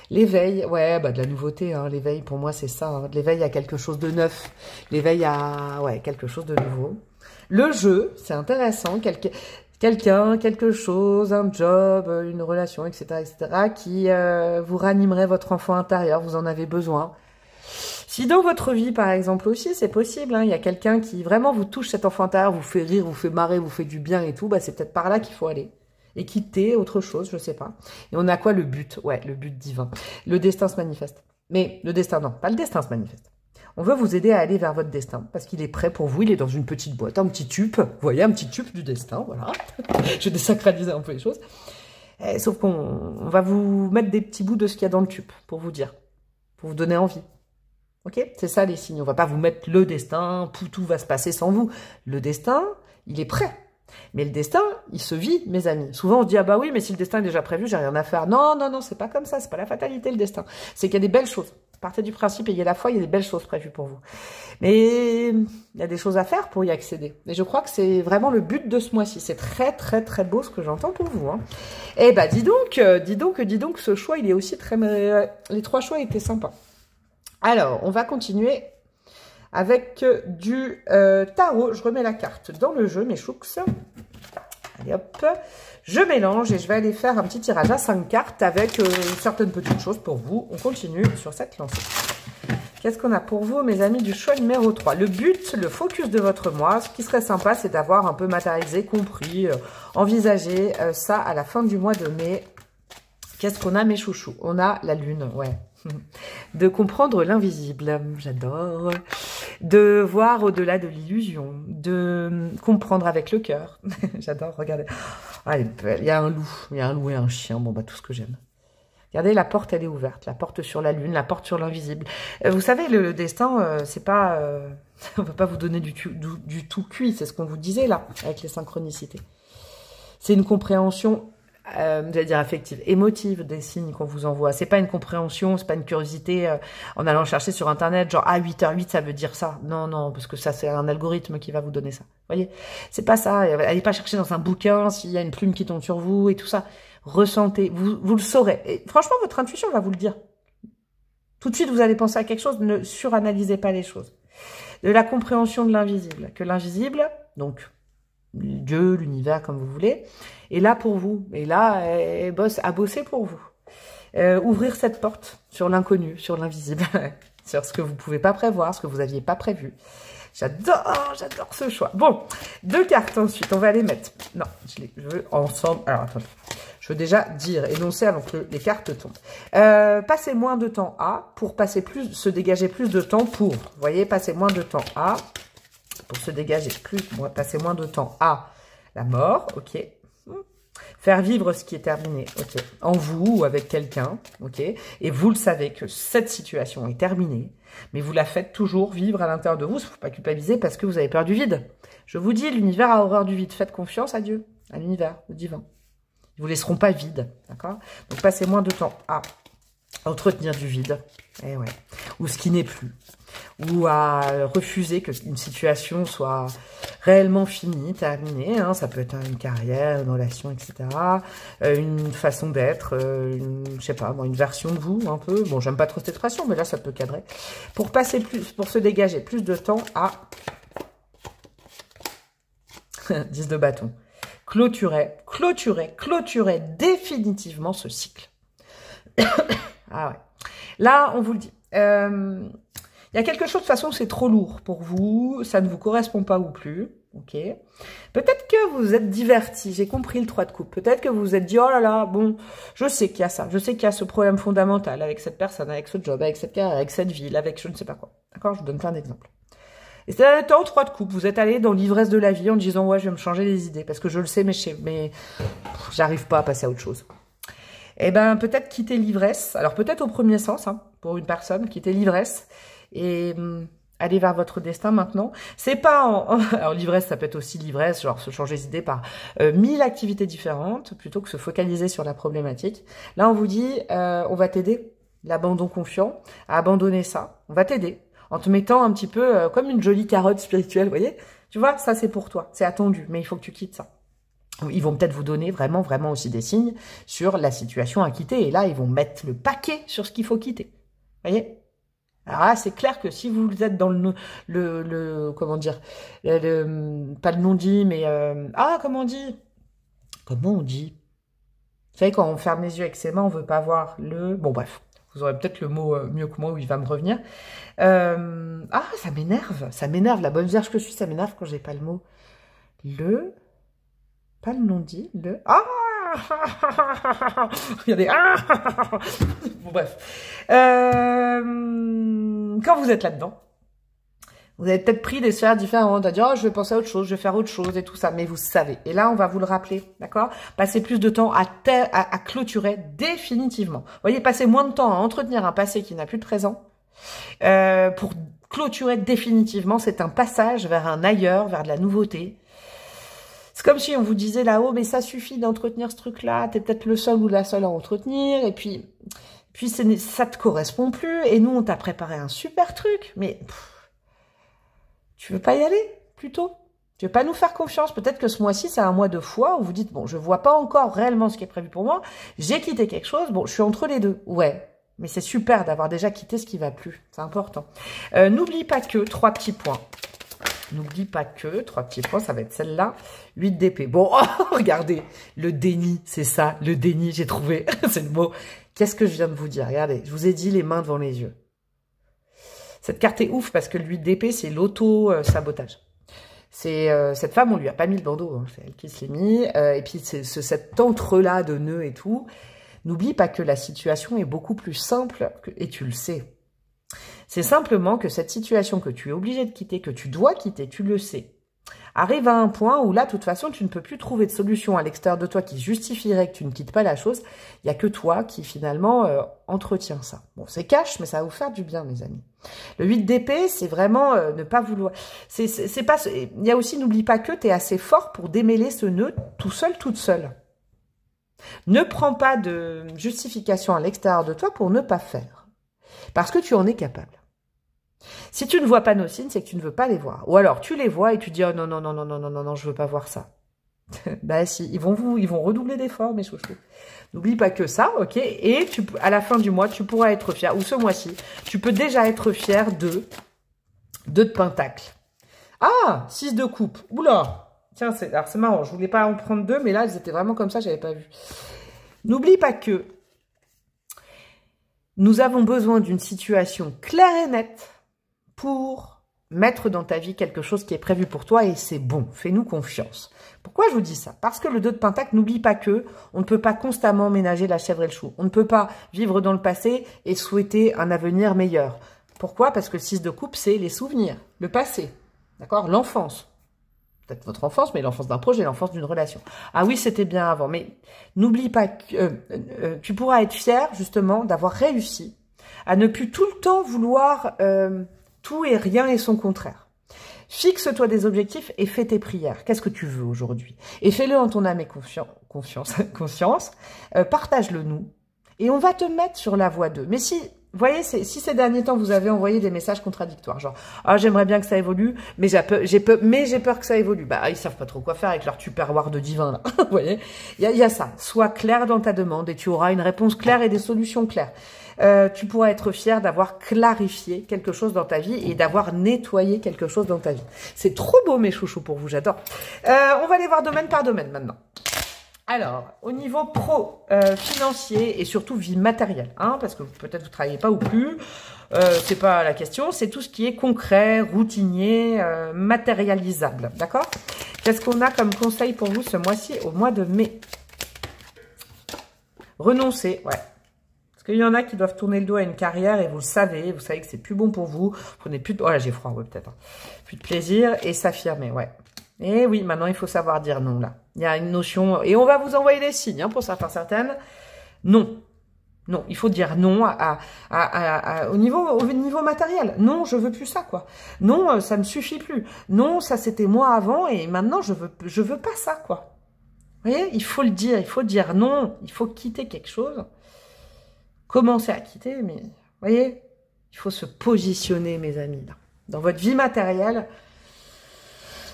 L'éveil, ouais, de la nouveauté. Hein. L'éveil, pour moi, c'est ça. Hein. L'éveil à quelque chose de neuf. L'éveil à, ouais, quelque chose de nouveau. Le jeu, c'est intéressant. Quelqu'un, quelque chose, un job, une relation, etc., qui vous ranimerait votre enfant intérieur. Vous en avez besoin. Si dans votre vie, par exemple aussi, c'est possible, hein, il y a quelqu'un qui vraiment vous touche cet enfant intérieur, vous fait rire, vous fait marrer, vous fait du bien et tout, bah c'est peut-être par là qu'il faut aller. Et quitter autre chose, je sais pas. Et on a quoi le but? Ouais, le but divin. Le destin se manifeste. Mais le destin, non, pas le destin se manifeste. On veut vous aider à aller vers votre destin, parce qu'il est prêt pour vous, il est dans une petite boîte, un petit tube, vous voyez, un petit tube du destin, voilà. Je vais désacraliser un peu les choses. Sauf qu'on va vous mettre des petits bouts de ce qu'il y a dans le tube, pour vous dire, pour vous donner envie. Ok? C'est ça les signes, on va pas vous mettre le destin, tout va se passer sans vous. Le destin, il est prêt. Mais le destin, il se vit, mes amis. Souvent, on se dit, ah bah oui, mais si le destin est déjà prévu, j'ai rien à faire. Non, non, non, c'est pas comme ça, c'est pas la fatalité, le destin. C'est qu'il y a des belles choses. Partez du principe, ayez la foi, il y a des belles choses prévues pour vous. Mais il y a des choses à faire pour y accéder. Et je crois que c'est vraiment le but de ce mois-ci. C'est très, très, très beau ce que j'entends pour vous. Hein. Eh bah, dis donc, ce choix, il est aussi très... les 3 choix étaient sympas. Alors, on va continuer avec du tarot. Je remets la carte dans le jeu, mes chouks. Allez hop, je mélange et je vais aller faire un petit tirage à 5 cartes avec certaines petites choses pour vous. On continue sur cette lancée. Qu'est-ce qu'on a pour vous, mes amis, du choix numéro 3? Le but, le focus de votre mois, ce qui serait sympa, c'est d'avoir un peu matérialisé, compris, envisagé ça à la fin du mois de mai. Qu'est-ce qu'on a, mes chouchous? On a la lune, ouais. De comprendre l'invisible, j'adore. De voir au-delà de l'illusion. De comprendre avec le cœur. J'adore, regardez. Ah, elle est belle. Il y a un loup. Il y a un loup et un chien. Bon, bah, tout ce que j'aime. Regardez, la porte, elle est ouverte. La porte sur la lune, la porte sur l'invisible. Vous savez, le destin, c'est pas... on va pas vous donner du tout cuit. C'est ce qu'on vous disait, là, avec les synchronicités. C'est une compréhension... j'allais dire affective, émotive des signes qu'on vous envoie. C'est pas une compréhension, c'est pas une curiosité en allant chercher sur internet, genre 8h08 ça veut dire ça. Non, non, parce que ça c'est un algorithme qui va vous donner ça. Vous voyez, c'est pas ça. Allez pas chercher dans un bouquin s'il y a une plume qui tombe sur vous et tout ça. Ressentez, vous le saurez. Et franchement, votre intuition va vous le dire. Tout de suite, vous allez penser à quelque chose, ne suranalysez pas les choses. De la compréhension de l'invisible. Que l'invisible, donc Dieu, l'univers, comme vous voulez, est là pour vous. Et là, a bossé pour vous. Ouvrir cette porte sur l'inconnu, sur l'invisible, sur ce que vous ne pouvez pas prévoir, ce que vous n'aviez pas prévu. J'adore ce choix. Bon, 2 cartes ensuite, on va les mettre. Non, je veux ensemble. Alors, attendez. Je veux déjà dire, énoncer avant que les cartes tombent. Passer moins de temps à, pour passer plus, se dégager plus de temps pour. Vous voyez, passer moins de temps à, pour se dégager plus, passer moins de temps à la mort, ok. Faire vivre ce qui est terminé, ok. En vous ou avec quelqu'un, ok. Et vous le savez que cette situation est terminée, mais vous la faites toujours vivre à l'intérieur de vous. Il ne faut pas culpabiliser parce que vous avez peur du vide. Je vous dis, l'univers a horreur du vide. Faites confiance à Dieu, à l'univers, au divin. Ils ne vous laisseront pas vide, d'accord? Donc, passez moins de temps à entretenir du vide, eh ouais. Ou ce qui n'est plus. Ou à refuser qu'une situation soit réellement finie, terminée. Hein. Ça peut être une carrière, une relation, etc. Une façon d'être, je sais pas, une version de vous, un peu. Bon, j'aime pas trop cette expression, mais là, ça peut cadrer. Pour passer plus, pour se dégager plus de temps à 10 de bâton. Clôturer définitivement ce cycle. Ah ouais. Là, on vous le dit. Il y a quelque chose, de toute façon, c'est trop lourd pour vous, ça ne vous correspond pas ou plus, ok. Peut-être que vous êtes diverti, j'ai compris le 3 de coupe. Peut-être que vous vous êtes dit, oh là là, bon, je sais qu'il y a ça, je sais qu'il y a ce problème fondamental avec cette personne, avec ce job, avec cette carrière, avec cette ville, avec je ne sais pas quoi. D'accord, je vous donne plein d'exemples. Et c'est un temps 3 de coupe, vous êtes allé dans l'ivresse de la vie en disant, ouais, je vais me changer les idées, parce que je le sais, mais j'arrive pas à passer à autre chose. Eh ben, peut-être quitter l'ivresse, alors peut-être au premier sens, hein, pour une personne, quitter l'ivresse, et aller vers votre destin maintenant. C'est pas alors l'ivresse, ça peut être aussi l'ivresse, genre se changer d'idée par 1000 activités différentes, plutôt que se focaliser sur la problématique. Là, on vous dit, on va t'aider, l'abandon confiant, à abandonner ça. On va t'aider, en te mettant un petit peu comme une jolie carotte spirituelle, vous voyez. Tu vois, ça c'est pour toi, c'est attendu, mais il faut que tu quittes ça. Ils vont peut-être vous donner vraiment aussi des signes sur la situation à quitter. Et là, ils vont mettre le paquet sur ce qu'il faut quitter. Vous voyez? Alors là, c'est clair que si vous êtes dans comment dire, pas le non-dit, mais, comment on dit? Comment on dit? Vous savez, quand on ferme les yeux avec ses mains, on veut pas voir le, bon bref, Vous aurez peut-être le mot mieux que moi où il va me revenir. Ah, ça m'énerve. La bonne vierge que je suis, ça m'énerve quand j'ai pas le mot. Pas le non-dit, Ah regardez. Bon, bref. Quand vous êtes là-dedans, vous avez peut-être pris des sphères différentes, à dire, oh, je vais penser à autre chose, je vais faire autre chose et tout ça, mais vous savez. Et là, on va vous le rappeler, d'accord? Passez plus de temps à clôturer définitivement. Vous voyez, passez moins de temps à entretenir un passé qui n'a plus de présent. Pour clôturer définitivement, c'est un passage vers un ailleurs, vers de la nouveauté. C'est comme si on vous disait là-haut, mais ça suffit d'entretenir ce truc-là, t'es peut-être le seul ou la seule à entretenir, et puis ça te correspond plus, et nous, on t'a préparé un super truc, mais... Tu veux pas y aller, plutôt? Tu veux pas nous faire confiance? Peut-être que ce mois-ci, c'est un mois de foi où vous dites, bon, je vois pas encore réellement ce qui est prévu pour moi, j'ai quitté quelque chose, bon, je suis entre les deux. Ouais, mais c'est super d'avoir déjà quitté ce qui va plus, c'est important. N'oublie pas que, 3 petits points. N'oublie pas que, 3 petits points, ça va être celle-là, 8 d'épée. Bon, oh, regardez, le déni, c'est ça, le déni, j'ai trouvé, c'est le mot. Qu'est-ce que je viens de vous dire? Regardez, je vous ai dit les mains devant les yeux. Cette carte est ouf parce que le 8 d'épée, c'est l'auto-sabotage. Cette femme, on lui a pas mis le bandeau, hein, c'est elle qui se l'est mis. Et puis, cet entre-là de nœuds et tout. N'oublie pas que la situation est beaucoup plus simple, et tu le sais. C'est simplement que cette situation que tu es obligé de quitter, que tu dois quitter, tu le sais. Arrive à un point où là, de toute façon, tu ne peux plus trouver de solution à l'extérieur de toi qui justifierait que tu ne quittes pas la chose. Il n'y a que toi qui, finalement, entretient ça. Bon, c'est cash, mais ça va vous faire du bien, mes amis. Le 8 d'épée, c'est vraiment ne pas vouloir... C'est pas... Il y a aussi, n'oublie pas que tu es assez fort pour démêler ce nœud tout seul, toute seule. Ne prends pas de justification à l'extérieur de toi pour ne pas faire. Parce que tu en es capable. Si tu ne vois pas nos signes, c'est que tu ne veux pas les voir. Ou alors, tu les vois et tu dis, oh non, non, non, non, non, non, non, non, je veux pas voir ça. Bah si, ils vont redoubler d'efforts, mes chouchous. N'oublie pas que ça, ok? Et à la fin du mois, tu pourras être fier, ou ce mois-ci, tu peux déjà être fier de pentacles. Ah, 6 de coupe. Oula! Tiens, alors c'est marrant, je voulais pas en prendre 2, mais là, elles étaient vraiment comme ça, j'avais pas vu. N'oublie pas que nous avons besoin d'une situation claire et nette pour mettre dans ta vie quelque chose qui est prévu pour toi et c'est bon. Fais-nous confiance. Pourquoi je vous dis ça? Parce que le 2 de Pentacle, n'oublie pas que on ne peut pas constamment ménager la chèvre et le chou. On ne peut pas vivre dans le passé et souhaiter un avenir meilleur. Pourquoi? Parce que le 6 de coupe, c'est les souvenirs, le passé, d'accord? L'enfance. Peut-être votre enfance, mais l'enfance d'un projet, l'enfance d'une relation. Ah oui, c'était bien avant, mais n'oublie pas que tu pourras être fier, justement, d'avoir réussi à ne plus tout le temps vouloir tout et rien et son contraire. Fixe-toi des objectifs et fais tes prières. Qu'est-ce que tu veux aujourd'hui? Et fais-le en ton âme et conscience. Partage-le nous. Et on va te mettre sur la voie 2. Mais si... Vous voyez, si ces derniers temps, vous avez envoyé des messages contradictoires, genre « Ah, j'aimerais bien que ça évolue, mais j'ai peur que ça évolue. » Bah, ils savent pas trop quoi faire avec leur tupperware de divin, là. Vous voyez, il y a ça. Sois clair dans ta demande et tu auras une réponse claire et des solutions claires. Tu pourras être fier d'avoir clarifié quelque chose dans ta vie et d'avoir nettoyé quelque chose dans ta vie. C'est trop beau, mes chouchous, pour vous, j'adore. On va aller voir domaine par domaine, maintenant. Alors, au niveau financier et surtout vie matérielle, hein, parce que peut-être vous ne travaillez pas ou plus, c'est pas la question, c'est tout ce qui est concret, routinier, matérialisable, d'accord? Qu'est-ce qu'on a comme conseil pour vous ce mois-ci, au mois de mai? Renoncer, ouais. Parce qu'il y en a qui doivent tourner le dos à une carrière et vous savez que c'est plus bon pour vous, prenez plus de... Oh là, j'ai froid, ouais, peut-être. Hein. Plus de plaisir et s'affirmer, ouais. Et oui, maintenant, il faut savoir dire non, là. Il y a une notion, et on va vous envoyer des signes, hein, pour certaines. Non. Non, il faut dire non au niveau matériel. Non, je veux plus ça, quoi. Non, ça me suffit plus. Non, ça, c'était moi avant, et maintenant, je veux pas ça, quoi. Vous voyez, il faut le dire, il faut dire non, il faut quitter quelque chose. Commencer à quitter, mais, vous voyez, il faut se positionner, mes amis, là. Dans votre vie matérielle,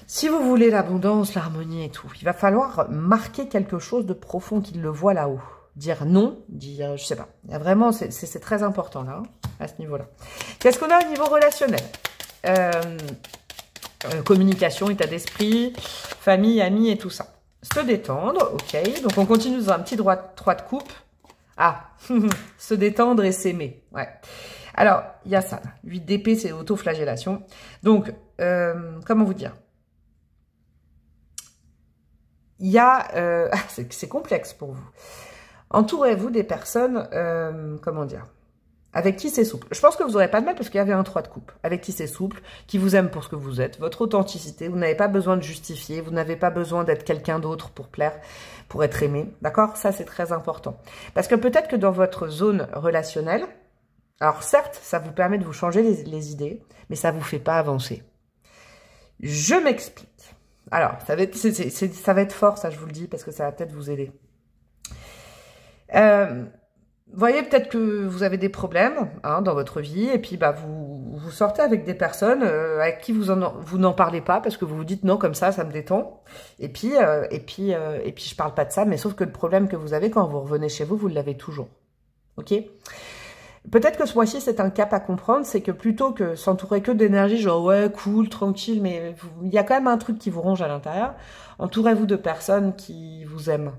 si vous voulez l'abondance, l'harmonie et tout, il va falloir marquer quelque chose de profond qu'il le voit là-haut. Dire non, dire, je sais pas. Il y a vraiment, c'est très important là, hein, à ce niveau-là. Qu'est-ce qu'on a au niveau relationnel? Communication, état d'esprit, famille, amis et tout ça. Se détendre, ok. Donc on continue dans un petit 3 de coupe. Ah, se détendre et s'aimer. Ouais. Alors, il y a ça. 8 d'épée, c'est autoflagellation. Donc, comment vous dire? Il y a... c'est complexe pour vous. Entourez-vous des personnes, comment dire, avec qui c'est souple. Je pense que vous n'aurez pas de mal parce qu'il y avait un 3 de coupe. Avec qui c'est souple, qui vous aime pour ce que vous êtes, votre authenticité. Vous n'avez pas besoin de justifier, vous n'avez pas besoin d'être quelqu'un d'autre pour plaire, pour être aimé. D'accord? Ça, c'est très important. Parce que peut-être que dans votre zone relationnelle, alors certes, ça vous permet de vous changer les idées, mais ça ne vous fait pas avancer. Je m'explique. Alors, ça va être fort, ça je vous le dis, parce que ça va peut-être vous aider. Vous voyez peut-être que vous avez des problèmes hein, dans votre vie et puis bah, vous sortez avec des personnes avec qui vous n'en parlez pas parce que vous vous dites non comme ça me détend et puis je parle pas de ça mais sauf que le problème que vous avez quand vous revenez chez vous l'avez toujours. Ok? Peut-être que ce mois-ci c'est un cap à comprendre, c'est que plutôt que s'entourer que d'énergie genre ouais cool tranquille mais il y a quand même un truc qui vous ronge à l'intérieur, entourez-vous de personnes qui vous aiment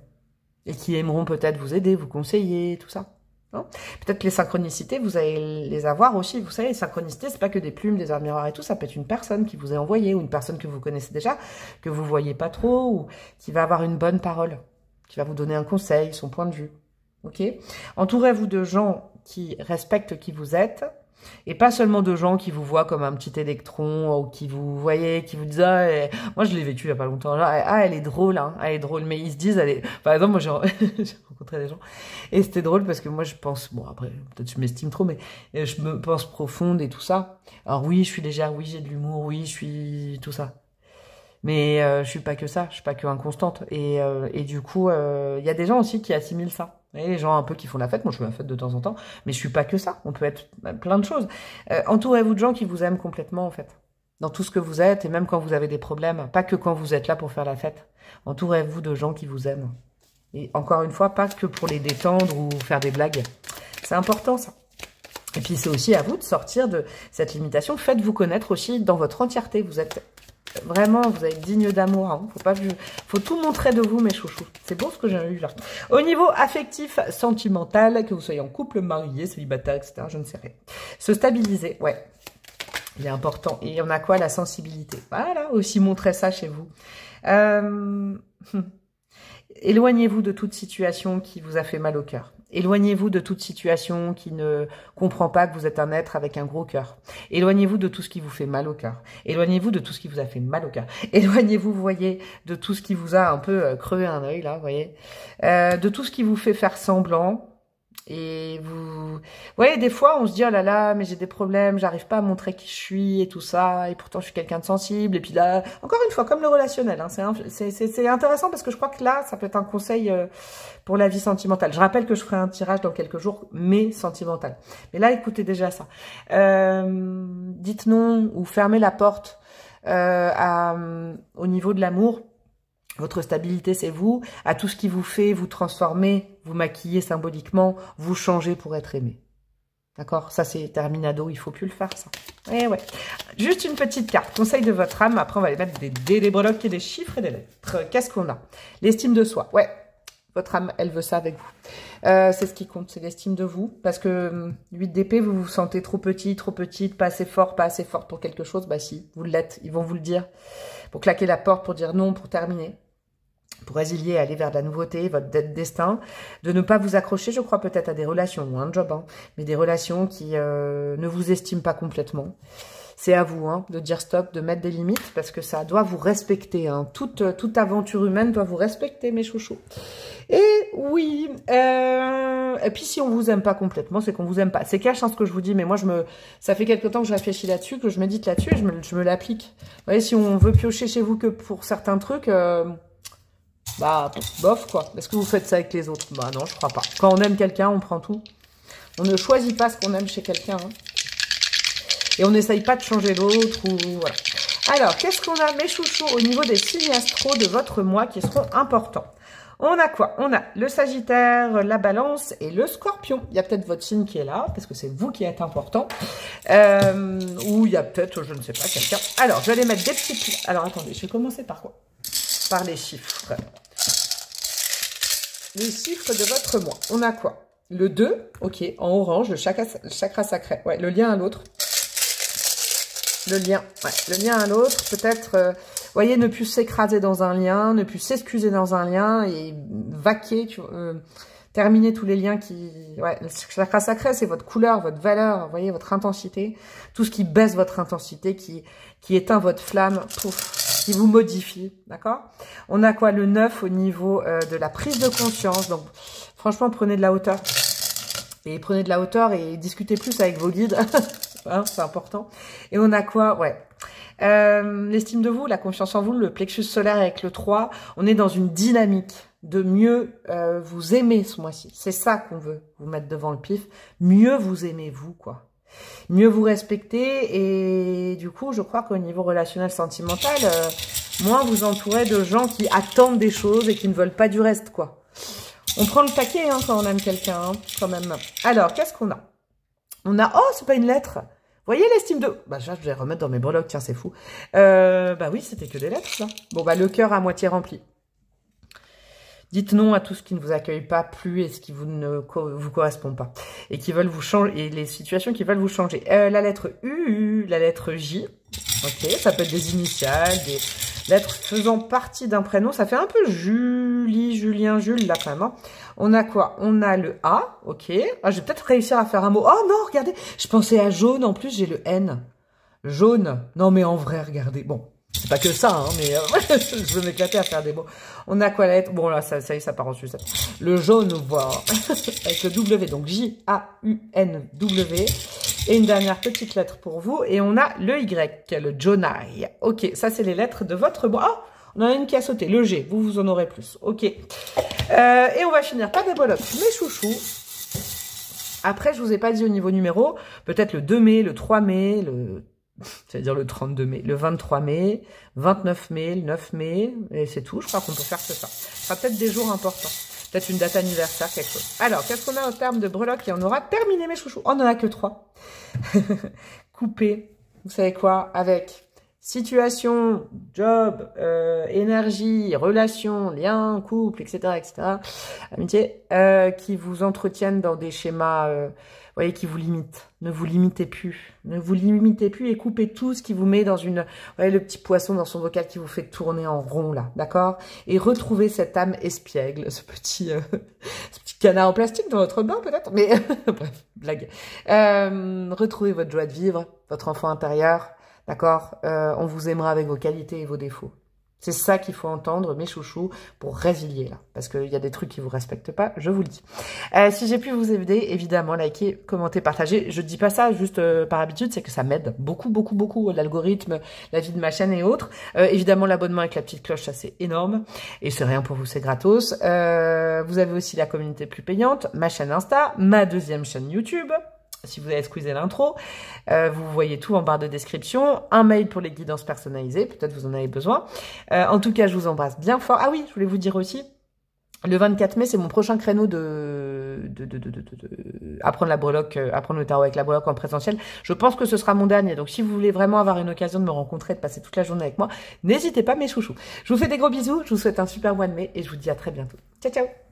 et qui aimeront peut-être vous aider, vous conseiller, tout ça. Peut-être que les synchronicités, vous allez les avoir aussi. Vous savez, les synchronicités, c'est pas que des plumes, des heures miroirs et tout. Ça peut être une personne qui vous est envoyée ou une personne que vous connaissez déjà, que vous voyez pas trop ou qui va avoir une bonne parole, qui va vous donner un conseil, son point de vue. Ok? Entourez-vous de gens qui respectent qui vous êtes et pas seulement de gens qui vous voient comme un petit électron ou qui vous voyez, qui vous disent ah, moi je l'ai vécu il y a pas longtemps là, ah elle est drôle hein, elle est drôle mais ils se disent elle est... par exemple moi j'ai rencontré des gens et c'était drôle parce que moi je pense bon après peut-être je m'estime trop mais je me pense profonde et tout ça. Alors oui, je suis légère, oui, j'ai de l'humour, oui, je suis tout ça. Mais je suis pas que ça, je suis pas que inconstante et du coup il y a des gens aussi qui assimilent ça. Vous voyez, les gens un peu qui font la fête, moi je fais la fête de temps en temps, mais je suis pas que ça, on peut être plein de choses. Entourez-vous de gens qui vous aiment complètement en fait, dans tout ce que vous êtes et même quand vous avez des problèmes, pas que quand vous êtes là pour faire la fête. Entourez-vous de gens qui vous aiment. Et encore une fois, pas que pour les détendre ou faire des blagues. C'est important ça. Et puis c'est aussi à vous de sortir de cette limitation. Faites-vous connaître aussi dans votre entièreté. Vous êtes vraiment, vous êtes digne d'amour. Hein. Faut tout montrer de vous, mes chouchous. C'est beau ce que j'ai eu là. Au niveau affectif, sentimental, que vous soyez en couple, marié, célibataire, etc., je ne sais rien. Se stabiliser, ouais. Il est important. Et on a quoi? La sensibilité. Voilà, aussi montrer ça chez vous. Éloignez-vous de toute situation qui vous a fait mal au cœur. Éloignez-vous de toute situation qui ne comprend pas que vous êtes un être avec un gros cœur. Éloignez-vous de tout ce qui vous fait mal au cœur. Éloignez-vous de tout ce qui vous a fait mal au cœur. Éloignez-vous, vous voyez, de tout ce qui vous a un peu crevé un œil, là, vous voyez. De tout ce qui vous fait faire semblant. Et vous voyez, des fois, on se dit, oh là là, mais j'ai des problèmes, j'arrive pas à montrer qui je suis et tout ça, et pourtant je suis quelqu'un de sensible. Et puis là, encore une fois, comme le relationnel, hein, c'est intéressant parce que je crois que là, ça peut être un conseil pour la vie sentimentale. Je rappelle que je ferai un tirage dans quelques jours, mais sentimental. Mais là, écoutez déjà ça. Dites non ou fermez la porte au niveau de l'amour. Votre stabilité, c'est vous. À tout ce qui vous fait vous transformer, vous maquiller symboliquement, vous changer pour être aimé. D'accord? Ça, c'est terminado. Il faut plus le faire, ça. Eh ouais. Juste une petite carte. Conseil de votre âme. Après, on va aller mettre des breloques et des chiffres et des lettres. Qu'est-ce qu'on a? L'estime de soi. Ouais. Votre âme, elle veut ça avec vous. C'est ce qui compte, c'est l'estime de vous. Parce que 8 d'épée, vous vous sentez trop petite, pas assez fort, pas assez forte pour quelque chose. Bah si, vous l'êtes. Ils vont vous le dire. Pour claquer la porte, pour dire non, pour terminer. Pour résilier, aller vers de la nouveauté, votre destin, de ne pas vous accrocher, je crois, peut-être à des relations, ou un job, hein, mais des relations qui ne vous estiment pas complètement. C'est à vous hein, de dire stop, de mettre des limites, parce que ça doit vous respecter. Hein. Toute aventure humaine doit vous respecter, mes chouchous. Et oui, et puis si on vous aime pas complètement, c'est qu'on vous aime pas. C'est cash hein, ce que je vous dis, mais moi, ça fait quelque temps que je réfléchis là-dessus, que je médite là-dessus, et je me l'applique. Vous voyez, si on veut piocher chez vous que pour certains trucs... bah, bof, quoi. Est-ce que vous faites ça avec les autres? Bah non, je crois pas. Quand on aime quelqu'un, on prend tout. On ne choisit pas ce qu'on aime chez quelqu'un. Hein. Et on n'essaye pas de changer l'autre ou... Voilà. Alors, qu'est-ce qu'on a, mes chouchous, au niveau des signes astro de votre mois qui seront importants? On a quoi? On a le Sagittaire, la Balance et le Scorpion. Il y a peut-être votre signe qui est là, parce que c'est vous qui êtes important. Ou il y a peut-être, je ne sais pas, quelqu'un. Alors, je vais aller mettre des petits... Alors, attendez, je vais commencer par quoi? Par les chiffres. Les chiffres de votre mois. On a quoi? Le 2, ok, en orange, le chakra sacré. Ouais, le lien à l'autre. Le lien à l'autre, peut-être, voyez, ne plus s'écraser dans un lien, ne plus s'excuser dans un lien et vaquer, terminer tous les liens qui... Ouais, le chakra sacré, c'est votre couleur, votre valeur, vous voyez, votre intensité, tout ce qui baisse votre intensité, qui éteint votre flamme, pouf, qui vous modifie, d'accord? On a quoi? Le 9 au niveau de la prise de conscience, donc franchement, prenez de la hauteur. Et prenez de la hauteur et discutez plus avec vos guides. Hein, c'est important. Et on a quoi? Ouais. L'estime de vous, la confiance en vous, le plexus solaire avec le 3. On est dans une dynamique de mieux vous aimer ce mois-ci. C'est ça qu'on veut vous mettre devant le pif. Mieux vous aimez vous, quoi. Mieux vous respecter. Et du coup, je crois qu'au niveau relationnel sentimental, moins vous entourez de gens qui attendent des choses et qui ne veulent pas du reste, quoi. On prend le paquet hein, quand on aime quelqu'un, hein, quand même. Alors, qu'est-ce qu'on a? On a... Oh, c'est pas une lettre. Vous voyez l'estime de... Bah, je vais remettre dans mes breloques, tiens, c'est fou. Bah oui, c'était que des lettres, ça. Bon, bah, le cœur à moitié rempli. Dites non à tout ce qui ne vous accueille pas plus et ce qui ne vous correspond pas. Et qui veulent vous changer, et les situations qui veulent vous changer. La lettre U, la lettre J. Ok, ça peut être des initiales, des lettres faisant partie d'un prénom. Ça fait un peu Julie, Julien, Jules, là, quand même. Hein. On a quoi? On a le A, ok. Ah, je vais peut-être réussir à faire un mot. Oh non, regardez, je pensais à jaune, en plus, j'ai le N. Jaune. Non, mais en vrai, regardez. Bon, c'est pas que ça, hein, mais je veux m'éclater à faire des mots. On a quoi la lettre? Bon, là, ça y est, ça part en sucette. Le jaune, voilà. Avec le W, donc J-A-U-N-W. Et une dernière petite lettre pour vous. Et on a le Y, le Jonai. Ok, ça, c'est les lettres de votre bois. Ah, on en a une qui a sauté. Le G, vous en aurez plus. Ok. Et on va finir par des breloques. Mes chouchous. Après, je vous ai pas dit au niveau numéro. Peut-être le 2 mai, le 3 mai, c'est-à-dire le 32 mai, le 23 mai, 29 mai, le 9 mai. Et c'est tout. Je crois qu'on peut faire que ça. Ce sera peut-être des jours importants. Peut-être une date anniversaire, quelque chose. Alors, qu'est-ce qu'on a en termes de breloques? Et on aura terminé, mes chouchous. On n'en a que 3. Coupé. Vous savez quoi? Avec situation, job, énergie, relation, lien, couple, etc., etc. Amitié, qui vous entretiennent dans des schémas, voyez, qui vous limitent. Ne vous limitez plus. Ne vous limitez plus et coupez tout ce qui vous met dans une... Voyez, le petit poisson dans son bocal qui vous fait tourner en rond, là. D'accord? Et retrouvez cette âme espiègle, ce petit canard en plastique dans votre bain, peut-être. Mais, bref, blague. Retrouvez votre joie de vivre, votre enfant intérieur. D'accord? On vous aimera avec vos qualités et vos défauts. C'est ça qu'il faut entendre, mes chouchous, pour résilier, là. Parce qu'il y a des trucs qui vous respectent pas, je vous le dis. Si j'ai pu vous aider, évidemment, likez, commentez, partagez. Je dis pas ça juste par habitude, c'est que ça m'aide beaucoup, beaucoup, beaucoup. L'algorithme, la vie de ma chaîne et autres. Évidemment, l'abonnement avec la petite cloche, ça c'est énorme. Et c'est rien pour vous, c'est gratos. Vous avez aussi la communauté plus payante, ma chaîne Insta, ma deuxième chaîne YouTube. Si vous avez squeezé l'intro, vous voyez tout en barre de description. Un mail pour les guidances personnalisées, peut-être vous en avez besoin. En tout cas, je vous embrasse bien fort. Ah oui, je voulais vous dire aussi, le 24 mai, c'est mon prochain créneau apprendre la breloque, apprendre le tarot avec la breloque en présentiel. Je pense que ce sera mon dernier. Donc, si vous voulez vraiment avoir une occasion de me rencontrer, de passer toute la journée avec moi, n'hésitez pas, mes chouchous. Je vous fais des gros bisous. Je vous souhaite un super mois de mai et je vous dis à très bientôt. Ciao, ciao!